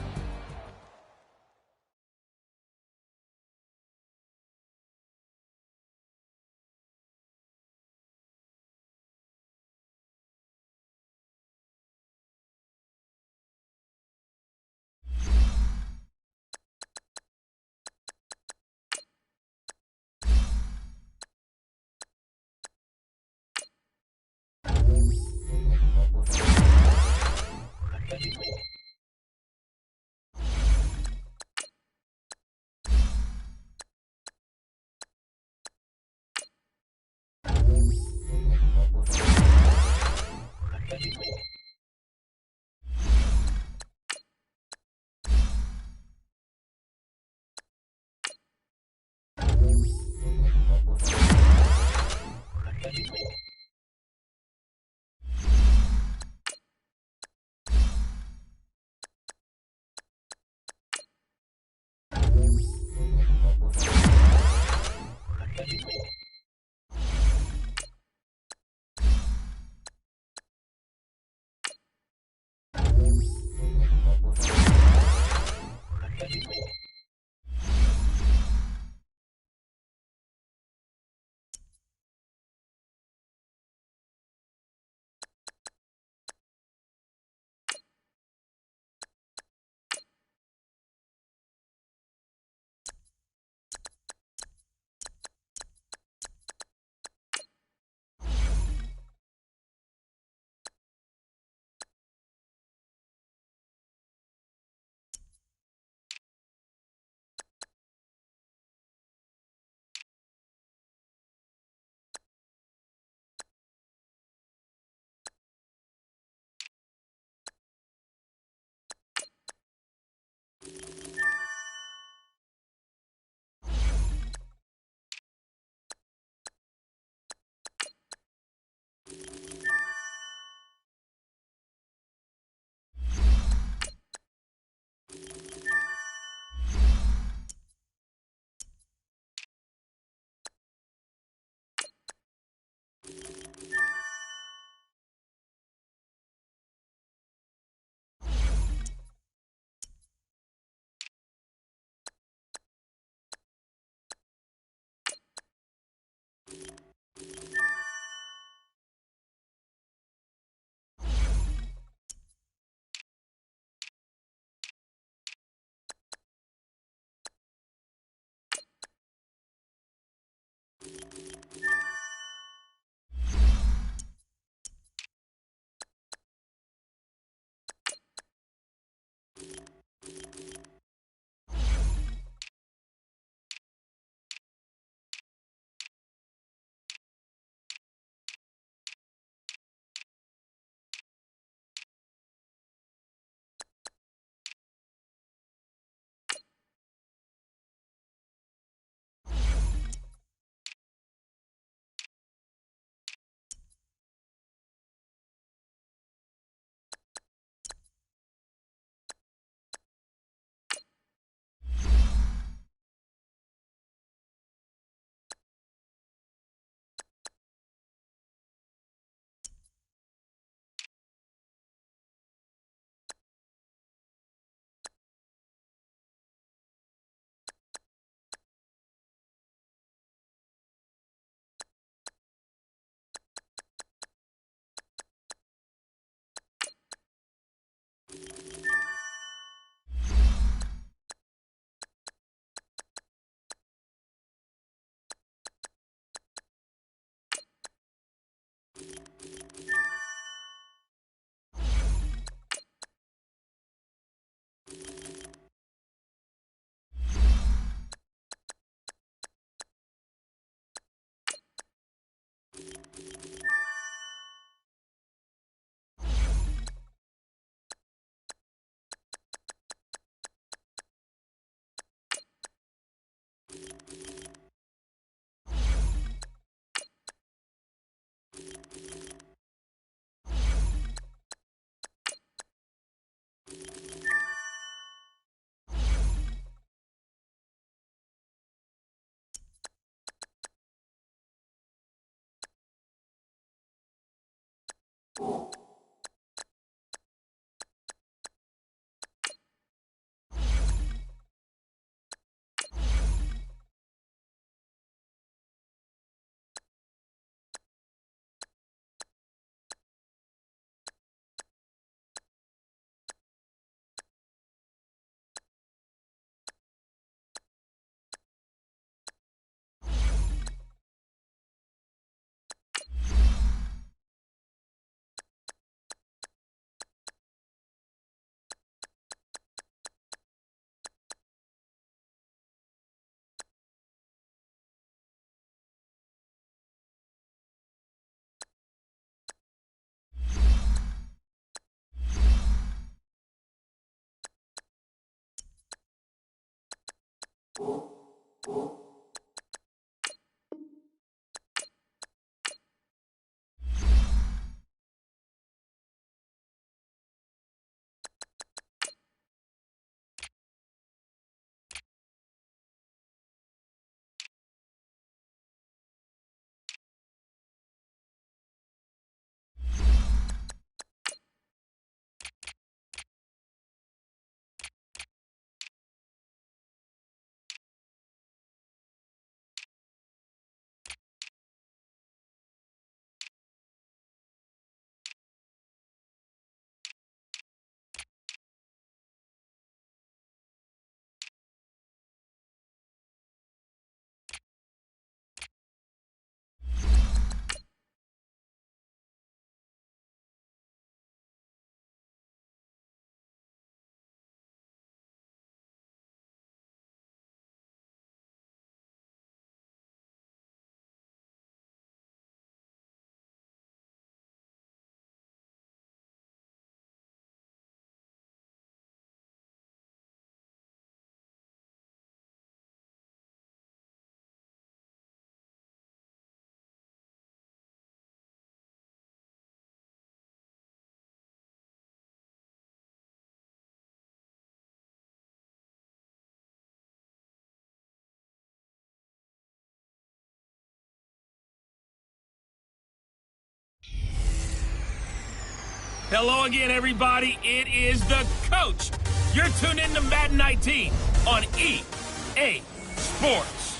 Hello again, everybody. It is the coach. You're tuned in to Madden 19 on EA Sports.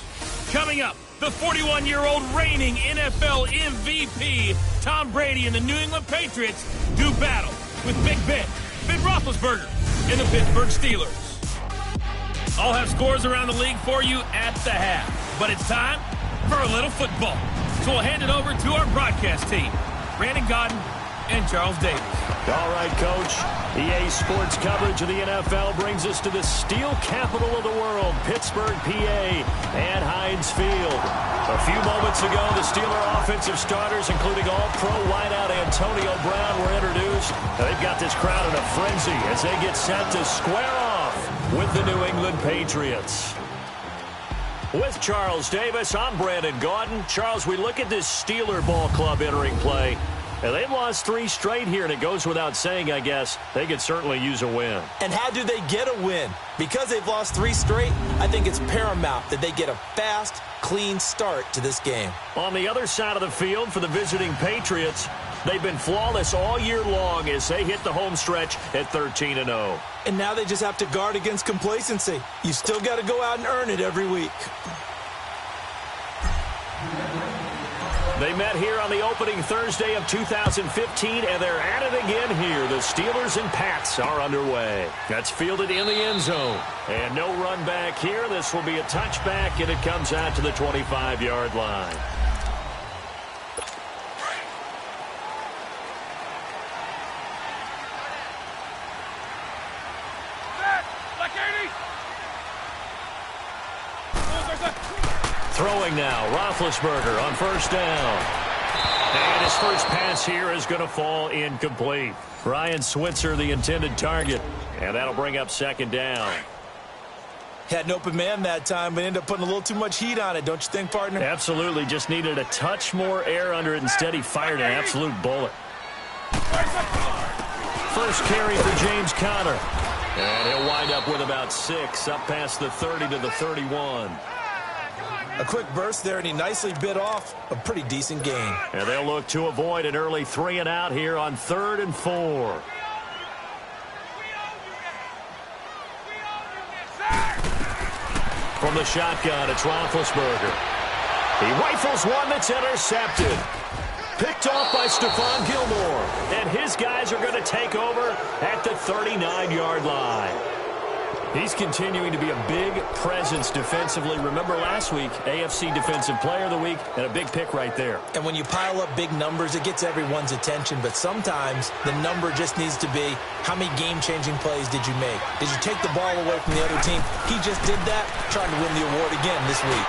Coming up, the 41-year-old reigning NFL MVP, Tom Brady, and the New England Patriots do battle with Big Ben Roethlisberger, and the Pittsburgh Steelers. I'll have scores around the league for you at the half, but it's time for a little football. So we'll hand it over to our broadcast team, Brandon Gaudin and Charles Davis. All right, Coach. EA Sports coverage of the NFL brings us to the steel capital of the world, Pittsburgh, PA, and Heinz Field. A few moments ago, the Steeler offensive starters, including all-pro wideout Antonio Brown, were introduced. They've got this crowd in a frenzy as they get set to square off with the New England Patriots. With Charles Davis, I'm Brandon Gaudin. Charles, we look at this Steeler ball club entering play. And they've lost 3 straight here, and it goes without saying, I guess, they could certainly use a win. And how do they get a win? Because they've lost 3 straight, I think it's paramount that they get a fast, clean start to this game. On the other side of the field for the visiting Patriots, they've been flawless all year long as they hit the home stretch at 13-0. And now they just have to guard against complacency. You still got to go out and earn it every week. They met here on the opening Thursday of 2015, and they're at it again here. The Steelers and Pats are underway. That's fielded in the end zone. And no run back here. This will be a touchback, and it comes out to the 25-yard line. Throwing now, Roethlisberger on first down. And his first pass here is going to fall incomplete. Ryan Switzer, the intended target. And that'll bring up second down. Had an open man that time, but ended up putting a little too much heat on it, don't you think, partner? Absolutely. Just needed a touch more air under it. Instead, he fired an absolute bullet. First carry for James Conner. And he'll wind up with about 6, up past the 30 to the 31. A quick burst there, and he nicely bit off a pretty decent gain. And they'll look to avoid an early 3-and-out here on 3rd and 4. From the shotgun, it's Roethlisberger. He rifles one that's intercepted. Picked off by Stephon Gilmore. And his guys are going to take over at the 39-yard line. He's continuing to be a big presence defensively. Remember last week, AFC Defensive Player of the Week, and a big pick right there. And when you pile up big numbers, it gets everyone's attention. But sometimes the number just needs to be, how many game-changing plays did you make? Did you take the ball away from the other team? He just did that, trying to win the award again this week.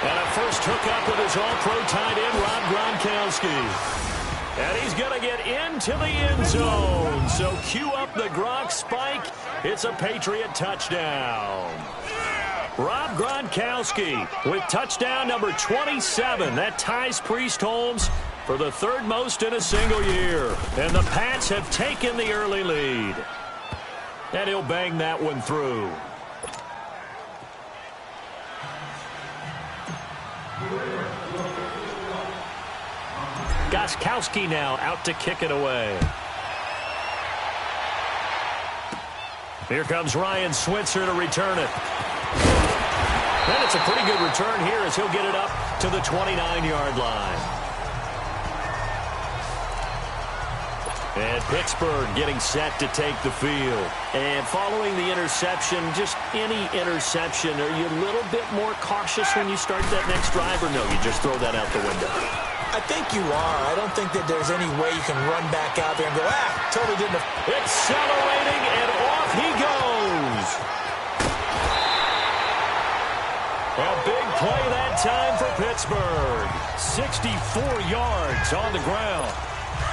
And a first hookup with his all-pro tight end, Rob Gronkowski. And he's going to get into the end zone. So cue up the Gronk spike. It's a Patriot touchdown. Rob Gronkowski with touchdown number 27. That ties Priest Holmes for the 3rd most in a single year. And the Pats have taken the early lead. And he'll bang that one through. Gostkowski now out to kick it away. Here comes Ryan Switzer to return it. And it's a pretty good return here as he'll get it up to the 29-yard line. And Pittsburgh getting set to take the field. And following the interception, just any interception, are you a little bit more cautious when you start that next drive, or no, you just throw that out the window? I think you are. I don't think that there's any way you can run back out there and go, totally didn't. Accelerating, and off he goes. A big play that time for Pittsburgh. 64 yards on the ground.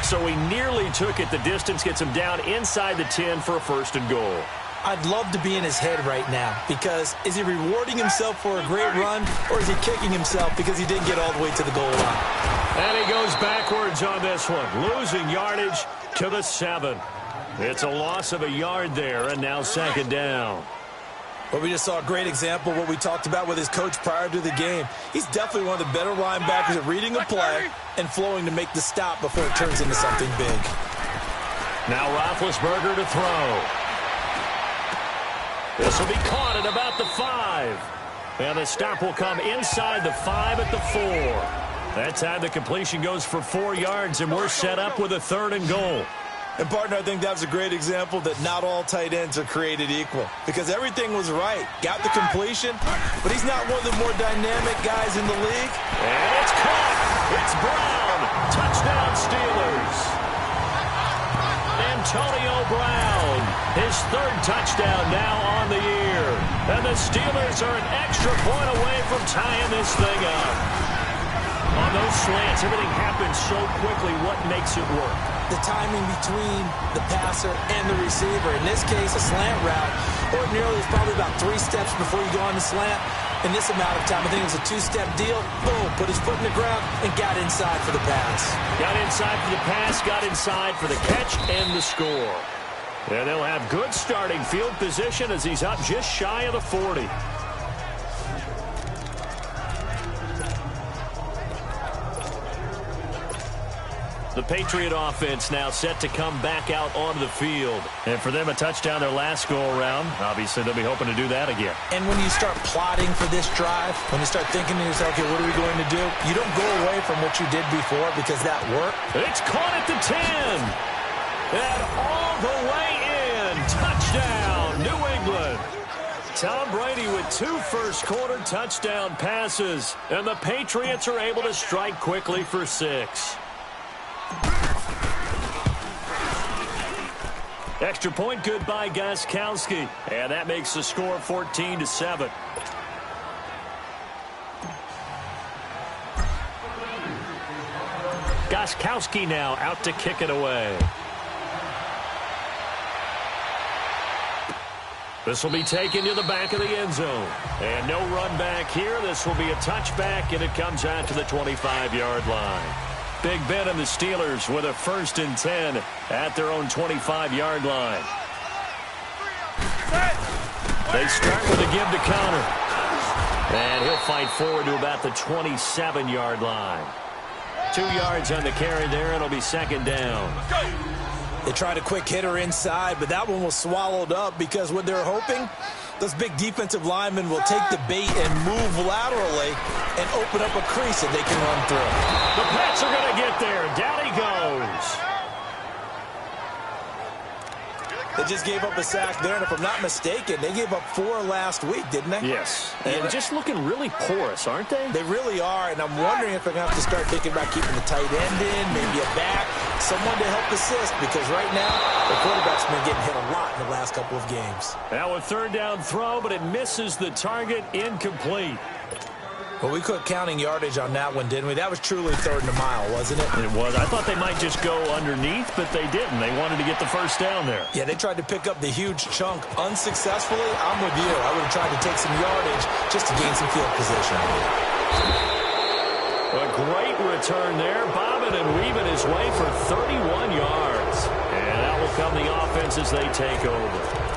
So he nearly took it the distance, gets him down inside the 10 for a 1st and goal. I'd love to be in his head right now, because is he rewarding himself for a great run, or is he kicking himself because he didn't get all the way to the goal line? And he goes backwards on this one, losing yardage to the 7. It's a loss of a yard there, and now 2nd down. Well, we just saw a great example of what we talked about with his coach prior to the game. He's definitely one of the better linebackers at reading a play and flowing to make the stop before it turns into something big. Now Roethlisberger to throw. This will be caught at about the 5. And the stop will come inside the 5 at the 4. That time the completion goes for 4 yards, and we're set up with a 3rd and goal. And, partner, I think that was a great example that not all tight ends are created equal, because everything was right. Got the completion, but he's not one of the more dynamic guys in the league. And it's caught. It's Brown. Touchdown, Steelers. Antonio Brown, his 3rd touchdown now on the year. And the Steelers are an extra point away from tying this thing up. On those slants, everything happens so quickly. What makes it work? The timing between the passer and the receiver. In this case, a slant route. Ordinarily, it's probably about 3 steps before you go on the slant. In this amount of time, I think it was a 2-step deal. Boom, put his foot in the ground and got inside for the pass. Got inside for the pass, got inside for the catch and the score. And they'll have good starting field position as he's up just shy of the 40. The Patriot offense now set to come back out onto the field. And for them, a touchdown their last go-around. Obviously, they'll be hoping to do that again. And when you start plotting for this drive, when you start thinking to yourself, okay, what are we going to do? You don't go away from what you did before because that worked. It's caught at the 10. And all the way in. Touchdown, New England. Tom Brady with 2 first-quarter touchdown passes. And the Patriots are able to strike quickly for 6. Extra point good by Gostkowski. And that makes the score 14-7. Gostkowski now out to kick it away. This will be taken to the back of the end zone. And no run back here. This will be a touchback, and it comes out to the 25-yard line. Big Ben and the Steelers with a 1st and 10 at their own 25-yard line. They start with a give to counter. And he'll fight forward to about the 27-yard line. 2 yards on the carry there, and it'll be second down. They tried a quick hitter inside, but that one was swallowed up because what they're hoping, those big defensive linemen will take the bait and move laterally and open up a crease that they can run through. The Pats are going to get there. Down he goes. They just gave up a sack there, and if I'm not mistaken, they gave up 4 last week, didn't they? Yes. And just looking really porous, aren't they? They really are, and I'm wondering if they're going to have to start thinking about keeping the tight end in, maybe a back, someone to help assist, because right now, the quarterback's been getting hit a lot in the last couple of games. Now a third down throw, but it misses the target, incomplete. Well, we quit counting yardage on that one, didn't we? That was truly third and a mile, wasn't it? It was. I thought they might just go underneath, but they didn't. They wanted to get the first down there. Yeah, they tried to pick up the huge chunk unsuccessfully. I'm with you. I would have tried to take some yardage just to gain some field position. A great return there. Bobbing and weaving his way for 31 yards. And that will come the offense as they take over.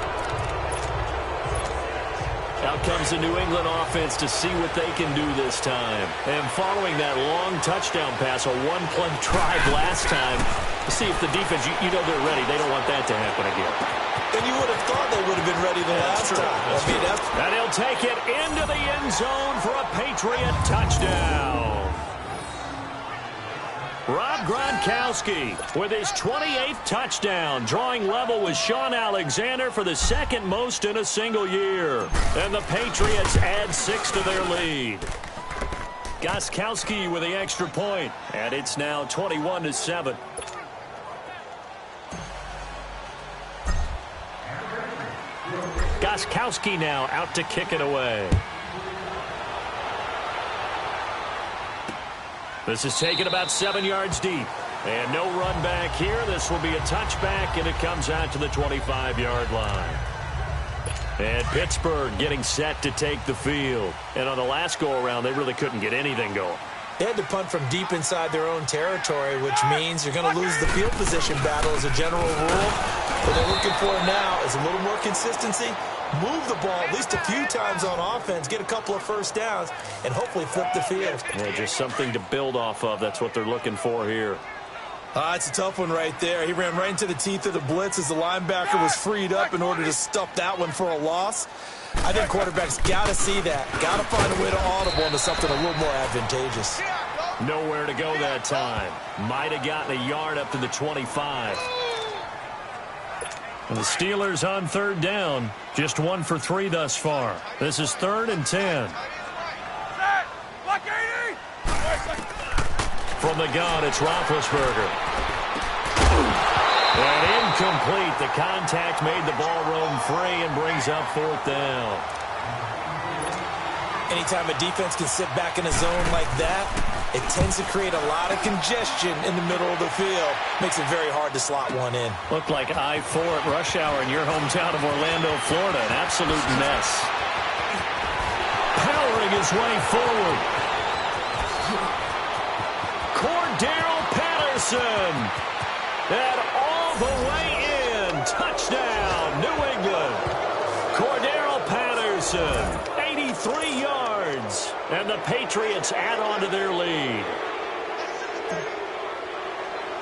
Out comes the New England offense to see what they can do this time. And following that long touchdown pass, a one-play drive last time, to see if the defense, you know they're ready. They don't want that to happen again. And you would have thought they would have been ready the last time. And he'll take it into the end zone for a Patriot touchdown. Rob Gronkowski with his 28th touchdown, drawing level with Sean Alexander for the second most in a single year. And the Patriots add 6 to their lead. Gostkowski with the extra point, and it's now 21-7. Gostkowski now out to kick it away. This is taken about 7 yards deep. And no run back here. This will be a touchback, and it comes out to the 25-yard line. And Pittsburgh getting set to take the field. And on the last go-around, they really couldn't get anything going. They had to punt from deep inside their own territory, which means you're going to lose the field position battle as a general rule. What they're looking for now is a little more consistency. Move the ball at least a few times on offense, get a couple of first downs, and hopefully flip the field. Yeah, just something to build off of. That's what they're looking for here. It's a tough one right there. He ran right into the teeth of the blitz as the linebacker was freed up in order to stuff that one for a loss. I think quarterbacks got to see that. Got to find a way to audible into something a little more advantageous. Nowhere to go that time. Might have gotten a yard up to the 25. And the Steelers on third down. Just 1 for 3 thus far. This is 3rd and 10. From the gun, it's Roethlisberger. And incomplete. The contact made the ball roam free and brings up 4th down. Anytime a defense can sit back in a zone like that, it tends to create a lot of congestion in the middle of the field. Makes it very hard to slot one in. Looked like I-4 at rush hour in your hometown of Orlando, Florida. An absolute mess. Powering his way forward. Cordero Patterson. And all the way in. Touchdown, New England. Cordero Patterson. 83 yards. And the Patriots add on to their lead.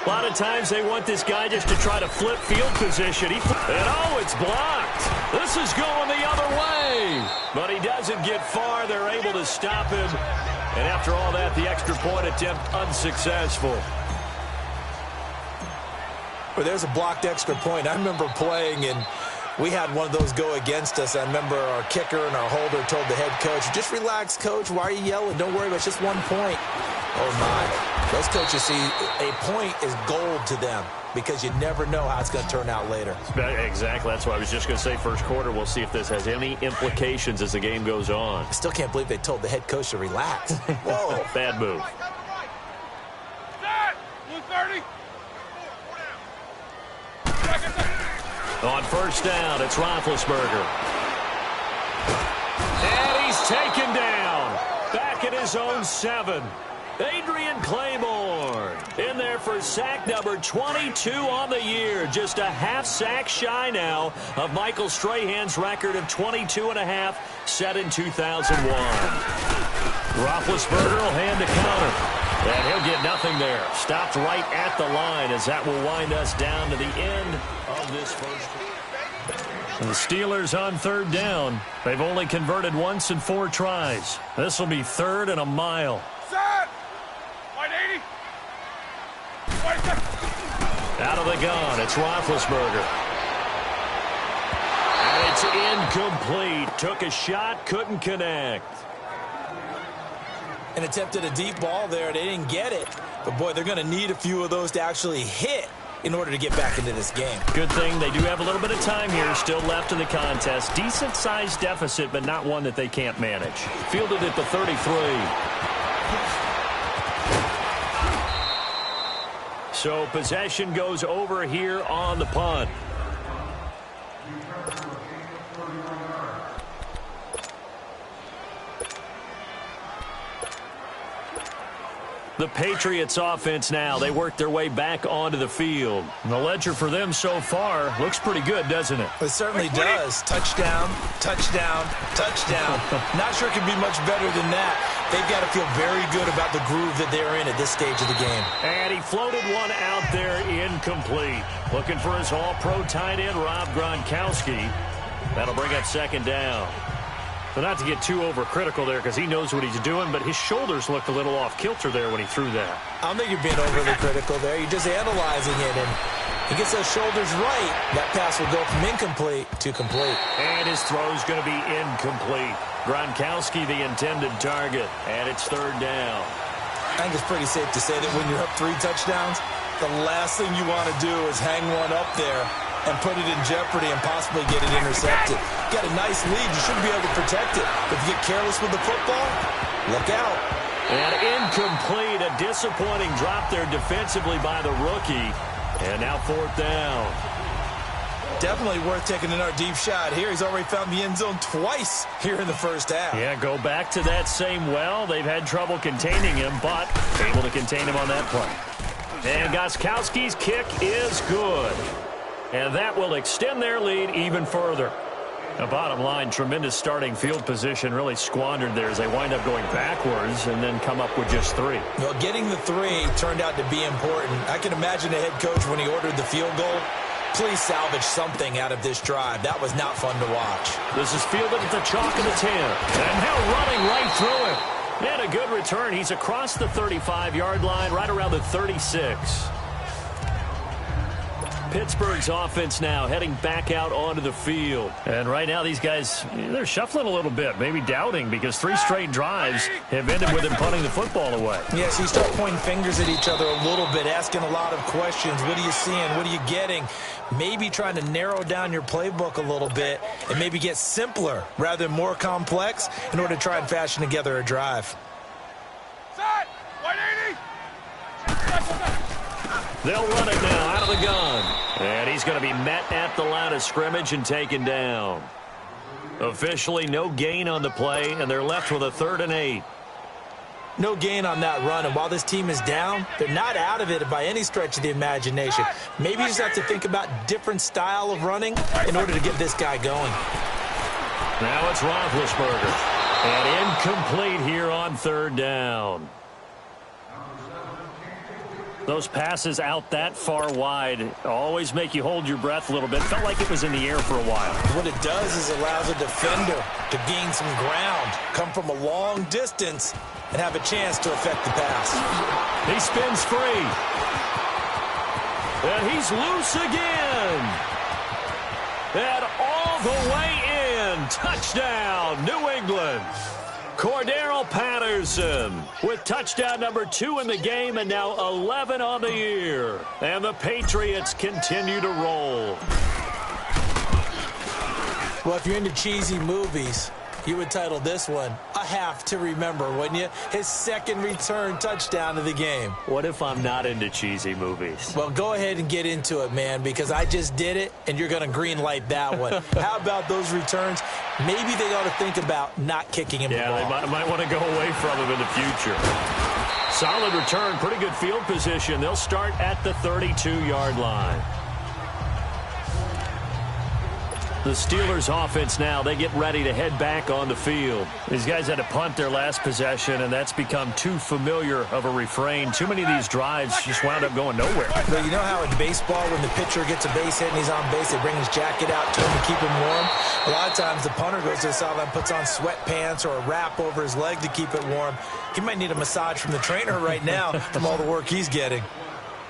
A lot of times they want this guy just to try to flip field position. And oh, it's blocked. This is going the other way. But he doesn't get far. They're able to stop him. And after all that, the extra point attempt unsuccessful. Well, there's a blocked extra point. I remember playing, and we had one of those go against us. I remember our kicker and our holder told the head coach, just relax, coach. Why are you yelling? Don't worry, it's just 1 point. Oh, my. Those coaches see a point is gold to them because you never know how it's going to turn out later. Exactly. That's what I was just going to say. First quarter, we'll see if this has any implications as the game goes on. I still can't believe they told the head coach to relax. Whoa. Bad move. On first down, it's Roethlisberger. And he's taken down. Back at his own 7. Adrian Claymore in there for sack number 22 on the year. Just a half sack shy now of Michael Strahan's record of 22.5 set in 2001. Roethlisberger will hand the counter. And he'll get nothing there. Stopped right at the line as that will wind us down to the end of this first. And the Steelers on third down. They've only converted once in 4 tries. This will be 3rd and a mile. Set! 180! Out of the gun, it's Roethlisberger. And it's incomplete. Took a shot, couldn't connect. And attempted a deep ball there. They didn't get it. But, boy, they're going to need a few of those to actually hit in order to get back into this game. Good thing they do have a little bit of time here still left in the contest. Decent-sized deficit, but not one that they can't manage. Fielded at the 33. So possession goes over here on the punt. The Patriots offense now. They work their way back onto the field. And the ledger for them so far looks pretty good, doesn't it? It certainly does. Touchdown, touchdown, touchdown. Not sure it can be much better than that. They've got to feel very good about the groove that they're in at this stage of the game. And he floated one out there incomplete. Looking for his all-pro tight end, Rob Gronkowski. That'll bring up 2nd down. So not to get too overcritical there because he knows what he's doing, but his shoulders looked a little off-kilter there when he threw that. I don't think you're being overly critical there. You're just analyzing it, and he gets those shoulders right. That pass will go from incomplete to complete. And his throw's going to be incomplete. Gronkowski the intended target, and it's 3rd down. I think it's pretty safe to say that when you're up 3 touchdowns, the last thing you want to do is hang one up there and put it in jeopardy and possibly get it intercepted. You got a nice lead. You should be able to protect it. If you get careless with the football, look out. And incomplete. A disappointing drop there defensively by the rookie. And now 4th down. Definitely worth taking another deep shot here. He's already found the end zone twice here in the first half. Yeah, go back to that same well. They've had trouble containing him, but able to contain him on that play. And Gostkowski's kick is good. And that will extend their lead even further. The bottom line, tremendous starting field position, really squandered there as they wind up going backwards and then come up with just 3. Well, getting the 3 turned out to be important. I can imagine the head coach when he ordered the field goal. Please salvage something out of this drive. That was not fun to watch. This is fielded at the chalk of the 10. And now running right through it. And a good return. He's across the 35-yard line, right around the 36. Pittsburgh's offense now heading back out onto the field. And right now these guys, they're shuffling a little bit, maybe doubting, because 3 straight drives have ended with him punting the football away. Yes, you start pointing fingers at each other a little bit, asking a lot of questions. What are you seeing? What are you getting? Maybe trying to narrow down your playbook a little bit and maybe get simpler rather than more complex in order to try and fashion together a drive. Set! 180! They'll run it now out of the gun. And he's going to be met at the line of scrimmage and taken down. Officially no gain on the play, and they're left with a 3rd and 8. No gain on that run, and while this team is down, they're not out of it by any stretch of the imagination. Maybe you just have to think about different style of running in order to get this guy going. Now it's Roethlisberger. And incomplete here on 3rd down. Those passes out that far wide always make you hold your breath a little bit. Felt like it was in the air for a while. What it does is allows a defender to gain some ground, come from a long distance, and have a chance to affect the pass. He spins free. And he's loose again. And all the way in. Touchdown, New England. Cordero Patterson with touchdown number 2 in the game and now 11 on the year. And the Patriots continue to roll. Well, if you're into cheesy movies, you would title this one A Half to Remember, wouldn't you? His 2nd return touchdown of the game. What if I'm not into cheesy movies? Well, go ahead and get into it, man, because I just did it, and you're going to green light that one. How about those returns? Maybe they ought to think about not kicking him the ball. Yeah, they might want to go away from him in the future. solid return, pretty good field position. They'll start at the 32-yard line. The Steelers offense now, they get ready to head back on the field. These guys had to punt their last possession, and that's become too familiar of a refrain. Too many of these drives just wound up going nowhere. Well, you know how in baseball, when the pitcher gets a base hit and he's on base, they bring his jacket out to him to keep him warm? A lot of times the punter goes to the sideline, puts on sweatpants or a wrap over his leg to keep it warm. He might need a massage from the trainer right now from all the work he's getting.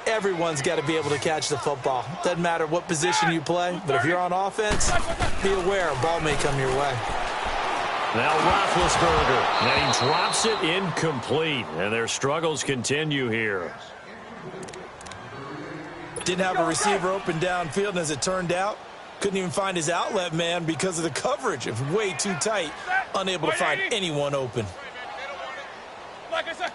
Everyone's got to be able to catch the football. Doesn't matter what position you play, but if you're on offense, be aware a ball may come your way. Now Roethlisberger, and he drops it incomplete, and their struggles continue here. Didn't have a receiver open downfield, and as it turned out, couldn't even find his outlet man because of the coverage. It was way too tight, unable to find anyone open. Like I said.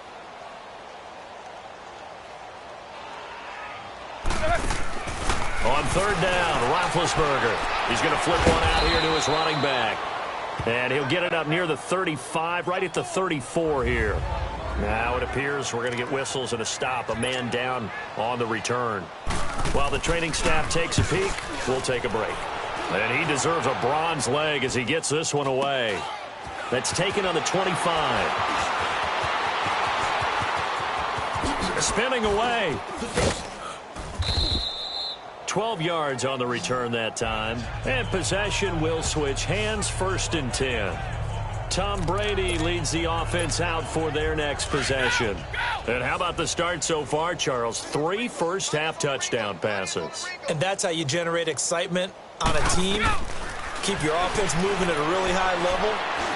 On third down, Roethlisberger. He's going to flip one out here to his running back. And he'll get it up near the 35, right at the 34 here. Now it appears we're going to get whistles and a stop, a man down on the return. While the training staff takes a peek, we'll take a break. And he deserves a bronze leg as he gets this one away. That's taken on the 25. Spinning away. 12 yards on the return that time. And possession will switch hands, 1st and 10. Tom Brady leads the offense out for their next possession. And how about the start so far, Charles? 3 first-half touchdown passes. And that's how you generate excitement on a team. Keep your offense moving at a really high level.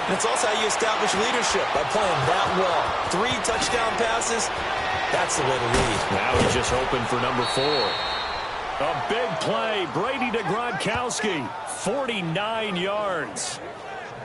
And it's also how you establish leadership by playing that well. 3 touchdown passes, that's the way to lead. Now he's just hoping for number 4. A big play, Brady to Gronkowski, 49 yards.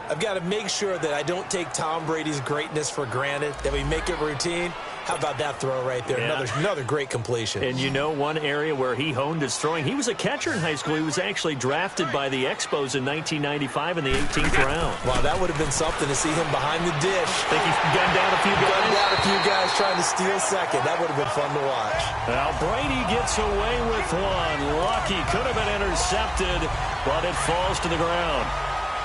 I've got to make sure that I don't take Tom Brady's greatness for granted, that we make it routine. How about that throw right there? Yeah. Another great completion. And you know one area where he honed his throwing? He was a catcher in high school. He was actually drafted by the Expos in 1995 in the 18th round. Wow, that would have been something to see him behind the dish. Think he's gunned down a few guys? Gunned down a few guys trying to steal second. That would have been fun to watch. Now Brady gets away with one. Lucky. Could have been intercepted, but it falls to the ground.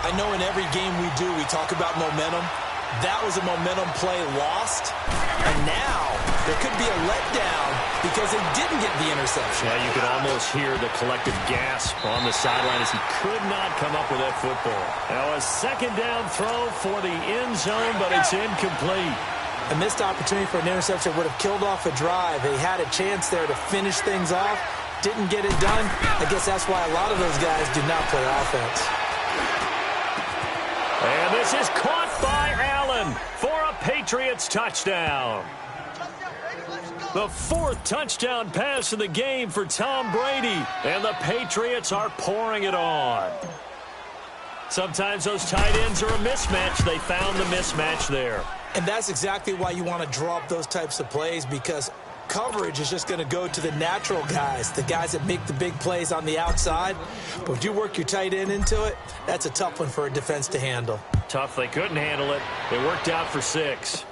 I know in every game we do, we talk about momentum. That was a momentum play lost. And now there could be a letdown because they didn't get the interception. Yeah, you could almost hear the collective gasp on the sideline as he could not come up with that football. Now a 2nd down throw for the end zone, but it's incomplete. A missed opportunity for an interception would have killed off a drive. They had a chance there to finish things off. Didn't get it done. I guess that's why a lot of those guys do not play offense. And this is caught by Allen for a Patriots touchdown. The 4th touchdown pass of the game for Tom Brady. And the Patriots are pouring it on. Sometimes those tight ends are a mismatch. They found the mismatch there. And that's exactly why you want to draw up those types of plays, because coverage is just going to go to the natural guys, the guys that make the big plays on the outside. But if you work your tight end into it, that's a tough one for a defense to handle. Tough. They couldn't handle it. It worked out for 6.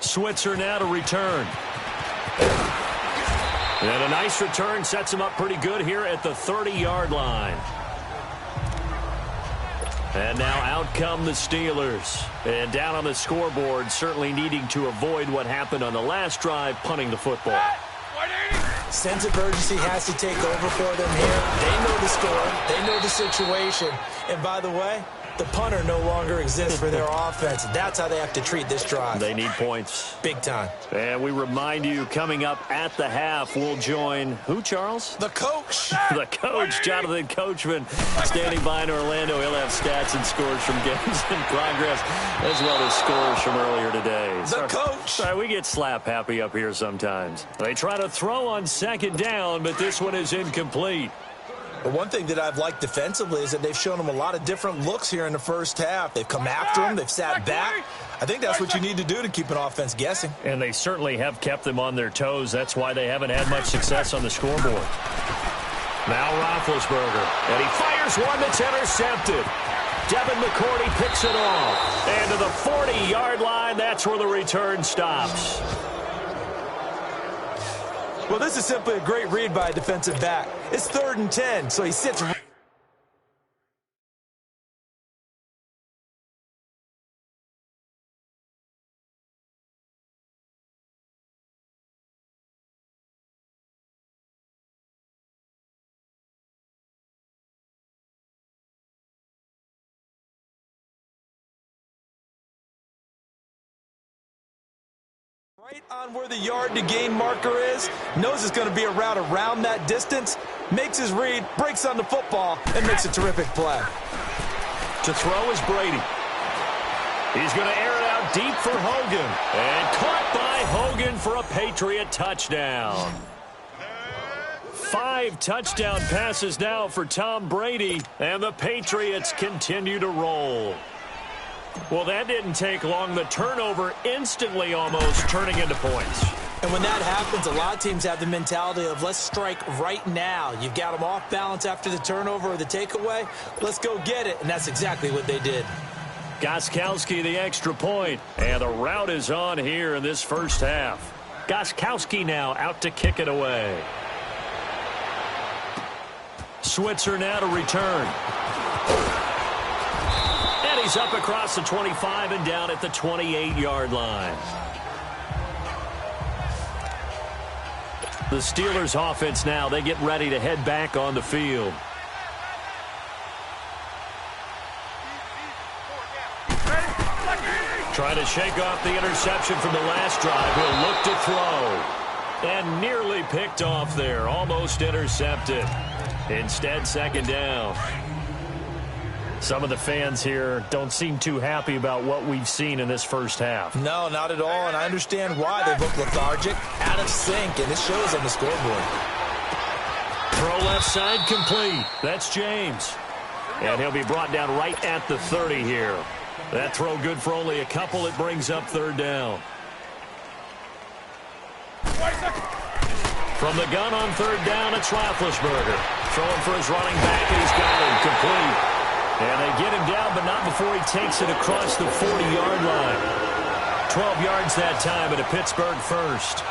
Switzer now to return. And a nice return sets him up pretty good here at the 30-yard line. And now out come the Steelers. And down on the scoreboard, certainly needing to avoid what happened on the last drive, punting the football. Sense of urgency has to take over for them here. They know the score. They know the situation. And by the way, the punter no longer exists for their offense. That's how they have to treat this drive. They need points. Big time. And we remind you, coming up at the half, we'll join who, Charles? The coach. The coach, Jonathan Coachman, standing by in Orlando. He'll have stats and scores from games in progress, as well as scores from earlier today. The coach. Sorry, we get slap happy up here sometimes. They try to throw on 2nd down, but this one is incomplete. But one thing that I've liked defensively is that they've shown them a lot of different looks here in the first half. They've come after them. They've sat back. I think that's what you need to do to keep an offense guessing. And they certainly have kept them on their toes. That's why they haven't had much success on the scoreboard. Now Roethlisberger. And he fires one that's intercepted. Devin McCourty picks it off. And to the 40-yard line, that's where the return stops. Well, this is simply a great read by a defensive back. It's 3rd and 10, so he sits right on where the yard-to-gain marker is, knows it's going to be a route around that distance, makes his read, breaks on the football, and makes a terrific play. To throw is Brady. He's going to air it out deep for Hogan. And caught by Hogan for a Patriot touchdown. 5 touchdown passes now for Tom Brady, and the Patriots continue to roll. Well, that didn't take long. The turnover instantly almost turning into points. And when that happens, a lot of teams have the mentality of let's strike right now. You've got them off balance after the turnover or the takeaway. Let's go get it. And that's exactly what they did. Gostkowski the extra point. And the route is on here in this first half. Gostkowski now out to kick it away. Switzer now to return. And he's up across the 25 and down at the 28-yard line. The Steelers offense now, they get ready to head back on the field. Trying to shake off the interception from the last drive. He'll look to throw. And nearly picked off there. Almost intercepted. Instead, second down. Some of the fans here don't seem too happy about what we've seen in this first half. No, not at all, and I understand why they look lethargic, out of sync, and this shows on the scoreboard. Throw left side complete. That's James. And he'll be brought down right at the 30 here. That throw good for only a couple. It brings up third down. From the gun on third down, it's Roethlisberger. Throwing for his running back, and he's got him complete. And they get him down, but not before he takes it across the 40-yard line. 12 yards that time, and a Pittsburgh first.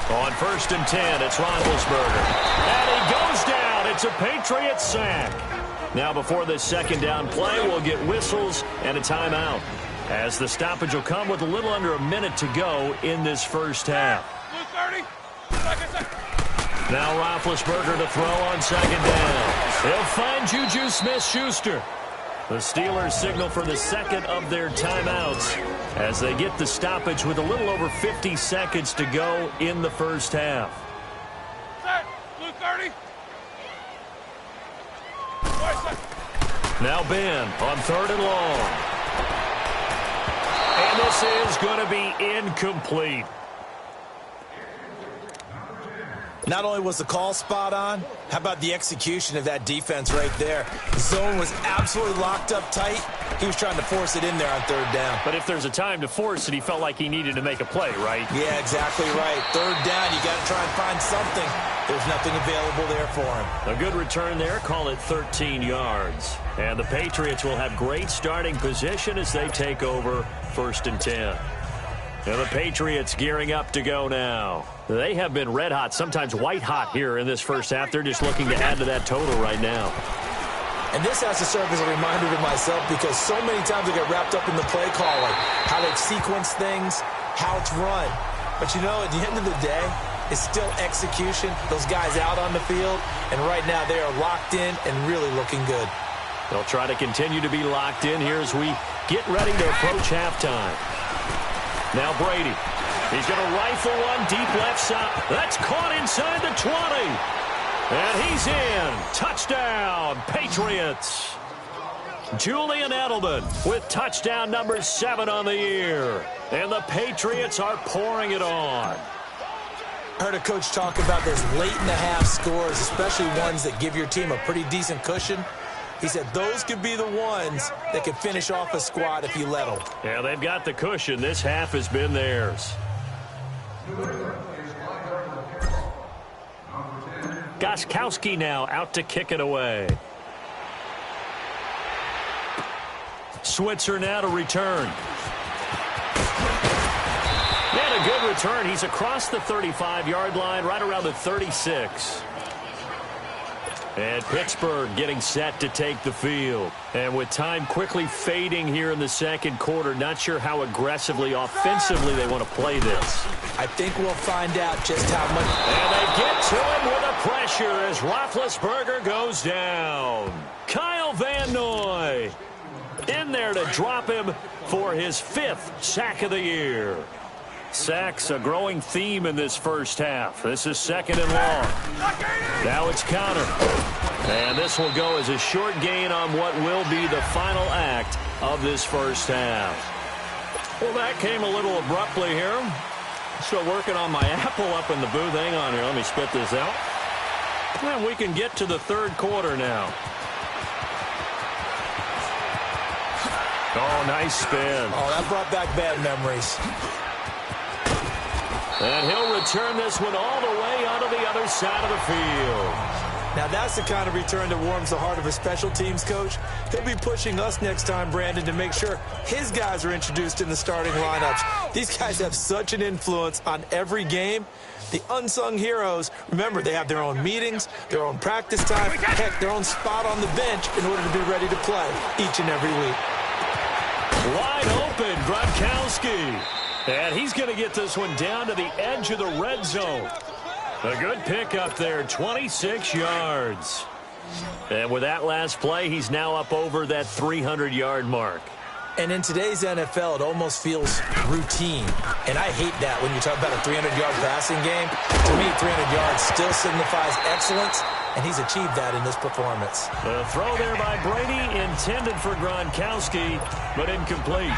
On 1st and 10, it's Roethlisberger. And he goes down. It's a Patriot sack. Now before this second down play, we'll get whistles and a timeout, as the stoppage will come with a little under a minute to go in this first half. Now Roethlisberger to throw on second down. He'll find Juju Smith-Schuster. The Steelers signal for the second of their timeouts as they get the stoppage with a little over 50 seconds to go in the first half. Blue 30. Now Ben on third and long. And this is going to be incomplete. Not only was the call spot on, how about the execution of that defense right there? The zone was absolutely locked up tight. He was trying to force it in there on third down. But if there's a time to force it, he felt like he needed to make a play, right? Yeah, exactly right. Third down, you got to try and find something. There's nothing available there for him. A good return there, call it 13 yards. And the Patriots will have great starting position as they take over 1st and 10. And the Patriots gearing up to go now. They have been red hot, sometimes white hot here in this first half. They're just looking to add to that total right now. And this has to serve as a reminder to myself because so many times I get wrapped up in the play calling, how they've sequenced things, how it's run. But you know, at the end of the day, it's still execution. Those guys out on the field, and right now they are locked in and really looking good. They'll try to continue to be locked in here as we get ready to approach halftime. Now Brady. He's going to rifle one deep left side. That's caught inside the 20. And he's in. Touchdown, Patriots. Julian Edelman with touchdown number 7 on the year. And the Patriots are pouring it on. I heard a coach talk about those late-in-the-half scores, especially ones that give your team a pretty decent cushion. He said those could be the ones that could finish off a squad if you let them. Yeah, they've got the cushion. This half has been theirs. Gostkowski now out to kick it away. Switzer now to return. And a a good return. He's across the 35-yard line, right around the 36. And Pittsburgh getting set to take the field. And with time quickly fading here in the second quarter, not sure how aggressively, offensively they want to play this. I think we'll find out just how much. And they get to him with a pressure as Roethlisberger goes down. Kyle Van Noy in there to drop him for his 5th sack of the year. Sacks a growing theme in this first half. This is 2nd and long. Now it's counter. And this will go as a short gain on what will be the final act of this first half. Well, that came a little abruptly here. Still working on my apple up in the booth. Hang on here. Let me spit this out. And we can get to the third quarter now. Oh, nice spin. Oh, that brought back bad memories. And he'll return this one all the way onto the other side of the field. Now, that's the kind of return that warms the heart of a special teams coach. He'll be pushing us next time, Brandon, to make sure his guys are introduced in the starting lineups. These guys have such an influence on every game. The unsung heroes, remember, they have their own meetings, their own practice time, heck, their own spot on the bench in order to be ready to play each and every week. Wide open, Gronkowski. And he's going to get this one down to the edge of the red zone. A good pickup there, 26 yards. And with that last play, he's now up over that 300-yard mark. And in today's NFL, it almost feels routine. And I hate that when you talk about a 300-yard passing game. To me, 300 yards still signifies excellence, and he's achieved that in this performance. The throw there by Brady intended for Gronkowski, but incomplete.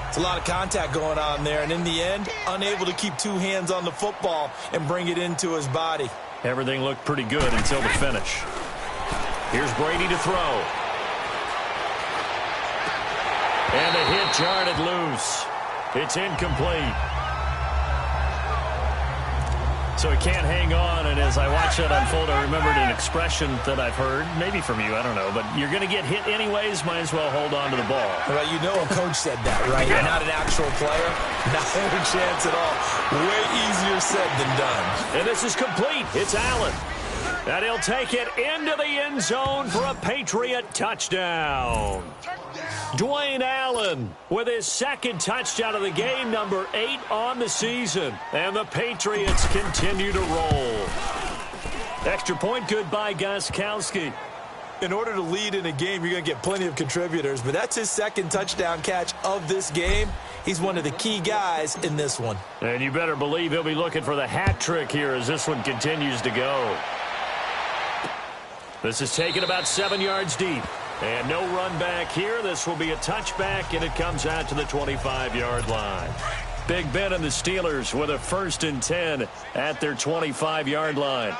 It's a lot of contact going on there, and in the end, unable to keep 2 hands on the football and bring it into his body. Everything looked pretty good until the finish. Here's Brady to throw. And the hit jarred it loose. It's incomplete. So he can't hang on, and as I watch that unfold, I remembered an expression that I've heard, maybe from you, I don't know, but you're going to get hit anyways, might as well hold on to the ball. Well, you know a coach said that, right? Yeah. Not an actual player. Not a chance at all. Way easier said than done. And this is complete. It's Allen. And he'll take it into the end zone for a Patriot touchdown. Dwayne Allen with his 2nd touchdown of the game, number 8 on the season. And the Patriots continue to roll. Extra point good by Gostkowski. In order to lead in a game, you're going to get plenty of contributors, but that's his 2nd touchdown catch of this game. He's one of the key guys in this one. And you better believe he'll be looking for the hat trick here as this one continues to go. This is taken about 7 yards deep. And no run back here. This will be a touchback, and it comes out to the 25-yard line. Big Ben and the Steelers with a 1st and 10 at their 25-yard line.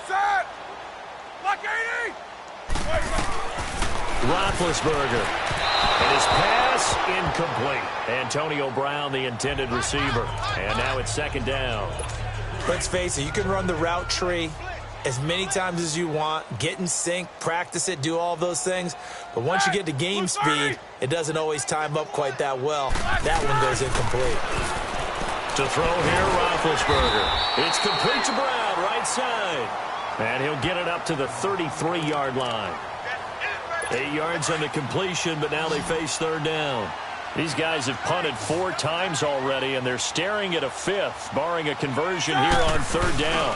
Set! Lock 80! Roethlisberger. And his pass incomplete. Antonio Brown, the intended receiver. And now it's 2nd down. Let's face it, you can run the route tree as many times as you want, get in sync, practice it, do all those things. But once you get to game speed, it doesn't always time up quite that well. That one goes incomplete. To throw here, Roethlisberger. It's complete to Brown, right side. And he'll get it up to the 33-yard line. 8 yards on the completion, but now they face 3rd down. These guys have punted 4 times already, and they're staring at a 5th, barring a conversion here on 3rd down.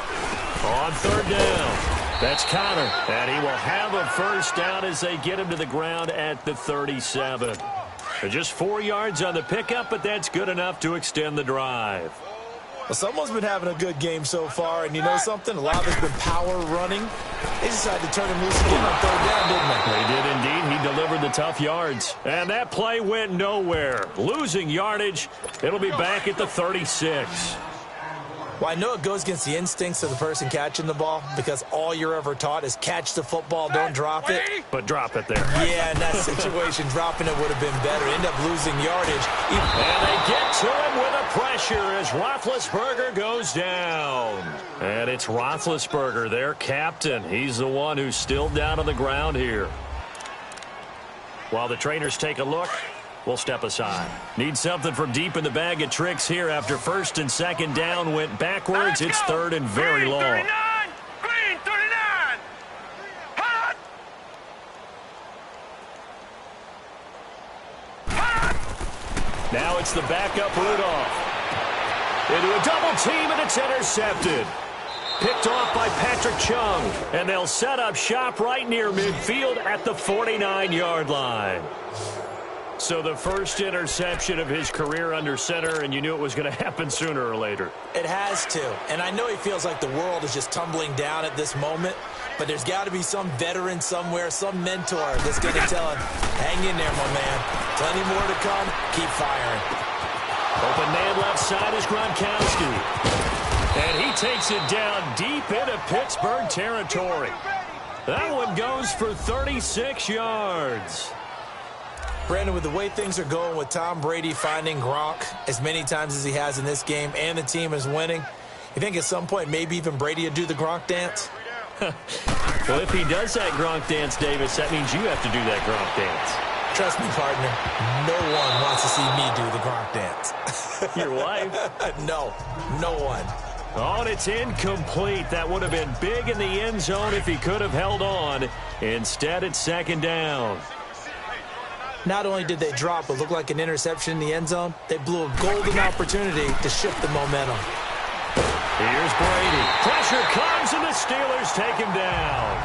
On 3rd down, that's Connor, and he will have a 1st down as they get him to the ground at the 37. Just 4 yards on the pickup, but that's good enough to extend the drive. Well, someone's been having a good game so far, and you know something? A lot of it's been power running. They decided to turn him loose again on 3rd down, didn't they? They did indeed. He delivered the tough yards. And that play went nowhere. Losing yardage. It'll be back at the 36. Well, I know it goes against the instincts of the person catching the ball because all you're ever taught is catch the football, don't drop it. But drop it there. Yeah, in that situation, dropping it would have been better. End up losing yardage. And they get to him with a pressure as Roethlisberger goes down. And it's Roethlisberger, their captain. He's the one who's still down on the ground here. While the trainers take a look, will step aside. Need something from deep in the bag of tricks here after first and second down went backwards. It's third and very long. 39! Green 39! Hot! Hot! Now it's the backup Rudolph. Into a double team, and it's intercepted. Picked off by Patrick Chung, and they'll set up shop right near midfield at the 49-yard line. So the first interception of his career under center, and you knew it was going to happen sooner or later. It has to. And I know he feels like the world is just tumbling down at this moment, but there's got to be some veteran somewhere, some mentor that's going to tell him, hang in there, my man. Plenty more to come. Keep firing. Open man left side is Gronkowski. And he takes it down deep into Pittsburgh territory. That one goes for 36 yards. Brandon, with the way things are going with Tom Brady finding Gronk as many times as he has in this game and the team is winning, you think at some point maybe even Brady will do the Gronk dance? Well, if he does that Gronk dance, Davis, that means you have to do that Gronk dance. Trust me, partner, no one wants to see me do the Gronk dance. Your wife? No one. Oh, and it's incomplete. That would have been big in the end zone if he could have held on. Instead, it's second down. Not only did they drop what looked like an interception in the end zone, they blew a golden opportunity to shift the momentum. Here's Brady. Pressure comes, and the Steelers take him down.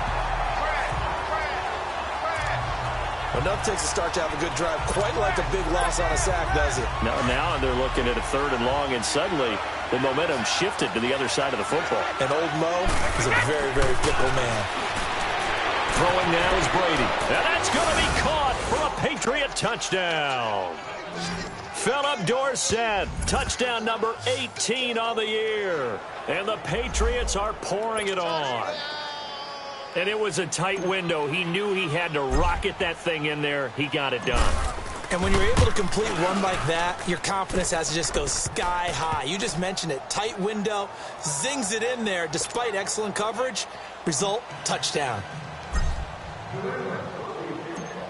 Enough takes a start to have a good drive. Quite like a big loss on a sack, does it? Now they're looking at a third and long, and suddenly the momentum shifted to the other side of the football. And old Mo is a very, very fickle man. Throwing now is Brady. And that's going to be caught for a Patriot touchdown. Philip Dorsett, touchdown number 18 on the year. And the Patriots are pouring it on. And it was a tight window. He knew he had to rocket that thing in there. He got it done. And when you're able to complete a run like that, your confidence has to just go sky high. You just mentioned it. Tight window, zings it in there despite excellent coverage. Result, touchdown.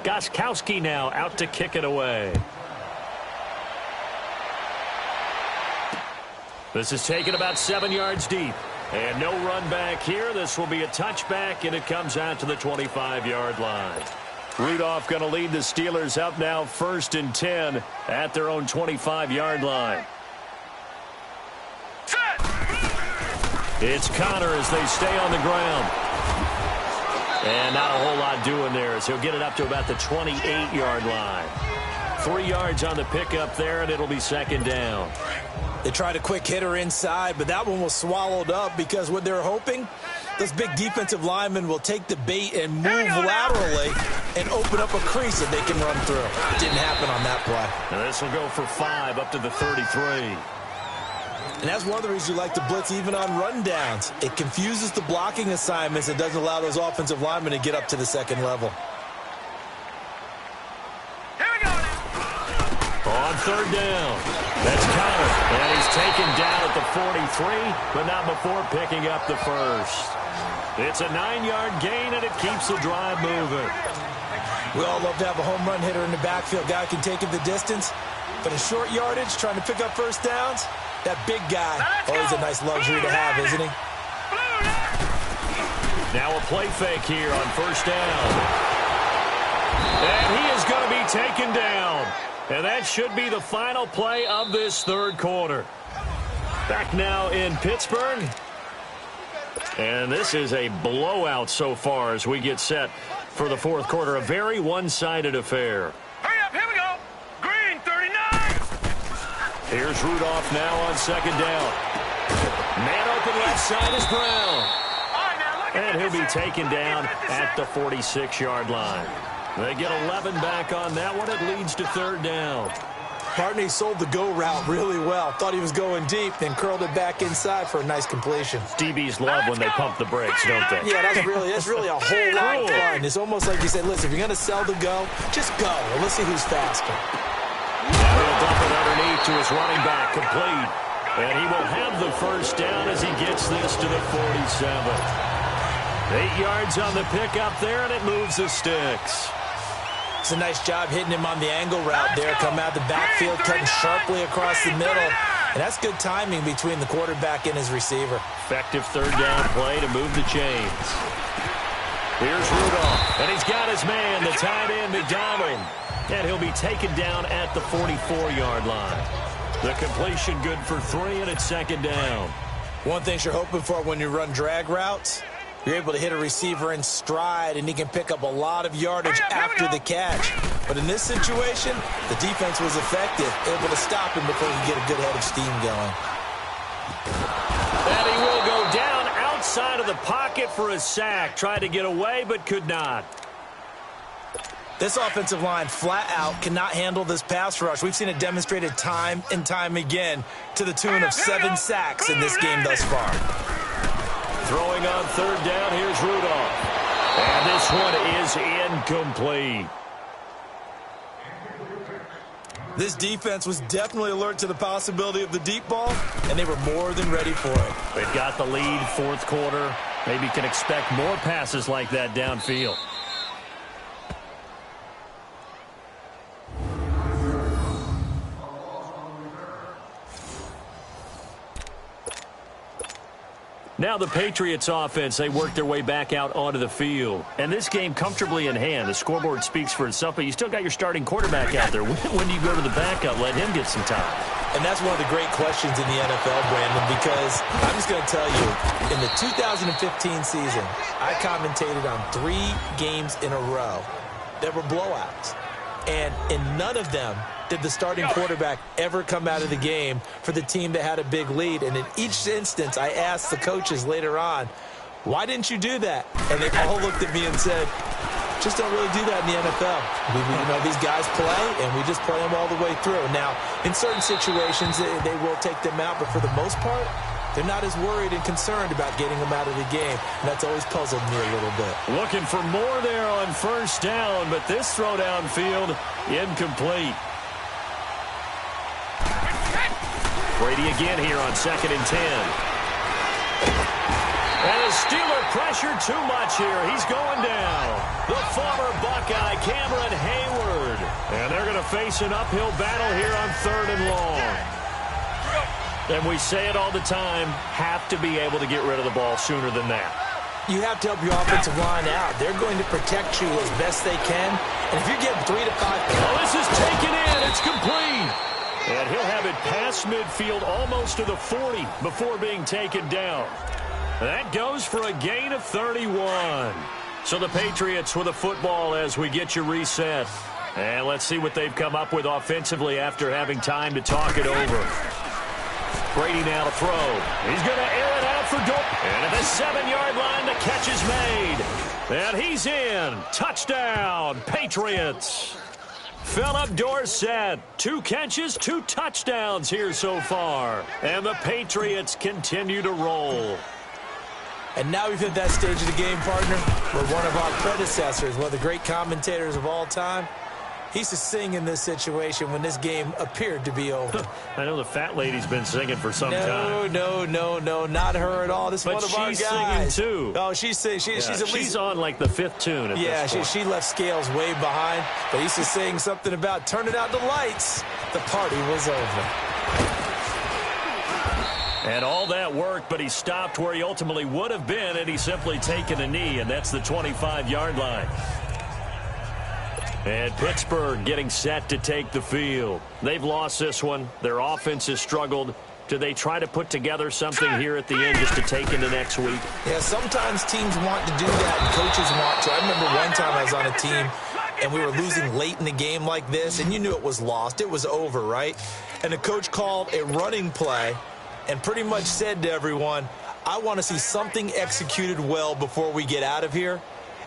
Gostkowski now out to kick it away. This is taken about 7 yards deep. And no run back here. This will be a touchback, and it comes out to the 25-yard line. Rudolph going to lead the Steelers up now 1st and 10 at their own 25-yard line. It's Connor as they stay on the ground. And not a whole lot doing there as he'll get it up to about the 28-yard line. 3 yards on the pickup there, and it'll be second down. They tried a quick hitter inside, but that one was swallowed up because what they're hoping, those big defensive linemen will take the bait and move laterally and open up a crease that they can run through. It didn't happen on that play. And this will go for 5 up to the 33. And that's one of the reasons you like to blitz even on rundowns. It confuses the blocking assignments and doesn't allow those offensive linemen to get up to the second level. Here we go now. On third down. That's Connor, and he's taken down at the 43, but not before picking up the first. It's a 9-yard gain, and it keeps the drive moving. We all love to have a home run hitter in the backfield. Guy can take it the distance, but in short yardage, trying to pick up first downs, that big guy, always a nice luxury to have, isn't he? Now a play fake here on first down. And he is going to be taken down. And that should be the final play of this third quarter. Back now in Pittsburgh. And this is a blowout so far as we get set for the fourth quarter. A very one-sided affair. Hurry up, here we go. Green 39. Here's Rudolph now on second down. Man open left side is Brown. And he'll be taken down at the 46-yard line. They get 11 back on that one. It leads to third down. Partney sold the go route really well. Thought he was going deep, then curled it back inside for a nice completion. DBs love when they pump the brakes, don't they? Yeah, that's really a whole lot of fun. It's almost like you said, listen, if you're going to sell the go, just go. And let's see who's faster. Now he'll dump it underneath to his running back, complete. And he will have the first down as he gets this to the 47. 8 yards on the pickup there, and it moves the sticks. It's a nice job hitting him on the angle route there. Come out the backfield, cutting sharply across the middle. And that's good timing between the quarterback and his receiver. Effective third down play to move the chains. Here's Rudolph, and he's got his man, the tight end, McDonald. And he'll be taken down at the 44-yard line. The completion good for 3, and it's second down. One thing you're hoping for when you run drag routes, you're able to hit a receiver in stride, and he can pick up a lot of yardage after the catch. But in this situation, the defense was effective, able to stop him before he could get a good head of steam going. And he will go down outside of the pocket for a sack. Tried to get away, but could not. This offensive line flat out cannot handle this pass rush. We've seen it demonstrated time and time again to the tune of 7 sacks in this game thus far. Throwing on third down, here's Rudolph. And this one is incomplete. This defense was definitely alert to the possibility of the deep ball, and they were more than ready for it. They've got the lead, fourth quarter. Maybe can expect more passes like that downfield. Now the Patriots offense, they work their way back out onto the field. And this game comfortably in hand. The scoreboard speaks for itself, but you still got your starting quarterback out there. When do you go to the backup? Let him get some time. And that's one of the great questions in the NFL, Brandon, because I'm just going to tell you, in the 2015 season, I commentated on 3 games in a row that were blowouts. And in none of them did the starting quarterback ever come out of the game for the team that had a big lead. And in each instance, I asked the coaches later on, why didn't you do that? And they all looked at me and said, just don't really do that in the NFL. You know, these guys play, and we just play them all the way through. Now, in certain situations, they will take them out, but for the most part, they're not as worried and concerned about getting them out of the game. And that's always puzzled me a little bit. Looking for more there on first down, but this throw downfield, incomplete. Brady again here on 2nd and 10. And the Steeler pressure too much here. He's going down. The former Buckeye, Cameron Hayward. And they're going to face an uphill battle here on 3rd and long. And we say it all the time, have to be able to get rid of the ball sooner than that. You have to help your offensive line out. They're going to protect you as best they can. And if you get 3 to 5... Oh, this is taken in. It's complete. And he'll have it past midfield almost to the 40 before being taken down. That goes for a gain of 31. So the Patriots with a football as we get you reset. And let's see what they've come up with offensively after having time to talk it over. Brady now to throw. He's going to air it out for Dorset. And at the 7-yard line, the catch is made. And he's in. Touchdown, Patriots. Philip Dorsett, 2 catches, 2 touchdowns here so far. And the Patriots continue to roll. And now we've hit that stage of the game, partner, where one of our predecessors, one of the great commentators of all time, he used to sing in this situation when this game appeared to be over. I know the fat lady's been singing for some time. No, not her at all. This is one of our guys. But she's singing, too. Oh, she's at least... She's on, like, the 5th tune at this point. She left Scales way behind, but he used to sing something about turning out the lights. The party was over. And all that worked, but he stopped where he ultimately would have been had he simply taken a knee, and that's the 25-yard line. And Pittsburgh getting set to take the field. They've lost this one. Their offense has struggled. Do they try to put together something here at the end just to take into next week? Yeah, sometimes teams want to do that and coaches want to. I remember one time I was on a team and we were losing late in the game like this, and you knew it was lost. It was over, right? And the coach called a running play and pretty much said to everyone, I want to see something executed well before we get out of here.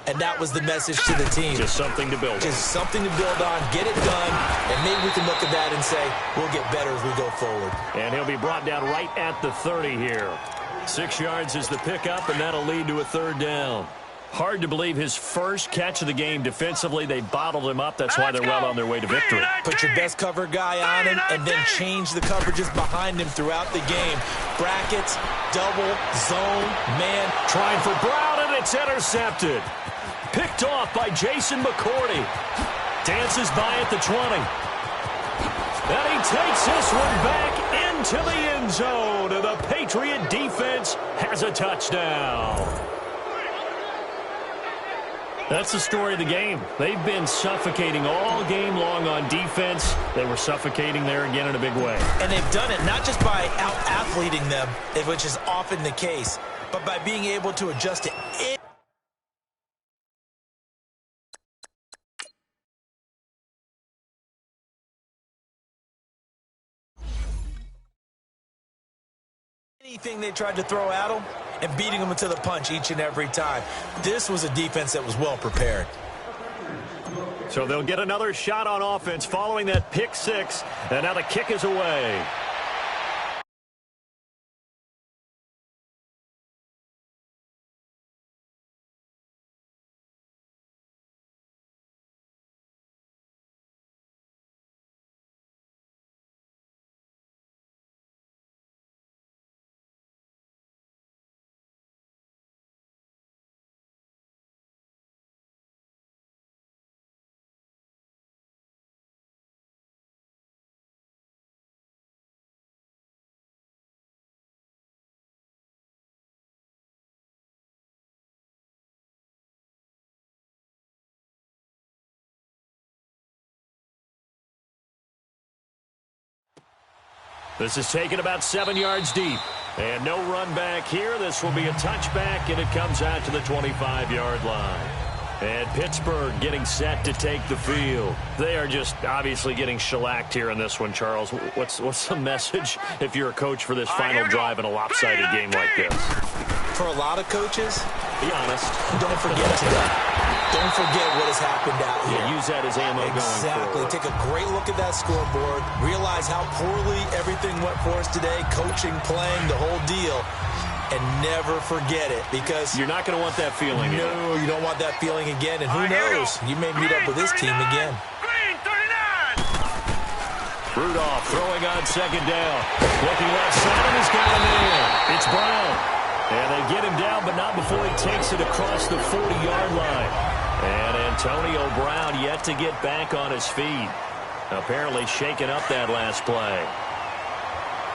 And that was the message to the team. Just something to build on. Just something to build on, get it done, and maybe we can look at that and say, we'll get better as we go forward. And he'll be brought down right at the 30 here. 6 yards is the pickup, and that'll lead to a 3rd down. Hard to believe his first catch of the game defensively. They bottled him up. That's why they're well on their way to victory. Put your best cover guy on him and then change the coverages behind him throughout the game. Brackets, double, zone, man. Trying for Brown, and it's intercepted. Picked off by Jason McCourty. Dances by at the 20. And he takes this one back into the end zone. And the Patriot defense has a touchdown. That's the story of the game. They've been suffocating all game long on defense. They were suffocating there again in a big way. And they've done it not just by out-athleting them, which is often the case, but by being able to adjust to anything they tried to throw at them and beating them to the punch each and every time. This was a defense that was well prepared. So they'll get another shot on offense following that pick six, and now the kick is away. This is taken about 7 yards deep. And no run back here. This will be a touchback, and it comes out to the 25-yard line. And Pittsburgh getting set to take the field. They are just obviously getting shellacked here in this one, Charles. What's the message if you're a coach for this final drive in a lopsided game like this? For a lot of coaches, be honest. Don't forget today. Don't forget what has happened out here. Yeah, use that as ammo going Exactly. forward. Take a great look at that scoreboard. Realize how poorly everything went for us today. Coaching, playing, the whole deal. And never forget it, because you're not going to want that feeling again. No, you don't want that feeling again. And who knows? You may meet up with this team again. Green 39. Rudolph throwing on second down. Looking left side, and he's got him in. It's Brown. And they get him down, but not before he takes it across the 40-yard line. And Antonio Brown yet to get back on his feet. Apparently shaking up that last play.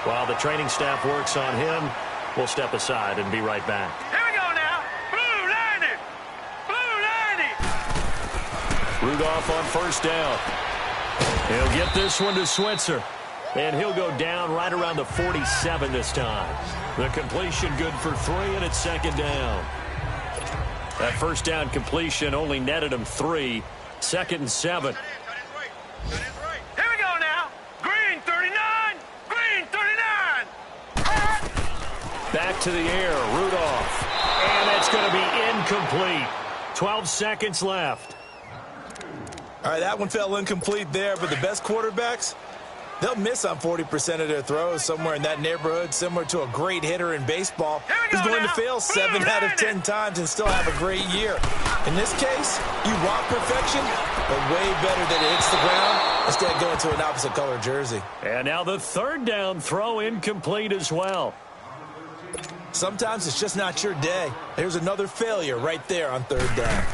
While the training staff works on him, we'll step aside and be right back. Here we go now. Blue 90. Blue 90. Rudolph on first down. He'll get this one to Switzer. And he'll go down right around the 47 this time. The completion good for 3, and it's second down. That first down completion only netted him 3. 2nd and 7. Here we go now. Green 39. Green 39. Back to the air, Rudolph. And it's going to be incomplete. 12 seconds left. All right, that one fell incomplete there, but the best quarterbacks, they'll miss on 40% of their throws, somewhere in that neighborhood, similar to a great hitter in baseball who's going to fail 7 out of 10 times and still have a great year. In this case, you want perfection, but way better that it hits the ground instead of going to an opposite color jersey. And now the third down throw incomplete as well. Sometimes it's just not your day. There's another failure right there on third down.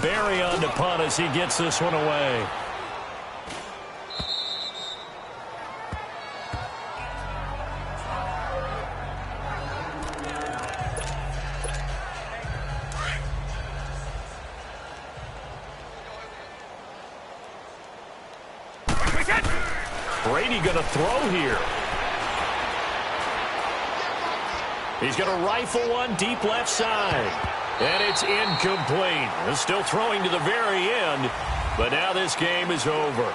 Barry on to punt as he gets this one away. Brady going to throw here. He's going to rifle one deep left side. And it's incomplete. He's still throwing to the very end. But now this game is over.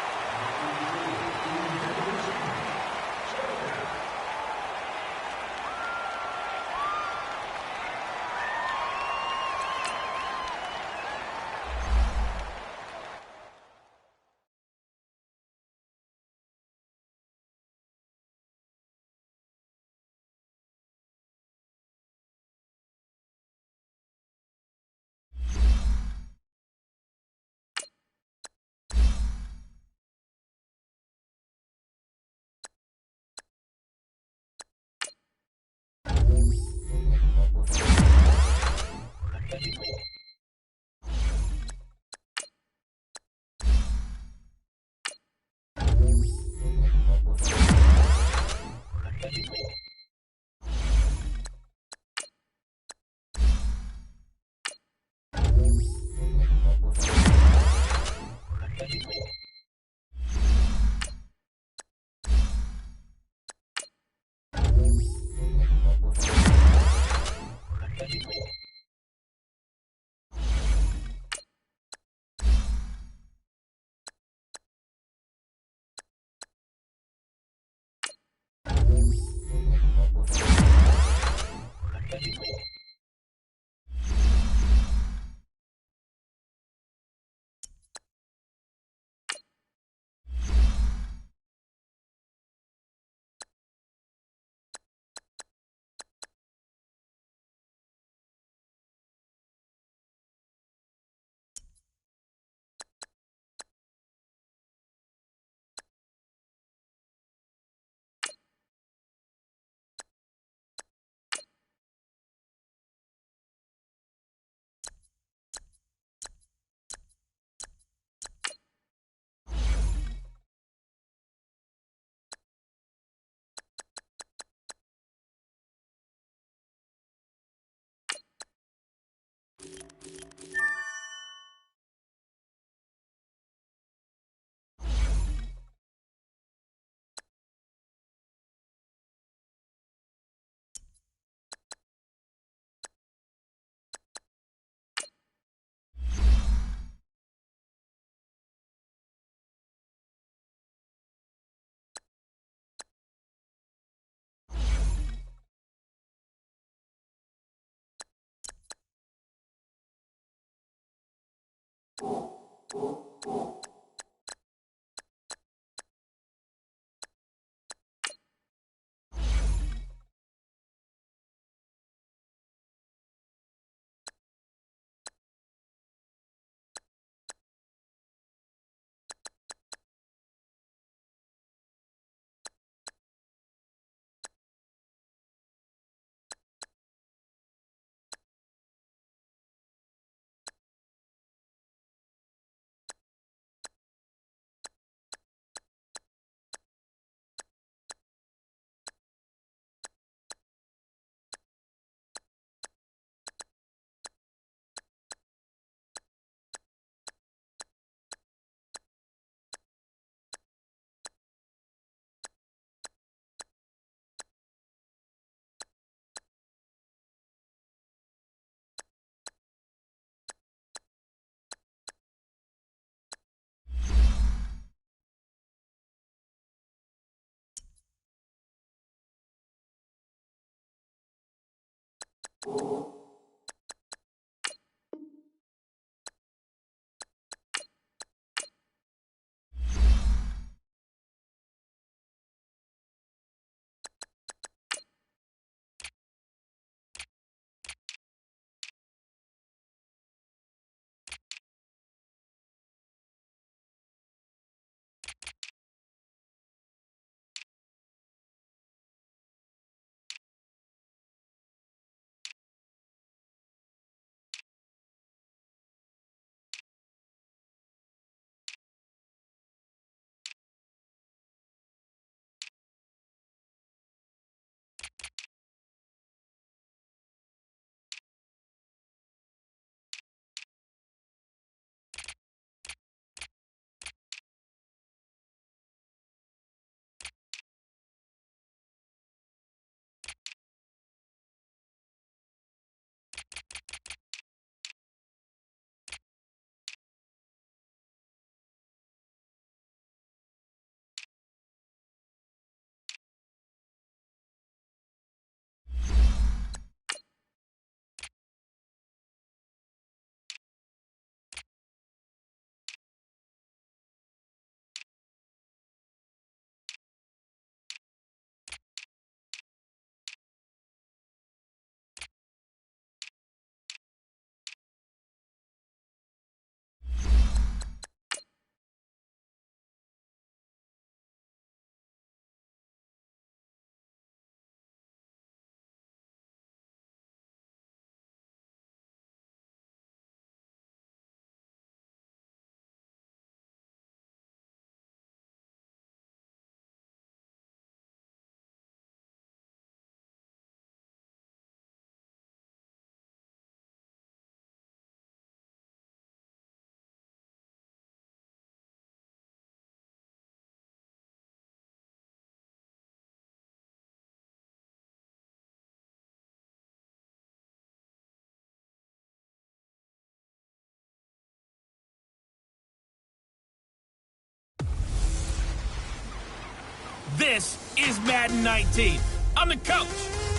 This is Madden 19. I'm the coach.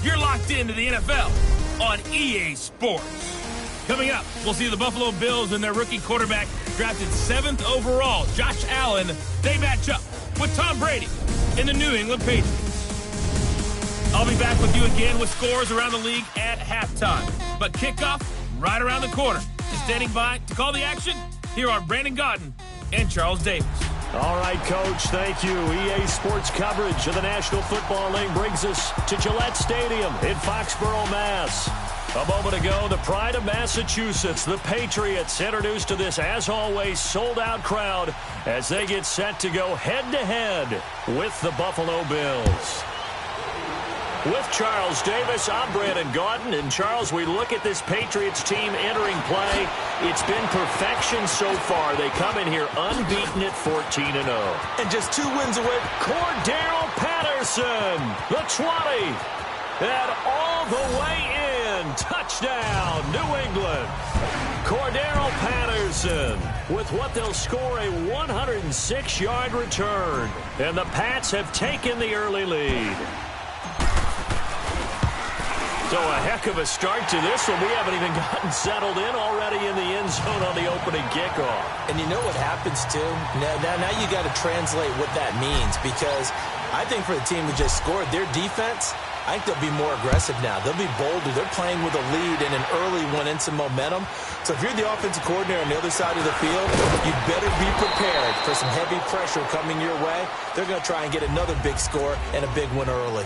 You're locked into the NFL on EA Sports. Coming up, we'll see the Buffalo Bills and their rookie quarterback drafted 7th overall, Josh Allen. They match up with Tom Brady and the New England Patriots. I'll be back with you again with scores around the league at halftime. But kickoff right around the corner. And standing by to call the action, here are Brandon Gaudin and Charles Davis. All right, Coach, thank you. EA Sports coverage of the National Football League brings us to Gillette Stadium in Foxborough, Mass. A moment ago, the pride of Massachusetts, the Patriots, introduced to this, as always, sold-out crowd as they get set to go head-to-head with the Buffalo Bills. With Charles Davis, I'm Brandon Gaudin. And, Charles, we look at this Patriots team entering play. It's been perfection so far. They come in here unbeaten at 14-0. And just 2 wins away. Cordarrelle Patterson, the 20. And all the way in. Touchdown, New England. Cordarrelle Patterson with what they'll score a 106-yard return. And the Pats have taken the early lead. So a heck of a start to this one. We haven't even gotten settled in already in the end zone on the opening kickoff. And you know what happens, too? Now you got to translate what that means, because I think for the team who just scored, their defense, I think they'll be more aggressive now. They'll be bolder. They're playing with a lead and an early one and some momentum. So if you're the offensive coordinator on the other side of the field, you better be prepared for some heavy pressure coming your way. They're going to try and get another big score and a big one early.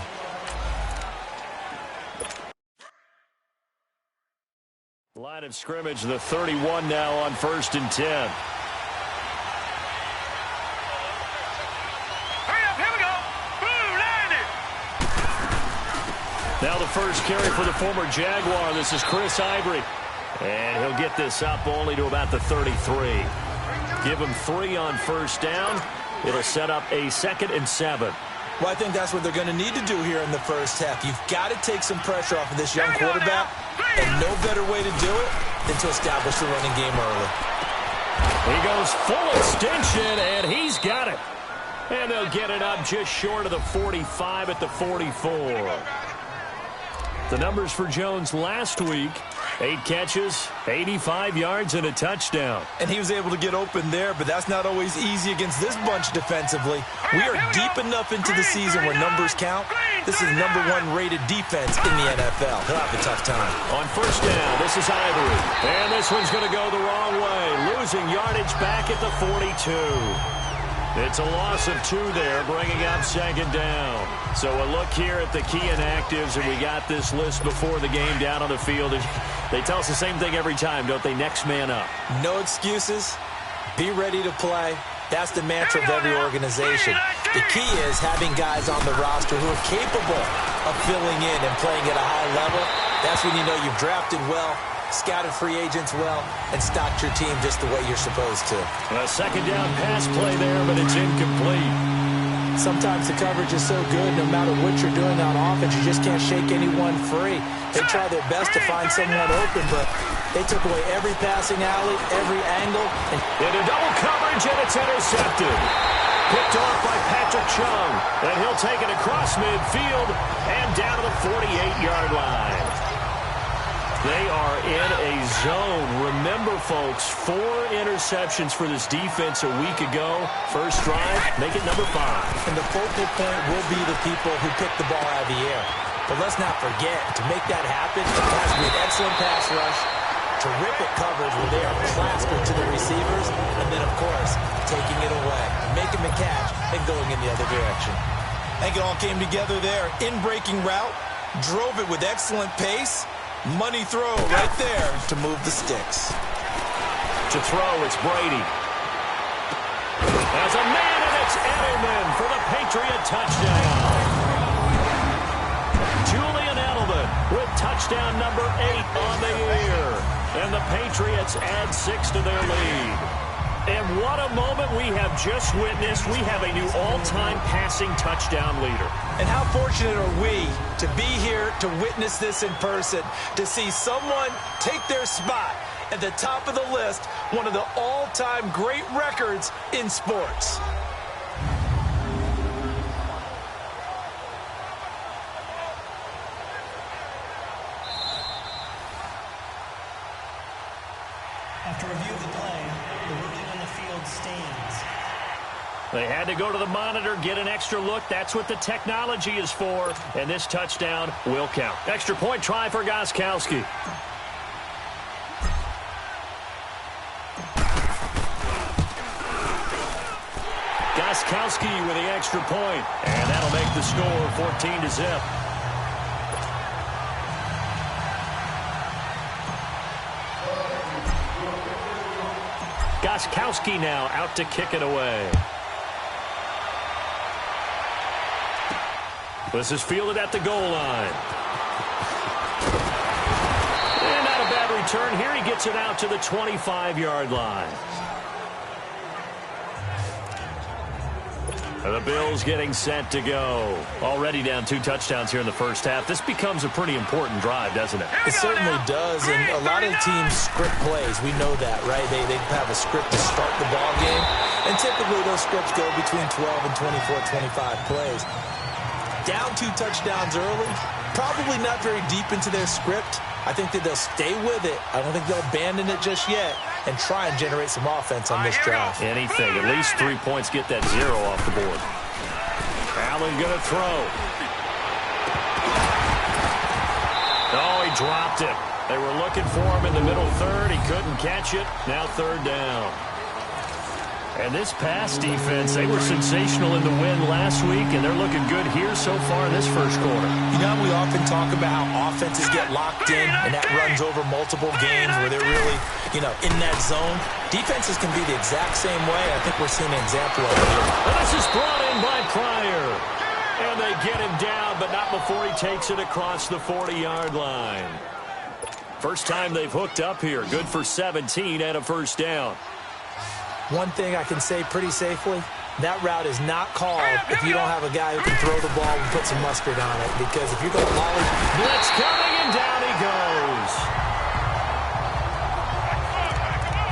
Line of scrimmage, the 31 now on 1st and 10. Hurry up, here we go. Blue, line it. Now the first carry for the former Jaguar. This is Chris Ivory. And he'll get this up only to about the 33. Give him 3 on 1st down. It'll set up a 2nd and 7. Well, I think that's what they're going to need to do here in the first half. You've got to take some pressure off of this young quarterback, and no better way to do it than to establish the running game early. He goes full extension, and he's got it. And they'll get it up just short of the 45 at the 44. The numbers for Jones last week: 8 catches, 85 yards, and a touchdown. And he was able to get open there, but that's not always easy against this bunch defensively. We are deep enough into the season where numbers count. This is the #1 rated defense in the NFL. He'll have a tough time. On 1st down, this is Ivory. And this one's going to go the wrong way, losing yardage back at the 42. It's a loss of 2 there, bringing up 2nd down. So a look here at the key inactives, and we got this list before the game down on the field. They tell us the same thing every time, don't they? Next man up. No excuses. Be ready to play. That's the mantra of every organization. The key is having guys on the roster who are capable of filling in and playing at a high level. That's when you know you've drafted well, scouted free agents well, and stocked your team just the way you're supposed to. A 2nd down pass play there, but it's incomplete. Sometimes the coverage is so good, no matter what you're doing on offense, you just can't shake anyone free. They try their best to find someone open, but they took away every passing alley, every angle. Into double coverage, and it's intercepted. Picked off by Patrick Chung, and he'll take it across midfield and down to the 48-yard line. They are in a zone. Remember, folks, 4 interceptions for this defense a week ago. First drive, make it number 5. And the focal point will be the people who pick the ball out of the air. But let's not forget, to make that happen, it has to be an excellent pass rush, terrific coverage where they are plastered to the receivers, and then, of course, taking it away, making the catch, and going in the other direction. I think it all came together there. In-breaking route, drove it with excellent pace. Money throw right there to move the sticks. To throw, it's Brady. As a man, and it's Edelman for the Patriot touchdown. Julian Edelman with touchdown number 8 on the year. And the Patriots add 6 to their lead. And what a moment we have just witnessed. We have a new all-time passing touchdown leader. And how fortunate are we to be here to witness this in person, to see someone take their spot at the top of the list, one of the all-time great records in sports. After review of the play, the ruling on the field stands. They had to go to the monitor, get an extra look. That's what the technology is for. And this touchdown will count. Extra point try for Gostkowski. Gostkowski with the extra point. And that'll make the score 14-0. Gostkowski now out to kick it away. This is fielded at the goal line. And not a bad return here. He gets it out to the 25-yard line. And the Bills getting set to go. Already down 2 touchdowns here in the first half. This becomes a pretty important drive, doesn't it? It certainly does, and a lot of teams script plays. We know that, right? They have a script to start the ball game, and typically those scripts go between 12 and 24, 25 plays. Down 2 touchdowns early, Probably not very deep into their script. I think that they'll stay with it. I don't think they'll abandon it just yet and try and generate some offense on this drive. Anything. At least 3 points, get that 0 off the board. Allen going to throw. Oh, he dropped it. They were looking for him in the middle third. He couldn't catch it. Now third down. And this pass defense, they were sensational in the win last week, and they're looking good here so far in this first quarter. You know, we often talk about how offenses get locked in, and that runs over multiple games where they're really, in that zone. Defenses can be the exact same way. I think we're seeing an example of it here. And this is brought in by Pryor. And they get him down, but not before he takes it across the 40-yard line. First time they've hooked up here. Good for 17 and a first down. One thing I can say pretty safely, that route is not called if you don't have a guy who can throw the ball and put some mustard on it. Because if you're going to volley... Blitz coming, and down he goes.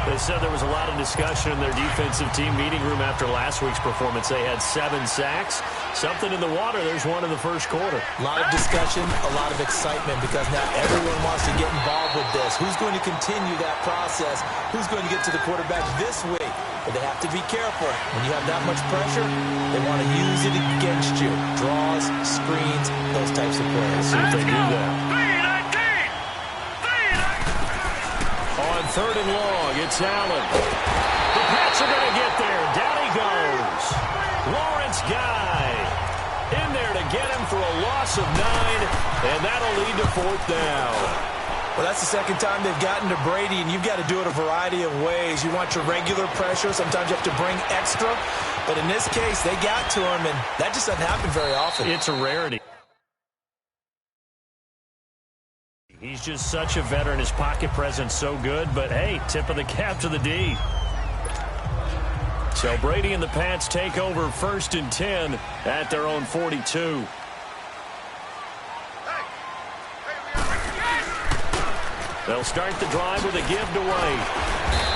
They said there was a lot of discussion in their defensive team meeting room after last week's performance. They had 7 sacks. Something in the water. There's one in the first quarter. A lot of discussion, a lot of excitement, because now everyone wants to get involved with this. Who's going to continue that process? Who's going to get to the quarterback this week? But they have to be careful. When you have that much pressure, they want to use it against you. Draws, screens, those types of plays. See if they do that. On third and long, it's Allen. The Pats are going to get there. Down he goes. Lawrence Guy in there to get him for a loss of 9, and that'll lead to fourth down. Well, that's the second time they've gotten to Brady, and you've got to do it a variety of ways. You want your regular pressure. Sometimes you have to bring extra. But in this case, they got to him, and that just doesn't happen very often. It's a rarity. He's just such a veteran. His pocket presence so good. But, hey, tip of the cap to the D. So Brady and the Pats take over 1st and 10 at their own 42. They'll start the drive with a give to White.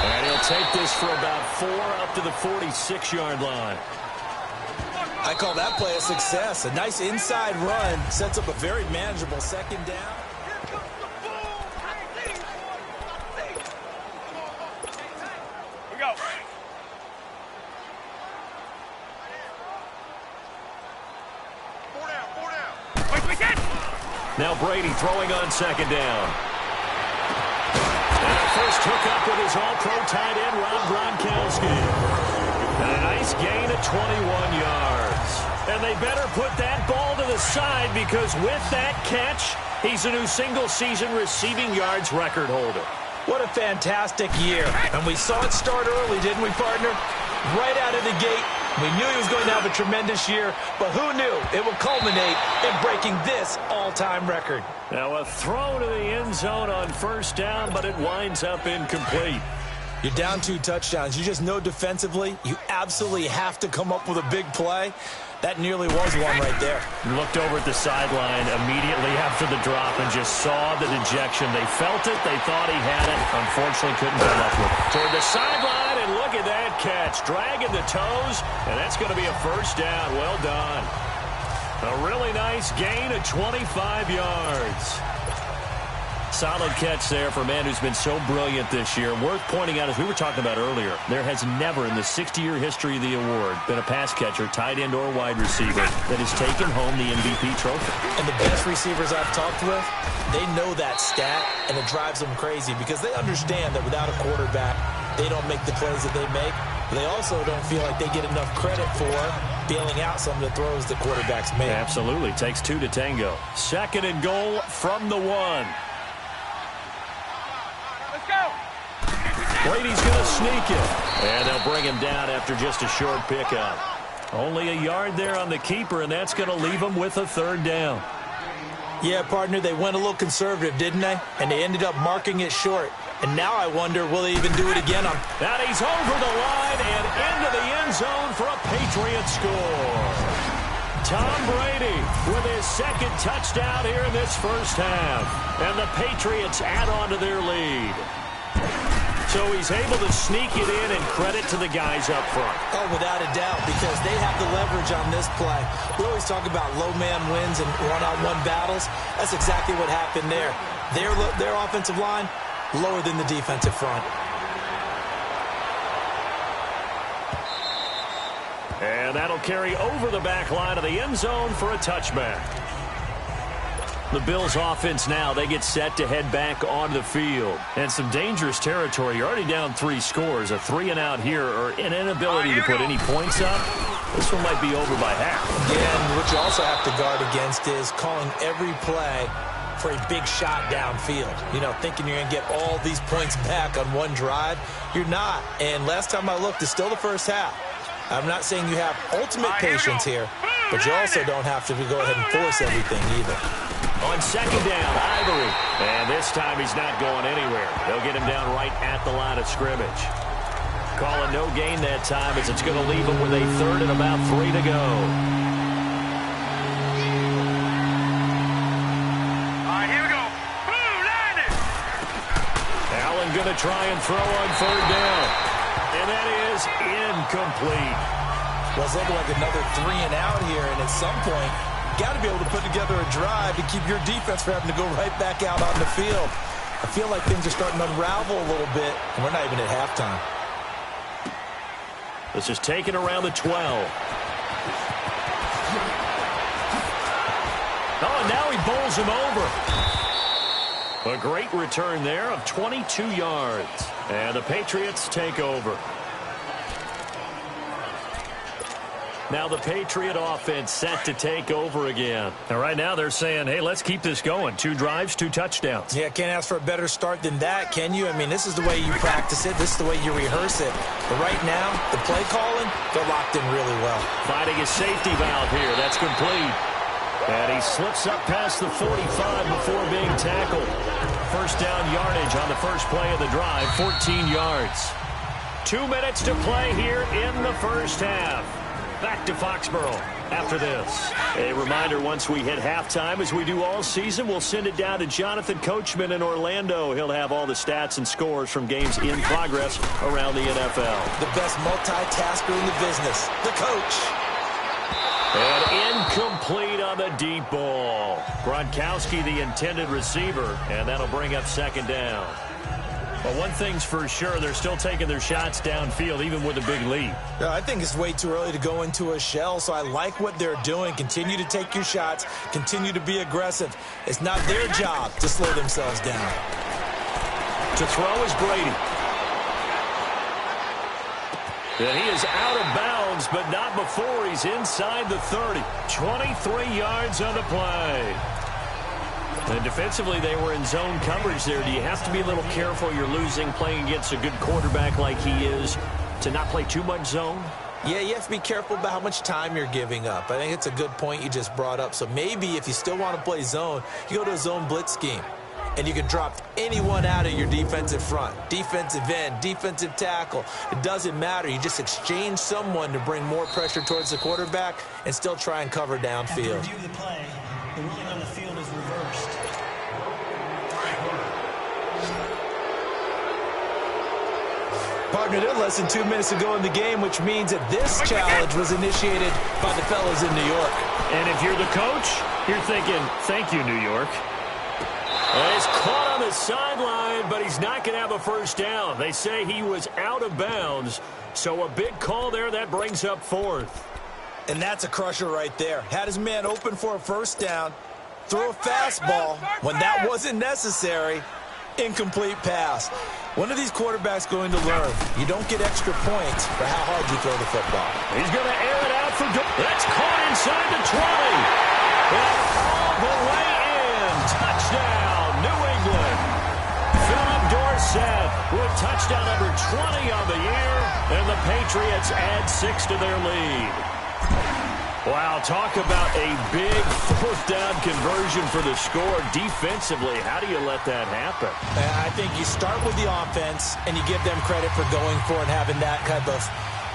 And he'll take this for about 4 up to the 46-yard line. I call that play a success. A nice inside run sets up a very manageable second down. We go. Four down. Wait, we get. Now Brady throwing on second down. And a first hookup with his all-pro tight end, Rob Gronkowski. And a nice gain of 21 yards. And they better put that ball to the side, because with that catch, he's a new single-season receiving yards record holder. What a fantastic year. And we saw it start early, didn't we, partner? Right out of the gate. We knew he was going to have a tremendous year, but who knew it would culminate in breaking this all-time record. Now a throw to the end zone on first down, but it winds up incomplete. You're down 2 touchdowns. You just know defensively you absolutely have to come up with a big play. That nearly was one right there. Looked over at the sideline immediately after the drop and just saw the dejection. They felt it. They thought he had it. Unfortunately, couldn't come up with it. Toward the sideline, and look at that catch. Dragging the toes, and that's going to be a first down. Well done. A really nice gain of 25 yards. Solid catch there for a man who's been so brilliant this year. Worth pointing out, as we were talking about earlier, there has never in the 60-year history of the award been a pass catcher, tight end or wide receiver, that has taken home the MVP trophy. And the best receivers I've talked with, they know that stat, and it drives them crazy because they understand that without a quarterback, they don't make the plays that they make. But they also don't feel like they get enough credit for bailing out some of the throws the quarterbacks make. Absolutely. Takes 2 to tango. Second and goal from the 1. Brady's going to sneak it. And they'll bring him down after just a short pickup. Only a yard there on the keeper, and that's going to leave him with a third down. Yeah, partner, they went a little conservative, didn't they? And they ended up marking it short. And now I wonder, will they even do it again? And he's over the line and into the end zone for a Patriot score. Tom Brady with his second touchdown here in this first half. And the Patriots add on to their lead. So he's able to sneak it in, and credit to the guys up front. Oh, without a doubt, because they have the leverage on this play. We always talk about low man wins and one-on-one battles. That's exactly what happened there. Their offensive line, lower than the defensive front. And that'll carry over the back line of the end zone for a touchback. The Bills offense now, they get set to head back onto the field. And some dangerous territory. You're already down 3 scores. A 3-and-out here, or an inability to put any points up. This one might be over by half. Again, what you also have to guard against is calling every play for a big shot downfield. You know, thinking you're going to get all these points back on one drive. You're not. And last time I looked, it's still the first half. I'm not saying you have ultimate patience here, but you also don't have to go ahead and force everything either. On second down, Ivory. And this time he's not going anywhere. They'll get him down right at the line of scrimmage. Calling no gain that time as it's going to leave him with a 3rd and about 3 to go. All right, here we go. Boom, landed. Allen going to try and throw on 3rd down. And that is incomplete. Well, it's looking like another 3-and-out here, and at some point, you got to be able to put together a drive to keep your defense from having to go right back out on the field. I feel like things are starting to unravel a little bit, and we're not even at halftime. This is taken around the 12. Oh, and now he bowls him over. A great return there of 22 yards. And the Patriots take over. Now the Patriot offense set to take over again. And right now they're saying, hey, let's keep this going. 2 drives, 2 touchdowns. Yeah, can't ask for a better start than that, can you? I mean, this is the way you practice it. This is the way you rehearse it. But right now, the play calling, they're locked in really well. Finding a safety valve here. That's complete. And he slips up past the 45 before being tackled. First down yardage on the first play of the drive, 14 yards. 2 minutes to play here in the first half. Back to Foxborough after this. A reminder, once we hit halftime, as we do all season, we'll send it down to Jonathan Coachman in Orlando. He'll have all the stats and scores from games in progress around the NFL. The best multitasker in the business, the coach. And incomplete on the deep ball. Gronkowski, the intended receiver, and that'll bring up second down. But one thing's for sure, they're still taking their shots downfield, even with a big lead. I think it's way too early to go into a shell, so I like what they're doing. Continue to take your shots. Continue to be aggressive. It's not their job to slow themselves down. To throw is Brady. And he is out of bounds, but not before he's inside the 30. 23 yards on the play. And defensively, they were in zone coverage there. Do you have to be a little careful? You're losing, playing against a good quarterback like he is, to not play too much zone? Yeah, you have to be careful about how much time you're giving up. I think it's a good point you just brought up. So maybe if you still want to play zone, you go to a zone blitz scheme. And you can drop anyone out of your defensive front. Defensive end, defensive tackle. It doesn't matter. You just exchange someone to bring more pressure towards the quarterback and still try and cover downfield. After review of the play, the ruling on the field is reversed. Partner, they're less than 2 minutes to go in the game, which means that this challenge was initiated by the fellas in New York. And if you're the coach, you're thinking, thank you, New York. Well, he's caught on the sideline, but he's not going to have a first down. They say he was out of bounds, so a big call there. That brings up 4th. And that's a crusher right there. Had his man open for a first down, threw a fastball when that wasn't necessary. Incomplete pass. When are these quarterbacks going to learn? You don't get extra points for how hard you throw the football. He's going to air it out for that's caught inside the 20. And all the way in. Touchdown, New England. Philip Dorsett with touchdown number 20 on the year. And the Patriots add 6 to their lead. Wow, talk about a big 4th down conversion for the score. Defensively, how do you let that happen? I think you start with the offense, and you give them credit for going for it and having that kind of,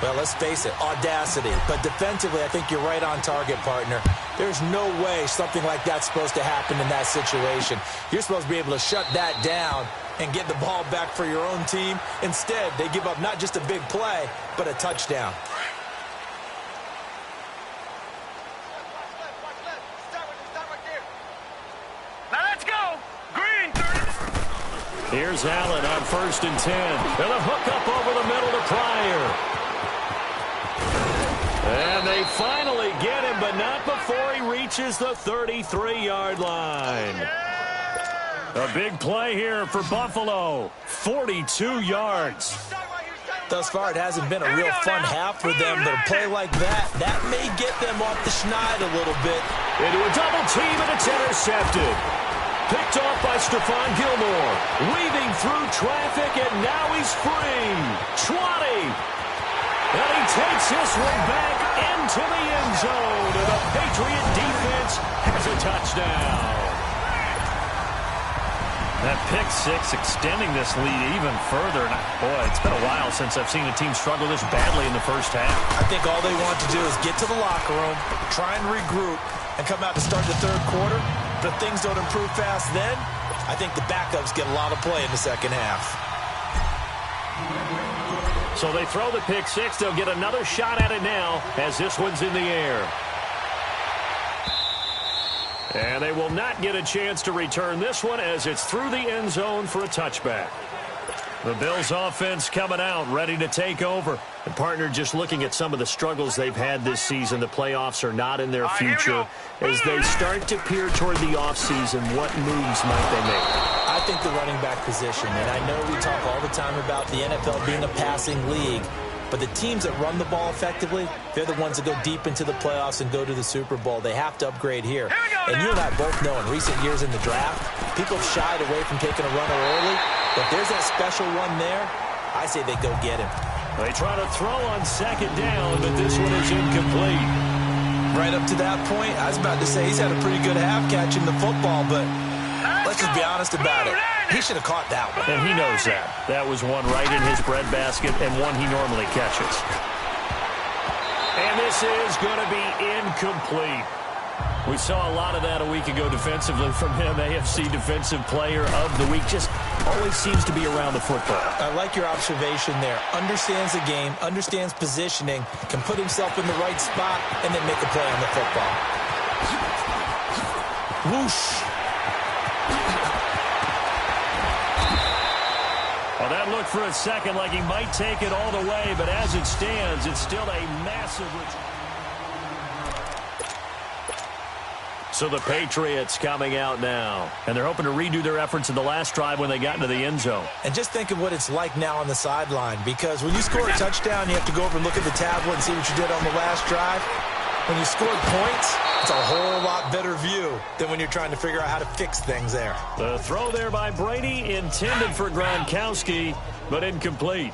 well, let's face it, audacity. But defensively, I think you're right on target, partner. There's no way something like that's supposed to happen in that situation. You're supposed to be able to shut that down and get the ball back for your own team. Instead, they give up not just a big play, but a touchdown. Now let's go. Green 30. Here's Allen on 1st and 10. And a hook up over the middle to Pryor. And they finally get him, but not before he reaches the 33-yard line. A big play here for Buffalo. 42 yards. Thus far, it hasn't been a real fun half for them, but a play like that may get them off the schneid a little bit. Into a double team, and it's intercepted. Picked off by Stephon Gilmore. Weaving through traffic, and now he's free. 20. And he takes this one back into the end zone. And the Patriot defense has a touchdown. That pick six extending this lead even further. And boy, it's been a while since I've seen a team struggle this badly in the first half. I think all they want to do is get to the locker room, try and regroup, and come out to start the third quarter. If things don't improve fast then, I think the backups get a lot of play in the second half. So they throw the pick six. They'll get another shot at it now as this one's in the air. And they will not get a chance to return this one as it's through the end zone for a touchback. The Bills offense coming out, ready to take over. And partner, just looking at some of the struggles they've had this season, the playoffs are not in their future. As they start to peer toward the offseason, what moves might they make? I think the running back position, and I know we talk all the time about the NFL being a passing league, but the teams that run the ball effectively, they're the ones that go deep into the playoffs and go to the Super Bowl. They have to upgrade here. And you and I both know in recent years in the draft, people have shied away from taking a runner early. If there's that special one there, I say they go get him. They try to throw on second down, but this one is incomplete. Right up to that point, I was about to say he's had a pretty good half catching the football, but let's just be honest about it. He should have caught that one. And he knows that. That was one right in his breadbasket and one he normally catches. And this is going to be incomplete. We saw a lot of that a week ago defensively from him. AFC Defensive Player of the Week. Just always seems to be around the football. I like your observation there. Understands the game, understands positioning, can put himself in the right spot, and then make a play on the football. Whoosh. Well, that looked for a second like he might take it all the way, but as it stands, it's still a massive return. So the Patriots coming out now. And they're hoping to redo their efforts in the last drive when they got into the end zone. And just think of what it's like now on the sideline, because when you score a touchdown, you have to go over and look at the tablet and see what you did on the last drive. When you scored points, it's a whole lot better view than when you're trying to figure out how to fix things there. The throw there by Brady intended for Gronkowski, but incomplete.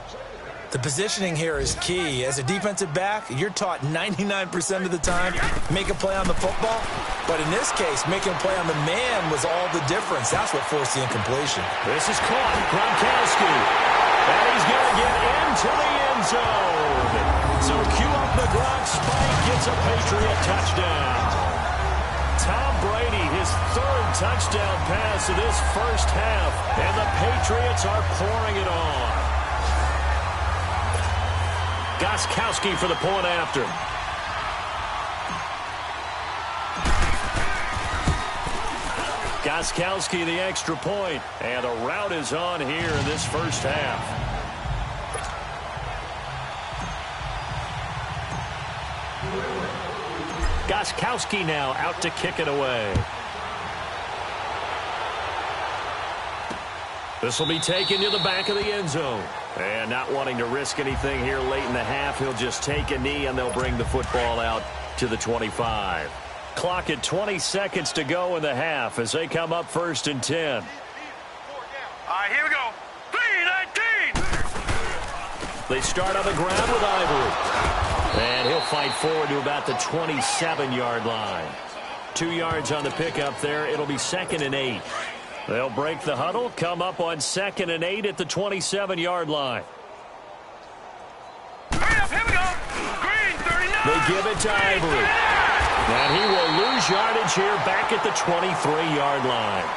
The positioning here is key. As a defensive back, you're taught 99% of the time, make a play on the football. But in this case, making a play on the man was all the difference. That's what forced the incompletion. This is caught. Gronkowski. And he's going to get into the end zone. So cue up the Gronk spike, gets a Patriot touchdown. Tom Brady, his third touchdown pass of this first half. And the Patriots are pouring it on. Gostkowski for the point after. Gostkowski the extra point. And the route is on here in this first half. Gostkowski now out to kick it away. This will be taken to the back of the end zone. And not wanting to risk anything here late in the half, he'll just take a knee and they'll bring the football out to the 25. Clock at 20 seconds to go in the half as they come up 1st and 10. All right, here we go. 3-19. They start on the ground with Ivory. And he'll fight forward to about the 27-yard line. 2 yards on the pickup there. It'll be 2nd and 8. They'll break the huddle, come up on 2nd and 8 at the 27-yard line. Hurry up, here we go. Green 39. They give it to Ivory. And he will lose yardage here back at the 23-yard line.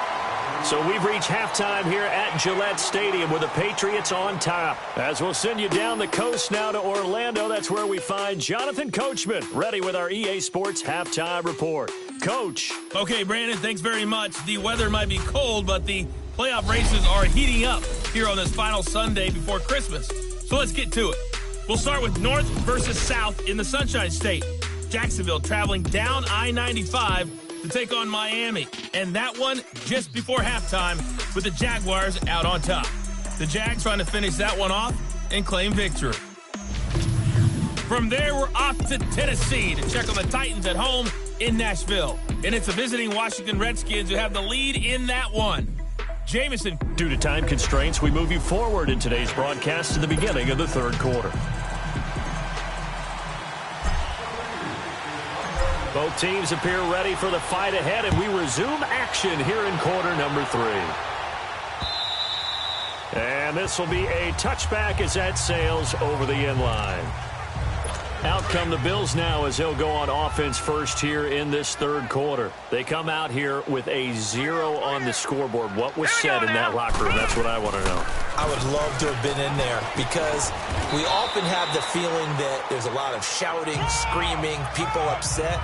So we've reached halftime here at Gillette Stadium with the Patriots on top. As we'll send you down the coast now to Orlando, that's where we find Jonathan Coachman, ready with our EA Sports Halftime Report. Coach. Okay, Brandon, thanks very much. The weather might be cold, but the playoff races are heating up here on this final Sunday before Christmas. So let's get to it. We'll start with North versus South in the Sunshine State. Jacksonville traveling down I-95 to take on Miami. And that one just before halftime with the Jaguars out on top. The Jags trying to finish that one off and claim victory. From there, we're off to Tennessee to check on the Titans at home in Nashville. And it's the visiting Washington Redskins who have the lead in that one. Jameson. Due to time constraints, we move you forward in today's broadcast to the beginning of the third quarter. Both teams appear ready for the fight ahead, and we resume action here in quarter number 3. And this will be a touchback as that sails over the end line. Out come the Bills now as they'll go on offense first here in this third quarter. They come out here with a 0 on the scoreboard. What was said in that locker room? That's what I want to know. I would love to have been in there because we often have the feeling that there's a lot of shouting, screaming, people upset.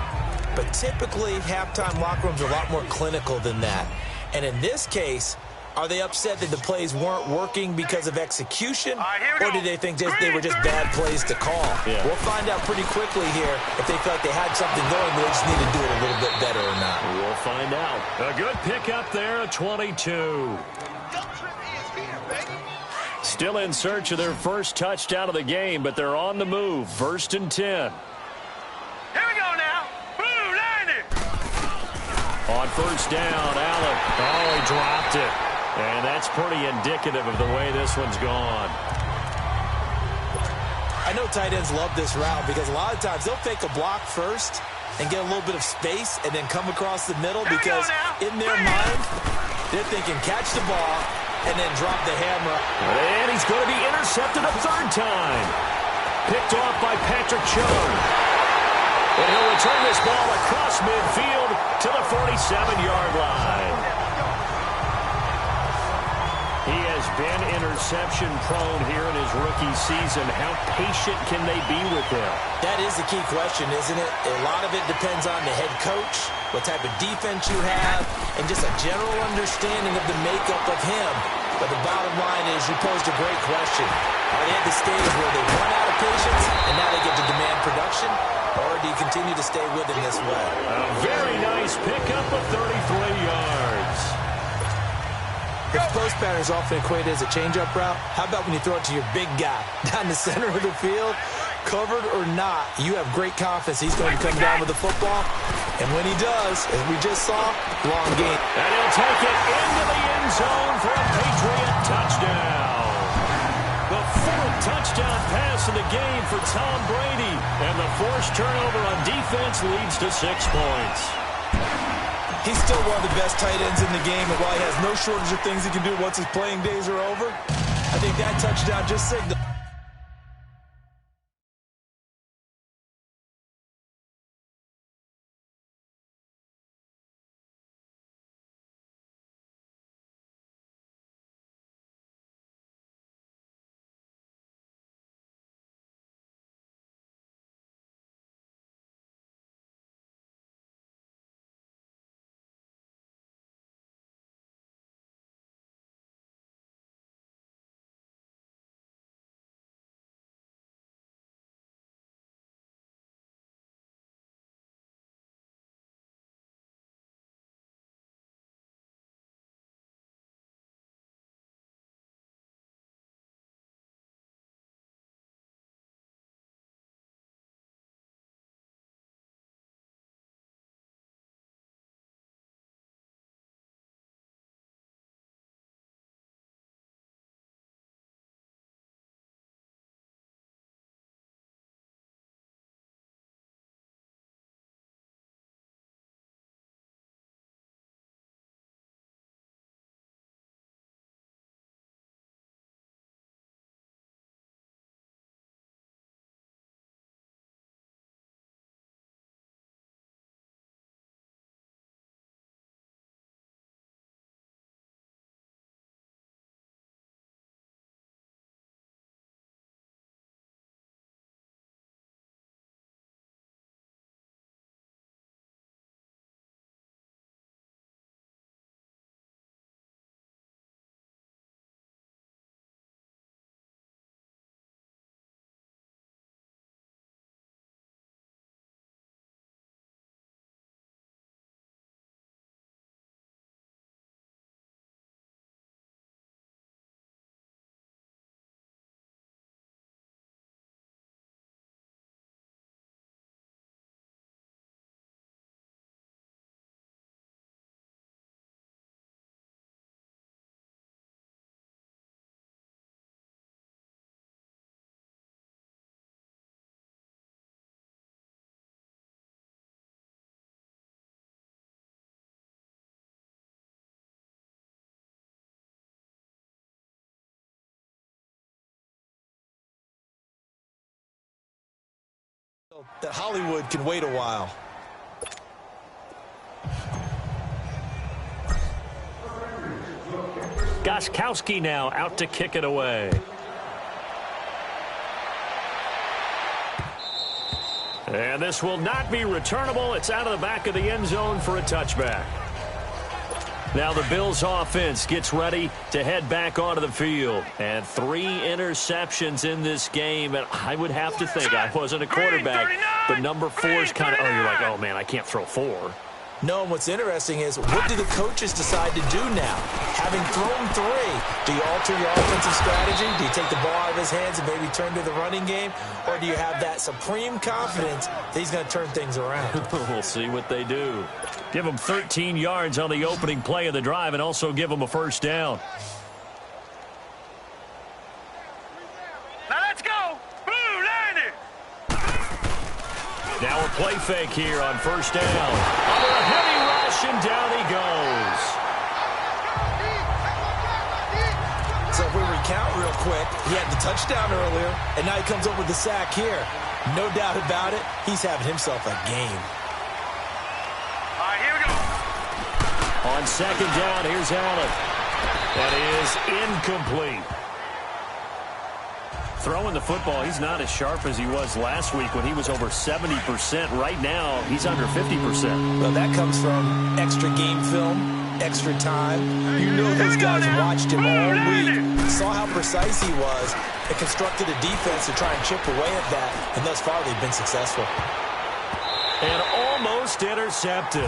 But typically, halftime locker rooms are a lot more clinical than that. And in this case, are they upset that the plays weren't working because of execution? Or do they think they were just bad plays to call? Yeah. We'll find out pretty quickly here if they feel like they had something going, but they just need to do it a little bit better or not. We'll find out. A good pickup there, a 22. Still in search of their first touchdown of the game, but they're on the move. First and 10. Here we go now. Blue 90. On first down, Allen. Oh, he dropped it. And that's pretty indicative of the way this one's gone. I know tight ends love this route because a lot of times they'll fake a block first and get a little bit of space and then come across the middle because in their mind, they're thinking catch the ball and then drop the hammer. And he's going to be intercepted a third time. Picked off by Patrick Chung. And he'll return this ball across midfield to the 47-yard line. He has been interception-prone here in his rookie season. How patient can they be with him? That is the key question, isn't it? A lot of it depends on the head coach, what type of defense you have, and just a general understanding of the makeup of him. But the bottom line is you posed a great question. Are they at the stage where they run out of patience and now they get to demand production? Or do you continue to stay with him this way? A very nice pickup of 33 yards. If post pattern is often equated as a change-up route, how about when you throw it to your big guy down the center of the field? Covered or not, you have great confidence he's going to come down with the football. And when he does, as we just saw, long game. And he'll take it into the end zone for a Patriot touchdown. The fourth touchdown pass of the game for Tom Brady. And the forced turnover on defense leads to 6 points. He's still one of the best tight ends in the game, and while he has no shortage of things he can do once his playing days are over, I think that touchdown just signaled That Hollywood can wait a while. Gostkowski now out to kick it away. And this will not be returnable. It's out of the back of the end zone for a touchback. Now the Bills offense gets ready to head back onto the field. And 3 interceptions in this game. And I would have to think, I wasn't a quarterback, but number 4 is kind of, you're like, oh, man, I can't throw 4. No, and what's interesting is, what do the coaches decide to do now? Having thrown 3, do you alter your offensive strategy? Do you take the ball out of his hands and maybe turn to the running game? Or do you have that supreme confidence that he's going to turn things around? We'll see what they do. Give them 13 yards on the opening play of the drive and also give them a first down. Now let's go. Boo, landed. Now a play fake here on first down. Under a heavy rush, and down he goes. So if we recount real quick, he had the touchdown earlier, and now he comes up with the sack here. No doubt about it, he's having himself a game. All right, here we go. On second down, here's Allen. That is incomplete. Throwing the football, he's not as sharp as he was last week when he was over 70%. Right now, he's under 50%. Well, that comes from extra game film, extra time. You know those guys watched him all week, saw how precise he was, and constructed a defense to try and chip away at that. And thus far, they've been successful. And almost intercepted.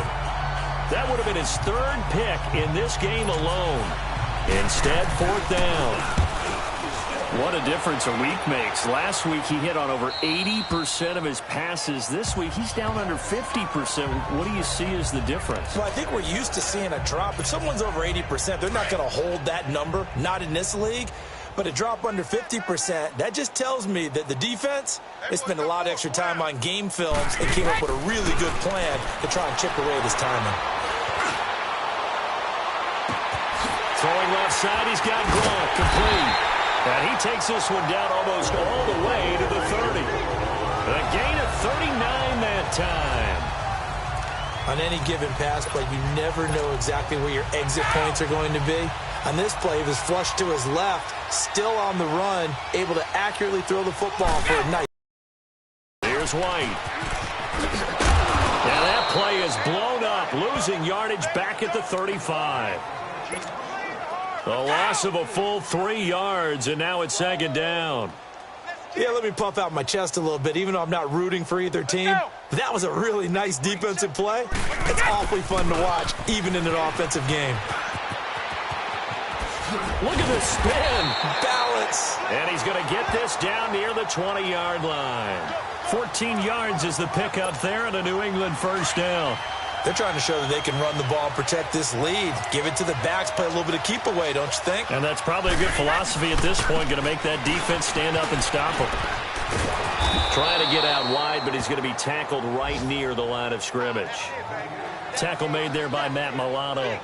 That would have been his 3rd pick in this game alone. Instead, 4th down. What a difference a week makes. Last week, he hit on over 80% of his passes. This week, he's down under 50%. What do you see as the difference? Well, I think we're used to seeing a drop. If someone's over 80%, they're not going to hold that number, not in this league. But a drop under 50%, that just tells me that the defense, they spent a lot of extra time on game films and came up with a really good plan to try and chip away at his timing. Throwing left side, he's got Gronk, complete. And he takes this one down almost all the way to the 30. A gain of 39 that time. On any given pass play, you never know exactly where your exit points are going to be. On this play, he was flushed to his left, still on the run, able to accurately throw the football for a nice. Here's White. And that play is blown up, losing yardage back at the 35. A loss of a full 3 yards, and now it's second down. Yeah, let me puff out my chest a little bit, even though I'm not rooting for either team. That was a really nice defensive play. It's awfully fun to watch, even in an offensive game. Look at the spin. Balance. And he's going to get this down near the 20-yard line. 14 yards is the pickup there, and a New England first down. They're trying to show that they can run the ball and protect this lead. Give it to the backs, play a little bit of keep away, don't you think? And that's probably a good philosophy at this point, going to make that defense stand up and stop him. Trying to get out wide, but he's going to be tackled right near the line of scrimmage. Tackle made there by Matt Milano.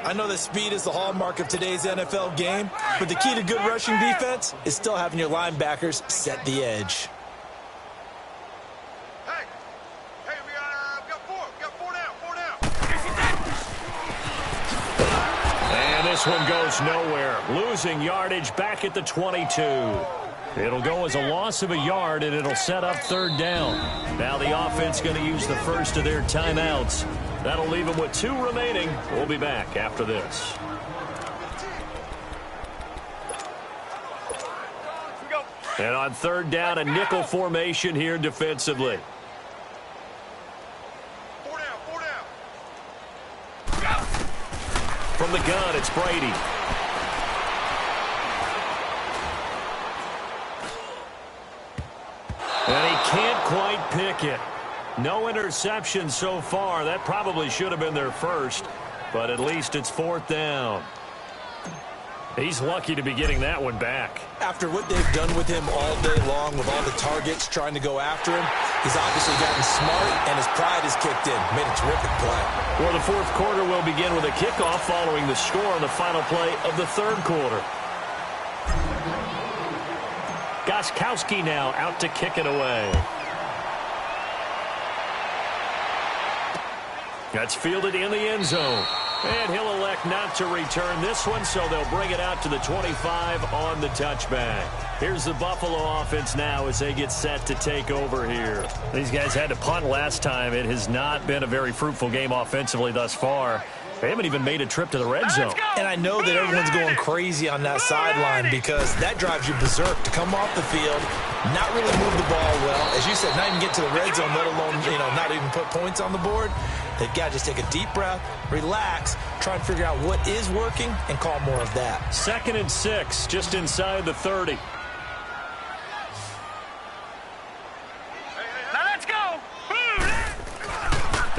I know that speed is the hallmark of today's NFL game, but the key to good rushing defense is still having your linebackers set the edge. This one goes nowhere. Losing yardage back at the 22. It'll go as a loss of a yard, and it'll set up 3rd down. Now the offense going to use the first of their timeouts. That'll leave them with 2 remaining. We'll be back after this. And on 3rd down, a nickel formation here defensively. From the gun, it's Brady. And he can't quite pick it. No interception so far. That probably should have been their first, but at least it's 4th down. He's lucky to be getting that one back. After what they've done with him all day long, with all the targets trying to go after him, he's obviously gotten smart, and his pride has kicked in. Made a terrific play. Well, the 4th quarter will begin with a kickoff following the score on the final play of the 3rd quarter. Gostkowski now out to kick it away. That's fielded in the end zone. And he'll elect not to return this one, so they'll bring it out to the 25 on the touchback. Here's the Buffalo offense now as they get set to take over here. These guys had to punt last time. It has not been a very fruitful game offensively thus far. They haven't even made a trip to the red zone. And I know that everyone's going crazy on that sideline because that drives you berserk to come off the field, not really move the ball well. As you said, not even get to the red zone, let alone, not even put points on the board. They've got to just take a deep breath, relax, try and figure out what is working, and call more of that. 2nd and 6, just inside the 30. Now let's go.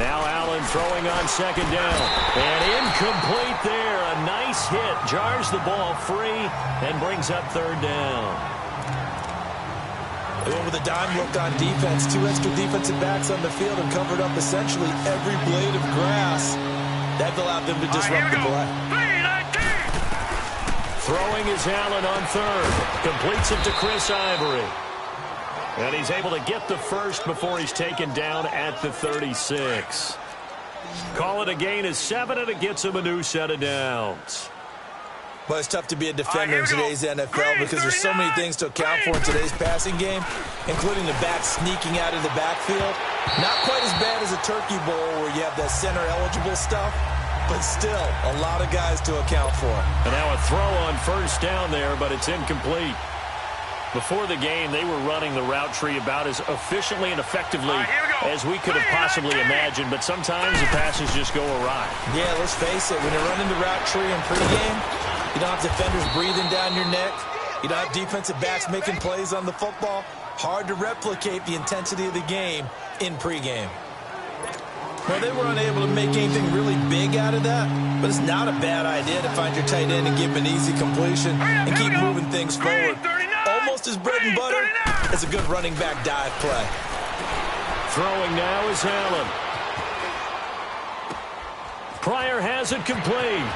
Now Allen throwing on 2nd down. And incomplete there. A nice hit. Jars the ball free and brings up 3rd down. They went with a dime look on defense. 2 extra defensive backs on the field and covered up essentially every blade of grass. That allowed them to disrupt the play. Throwing is Allen on 3rd. Completes it to Chris Ivory. And he's able to get the first before he's taken down at the 36. Call it a gain of 7, and it gets him a new set of downs. Well, it's tough to be a defender in today's NFL because there's so many things to account for in today's passing game, including the back sneaking out of the backfield. Not quite as bad as a Turkey Bowl where you have that center-eligible stuff, but still a lot of guys to account for. And now a throw on 1st down there, but it's incomplete. Before the game, they were running the route tree about as efficiently and effectively as we could have possibly imagined, but sometimes the passes just go awry. Yeah, let's face it, when you're running the route tree in pregame, you don't have defenders breathing down your neck. You don't have defensive backs making plays on the football. Hard to replicate the intensity of the game in pregame. Well, they were unable to make anything really big out of that, but it's not a bad idea to find your tight end and give him an easy completion and keep moving things forward. Almost as bread and butter as a good running back dive play. Throwing now is Allen. Pryor has it complete.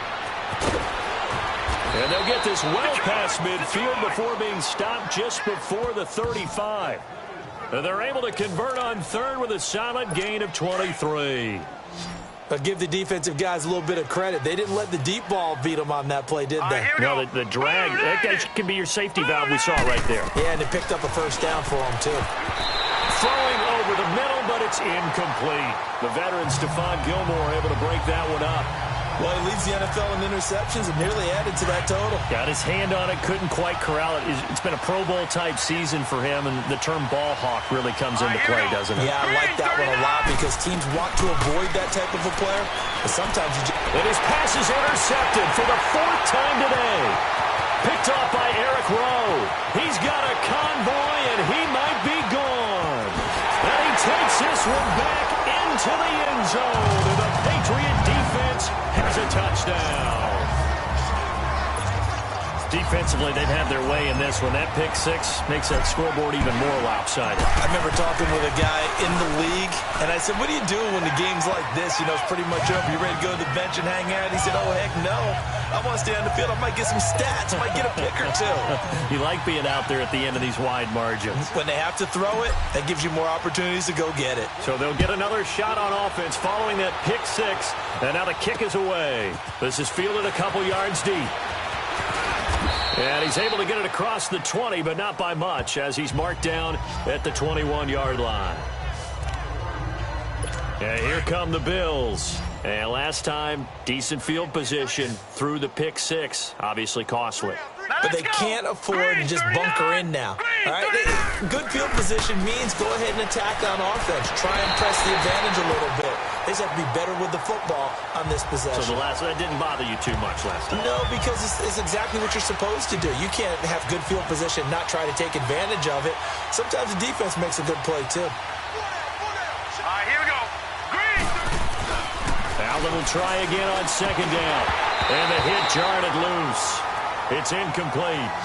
And they'll get this well past midfield before being stopped just before the 35. And they're able to convert on 3rd with a solid gain of 23. But give the defensive guys a little bit of credit. They didn't let the deep ball beat them on that play, did they? No, the drag, that can be your safety valve we saw right there. Yeah, and they picked up a 1st down for them, too. Throwing over the middle, but it's incomplete. The veteran Stephon Gilmore able to break that one up. Well, he leads the NFL in interceptions and nearly added to that total. Got his hand on it, couldn't quite corral it. It's been a Pro Bowl-type season for him, and the term ball hawk really comes into play, doesn't it? Yeah, I like that one a lot because teams want to avoid that type of a player, but sometimes you just... And his pass is intercepted for the 4th time today. Picked off by Eric Rowe. He's got a convoy, and he might be gone. And he takes this one back into the end zone, and the Patriot defense has a touchdown. Defensively, they've had their way in this one. That pick 6 makes that scoreboard even more lopsided. I remember talking with a guy in the league, and I said, what do you do when the game's like this? You know, it's pretty much over. You ready to go to the bench and hang out? He said, oh, heck no. I want to stay on the field. I might get some stats. I might get a pick or two. You like being out there at the end of these wide margins. When they have to throw it, that gives you more opportunities to go get it. So they'll get another shot on offense following that pick 6, and now the kick is away. This is fielded a couple yards deep. And he's able to get it across the 20, but not by much, as he's marked down at the 21-yard line. And here come the Bills. And last time, decent field position through the pick 6, obviously costly. But they can't afford to just bunker in now. All right? Good field position means go ahead and attack on offense. Try and press the advantage a little bit. They just have to be better with the football on this possession. So that didn't bother you too much last time? No, because it's exactly what you're supposed to do. You can't have good field position and not try to take advantage of it. Sometimes the defense makes a good play, too. All right, here we go. Green. Allen will try again on 2nd down. And the hit jarred it loose. It's incomplete.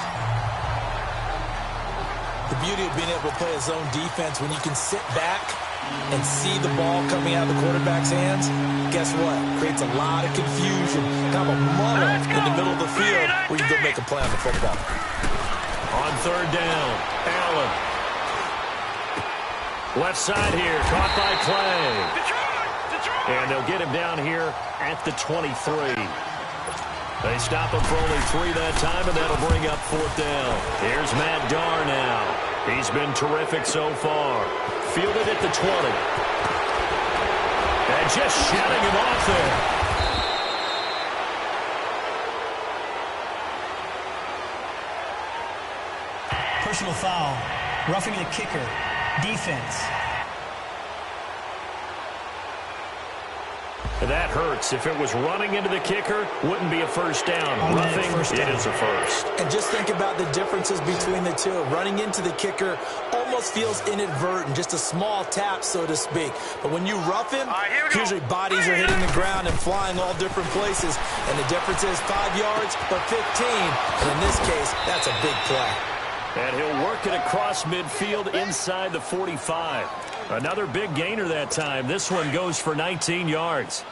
The beauty of being able to play a zone defense, when you can sit back and see the ball coming out of the quarterback's hands, guess what? Creates a lot of confusion, kind of a muddle in the middle of the field where you go make a play on the football. On third down, Allen. Left side here, caught by Clay. And they'll get him down here at the 23. They stop him for only 3 that time, and that'll bring up fourth down. Here's Matt Darr now. He's been terrific so far. Fielded at the 20. And just shutting him off there. Personal foul. Roughing the kicker. Defense. That hurts. If it was running into the kicker, wouldn't be a first down. Roughing, it is a first. And just think about the differences between the two. Running into the kicker almost feels inadvertent, just a small tap, so to speak. But when you rough him, usually bodies are hitting the ground and flying all different places. And the difference is 5 yards or 15. And in this case, that's a big play. And he'll work it across midfield inside the 45. Another big gainer that time. This one goes for 19 yards.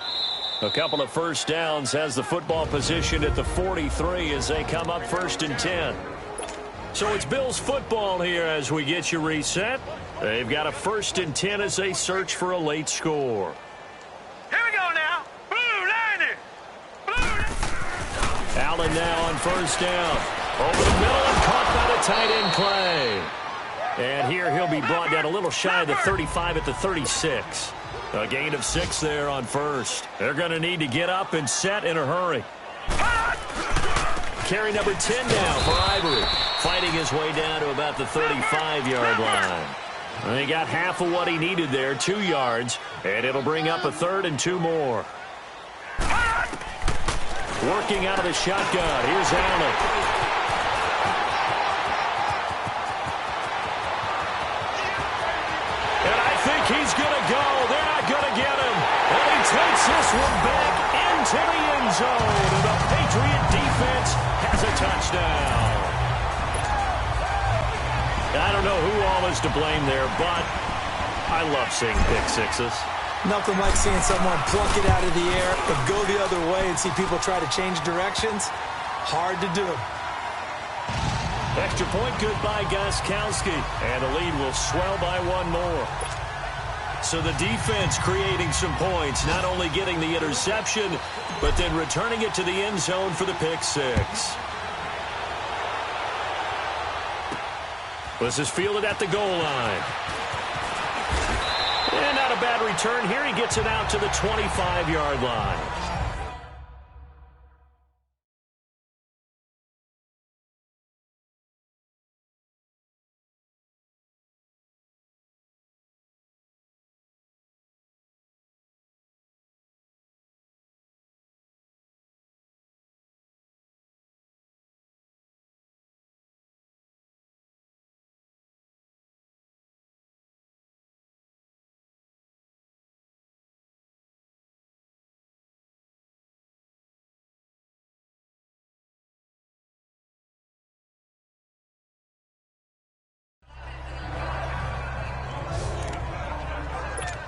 A couple of first downs, has the football position at the 43 as they come up 1st and 10. So it's Bills football here as we get you reset. They've got a 1st and 10 as they search for a late score. Here we go now. Blue Niner. Allen now on 1st down. Over the middle and caught by the tight end Clay. And here he'll be brought down a little shy of the 35 at the 36. A gain of 6 there on 1st. They're going to need to get up and set in a hurry. Carry number 10 now for Ivory. Fighting his way down to about the 35-yard line. And he got half of what he needed there, 2 yards. And it'll bring up a 3rd and 2 more. Working out of the shotgun. Here's Allen. He's going to go. They're not going to get him. And he takes this one back into the end zone. And the Patriot defense has a touchdown. I don't know who all is to blame there, but I love seeing pick sixes. Nothing like seeing someone pluck it out of the air or go the other way and see people try to change directions. Hard to do. Extra point good by Gostkowski. And the lead will swell by 1 more. So the defense creating some points, not only getting the interception, but then returning it to the end zone for the pick 6. This is fielded at the goal line. And not a bad return here. He gets it out to the 25-yard line.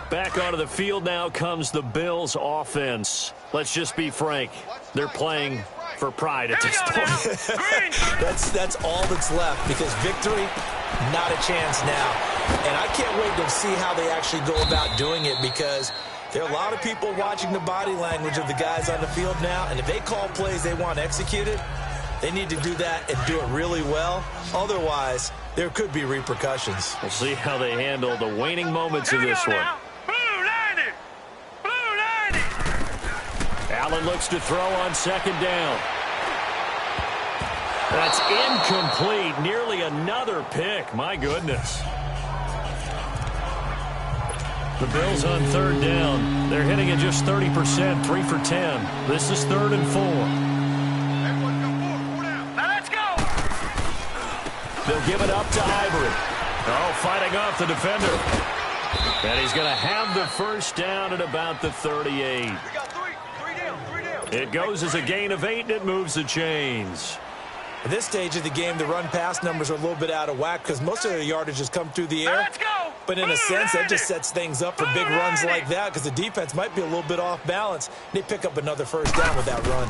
Back onto the field now comes the Bills offense. Let's just be frank. They're playing for pride at this point. That's all that's left because victory, not a chance now. And I can't wait to see how they actually go about doing it because there are a lot of people watching the body language of the guys on the field now. And if they call plays they want executed, they need to do that and do it really well. Otherwise, there could be repercussions. We'll see how they handle the waning moments of this one. Allen looks to throw on 2nd down. That's incomplete. Nearly another pick. My goodness. The Bills on 3rd down. They're hitting at just 30%, 3 for 10. This is 3rd and 4. Now let's go. They'll give it up to Ivory. Oh, fighting off the defender. And he's going to have the first down at about the 38. It goes as a gain of 8, and it moves the chains. At this stage of the game, the run-pass numbers are a little bit out of whack because most of the yardage has come through the air. Let's go. But in a sense, that just sets things up for big runs like that because the defense might be a little bit off balance. They pick up another first down with that run.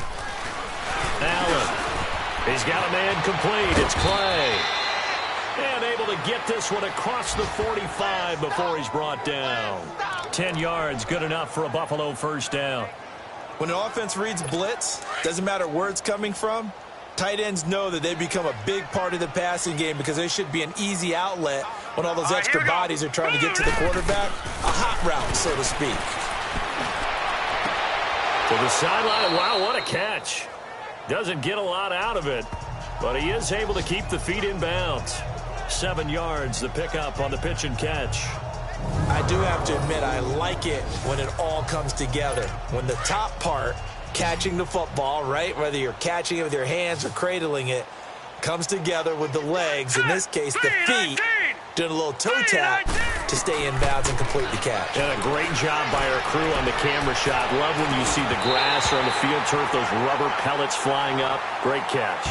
Allen He's got a man complete. It's Clay. And able to get this one across the 45 before he's brought down. 10 yards, good enough for a Buffalo first down. When an offense reads blitz, doesn't matter where it's coming from, tight ends know that they become a big part of the passing game because they should be an easy outlet when all those extra bodies are trying to get to the quarterback. A hot route, so to speak. To the sideline. Wow, what a catch. Doesn't get a lot out of it, but he is able to keep the feet in bounds. 7 yards, the pickup on the pitch and catch. I do have to admit, I like it when it all comes together. When the top part, catching the football, right, whether you're catching it with your hands or cradling it, comes together with the legs, in this case the feet, doing a little toe tap to stay in bounds and complete the catch. And a great job by our crew on the camera shot. Love when you see the grass or on the field turf, those rubber pellets flying up. Great catch.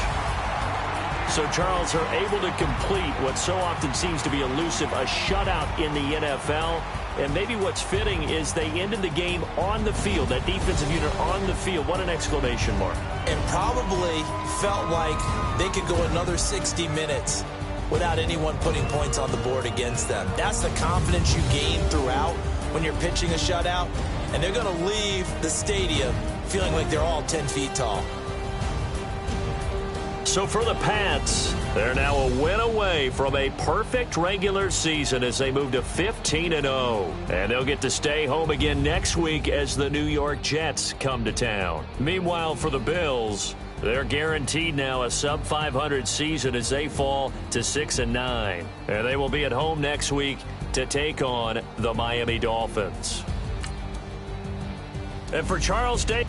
So Charles are able to complete what so often seems to be elusive, a shutout in the NFL. And maybe what's fitting is they ended the game on the field, that defensive unit on the field. What an exclamation mark. And probably felt like they could go another 60 minutes without anyone putting points on the board against them. That's the confidence you gain throughout when you're pitching a shutout. And they're going to leave the stadium feeling like they're all 10 feet tall. So for the Pats, they're now a win away from a perfect regular season as they move to 15-0. And they'll get to stay home again next week as the New York Jets come to town. Meanwhile, for the Bills, they're guaranteed now a sub-500 season as they fall to 6-9. And they will be at home next week to take on the Miami Dolphins. And for Charles Day.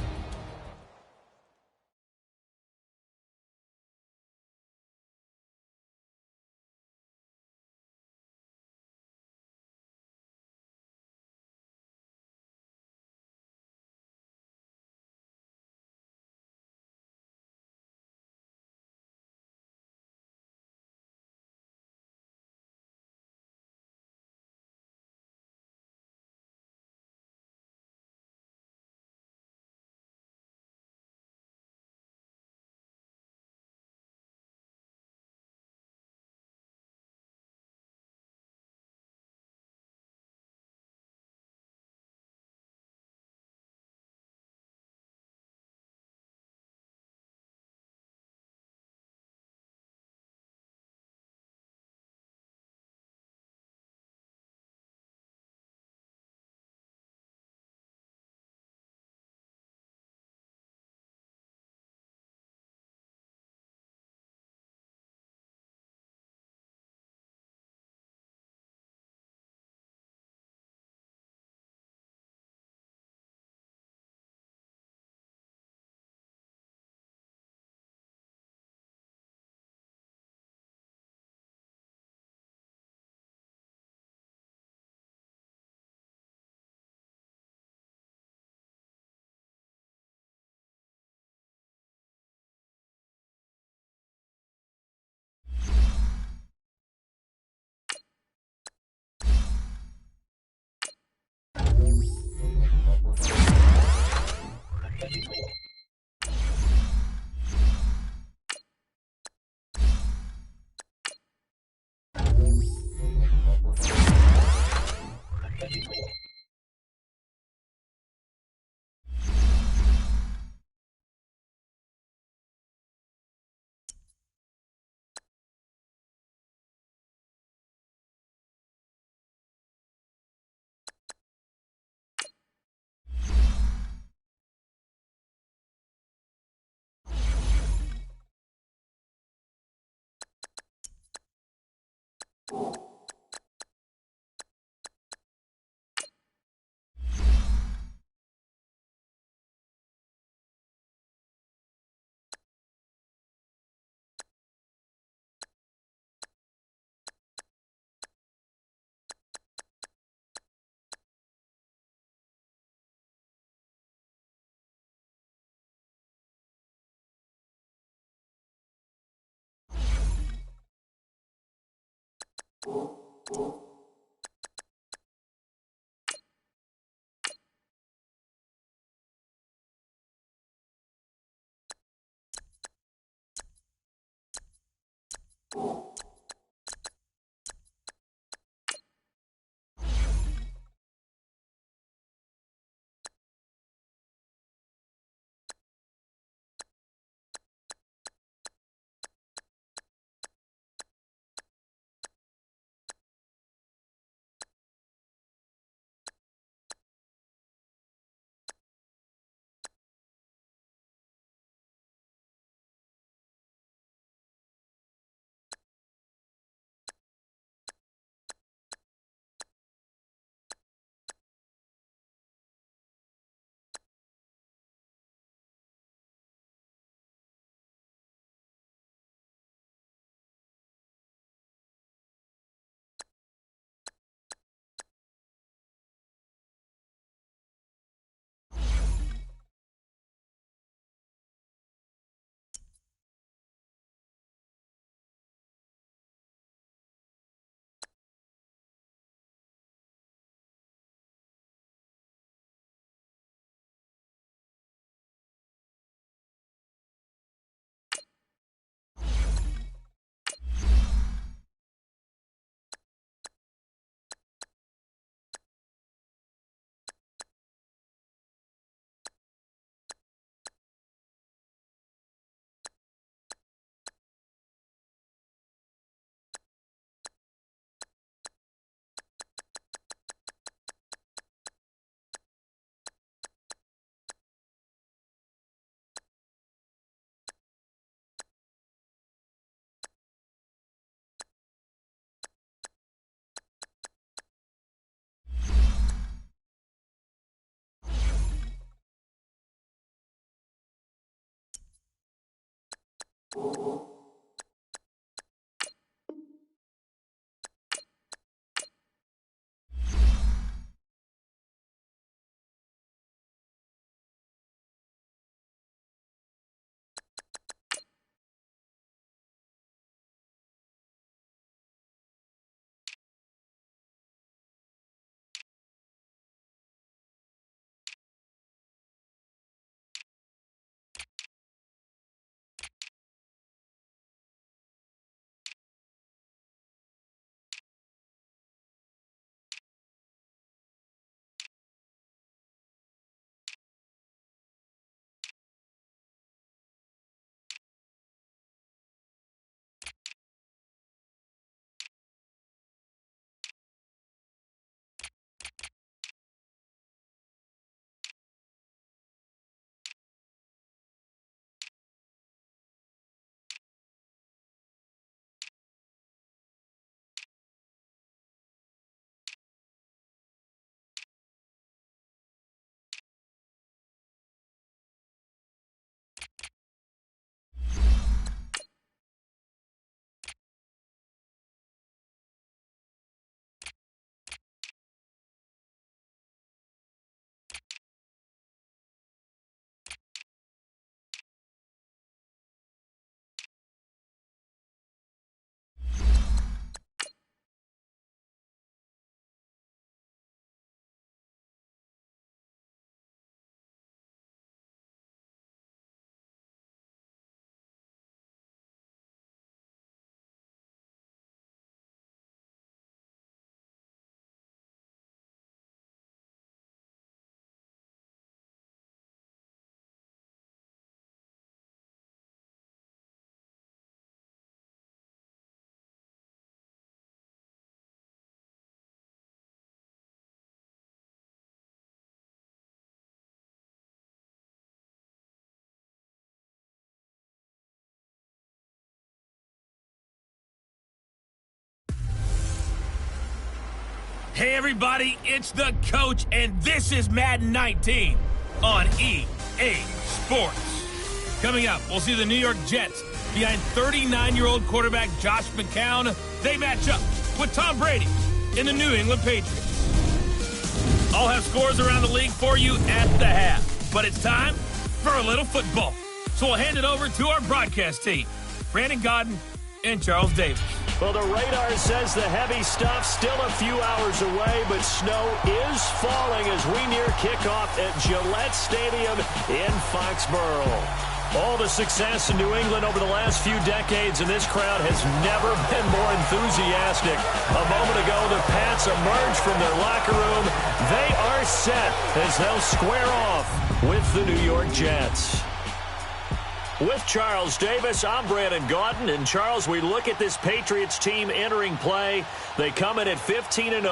Hey everybody, it's the Coach, and this is Madden 19 on EA Sports. Coming up, we'll see the New York Jets behind 39-year-old quarterback Josh McCown. They match up with Tom Brady in the New England Patriots. I'll have scores around the league for you at the half, but it's time for a little football. So we'll hand it over to our broadcast team, Brandon Godden and Charles Davis. Well, the radar says the heavy stuff still a few hours away, but snow is falling as we near kickoff at Gillette Stadium in Foxborough. All the success in New England over the last few decades, and this crowd has never been more enthusiastic. A moment ago, the Pats emerged from their locker room. They are set as they'll square off with the New York Jets. With Charles Davis, I'm Brandon Gaudin. And, Charles, we look at this Patriots team entering play. They come in at 15-0,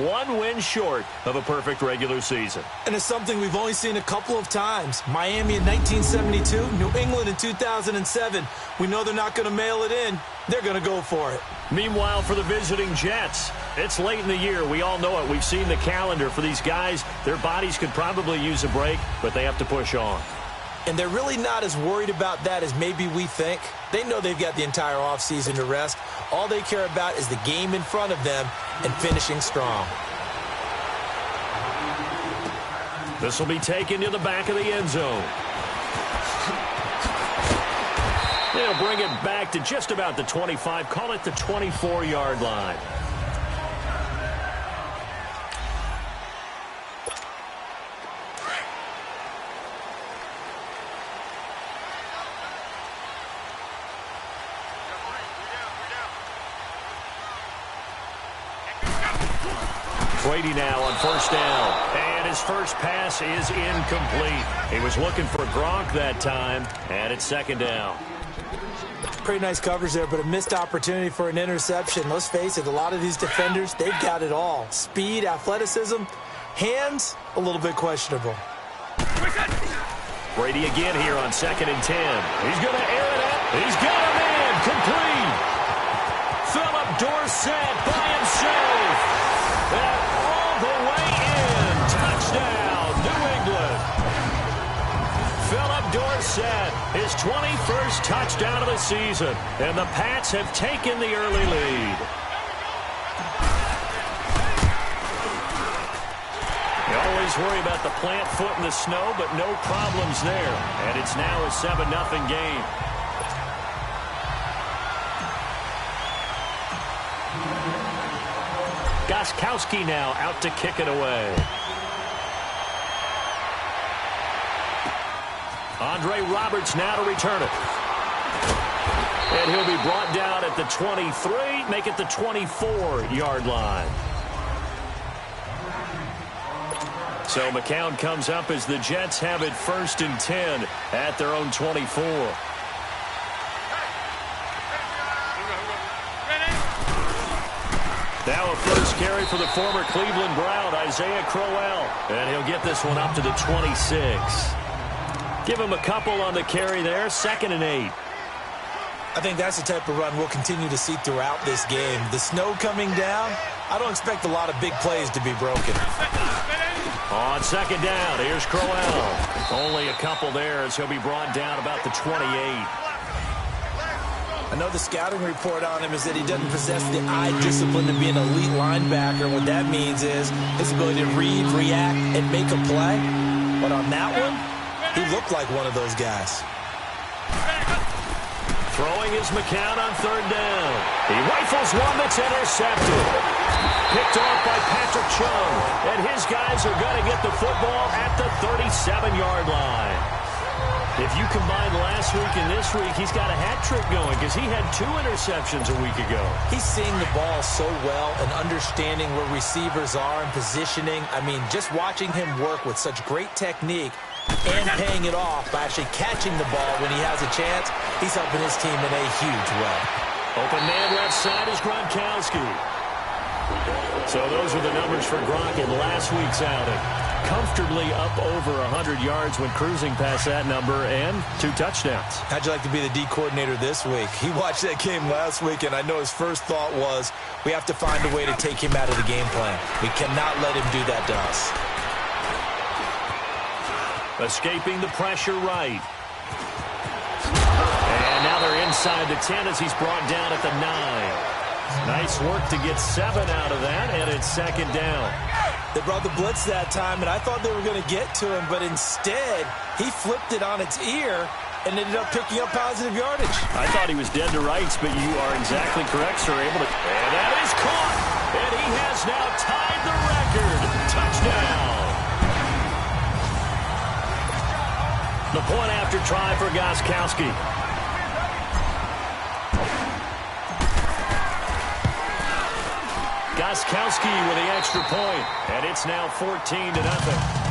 one win short of a perfect regular season. And it's something we've only seen a couple of times. Miami in 1972, New England in 2007. We know they're not going to mail it in. They're going to go for it. Meanwhile, for the visiting Jets, it's late in the year. We all know it. We've seen the calendar for these guys. Their bodies could probably use a break, but they have to push on. And they're really not as worried about that as maybe we think. They know they've got the entire offseason to rest. All they care about is the game in front of them and finishing strong. This will be taken to the back of the end zone. They'll bring it back to just about the 25. Call it the 24-yard line. Brady now on first down. And his first pass is incomplete. He was looking for Gronk that time, and it's second down. Pretty nice coverage there, but a missed opportunity for an interception. Let's face it, a lot of these defenders, they've got it all. Speed, athleticism, hands, a little bit questionable. Brady again here on 2nd and 10. He's going to air it out. He's got a man complete. Philip Dorsett by himself. And all the way in. Touchdown, New England. Philip Dorsett, his 21st touchdown of the season. And the Pats have taken the early lead. You always worry about the plant foot in the snow, but no problems there. And it's now a 7-0 game. Gostkowski now out to kick it away. Andre Roberts now to return it. And he'll be brought down at the 23, make it the 24-yard line. So McCown comes up as the Jets have it 1st and 10 at their own 24. Now a first carry for the former Cleveland Brown, Isaiah Crowell. And he'll get this one up to the 26. Give him a couple on the carry there, 2nd and 8. I think that's the type of run we'll continue to see throughout this game. The snow coming down, I don't expect a lot of big plays to be broken. On 2nd down, here's Crowell. Only a couple there as he'll be brought down about the 28. I know the scouting report on him is that he doesn't possess the eye discipline to be an elite linebacker. What that means is his ability to read, react, and make a play. But on that one, he looked like one of those guys. Throwing is McCown on 3rd down. He rifles one that's intercepted. Picked off by Patrick Chung. And his guys are going to get the football at the 37-yard line. If you combine last week and this week, he's got a hat trick going because he had 2 interceptions a week ago. He's seeing the ball so well and understanding where receivers are and positioning. I mean, just watching him work with such great technique and paying it off by actually catching the ball when he has a chance, he's helping his team in a huge way. Open man left side is Gronkowski. So those are the numbers for Gronk in last week's outing. Comfortably up over 100 yards when cruising past that number and 2 touchdowns. How'd you like to be the D coordinator this week? He watched that game last week, and I know his first thought was, we have to find a way to take him out of the game plan. We cannot let him do that to us. Escaping the pressure right. And now they're inside the 10 as he's brought down at the 9. Nice work to get 7 out of that, and it's 2nd down. They brought the blitz that time, and I thought they were going to get to him, but instead, he flipped it on its ear and ended up picking up positive yardage. I thought he was dead to rights, but you are exactly correct, sir. Able to, and that is caught, and he has now tied the record. Touchdown. The point after try for Gostkowski. Gostkowski with the extra point, and it's now 14-0.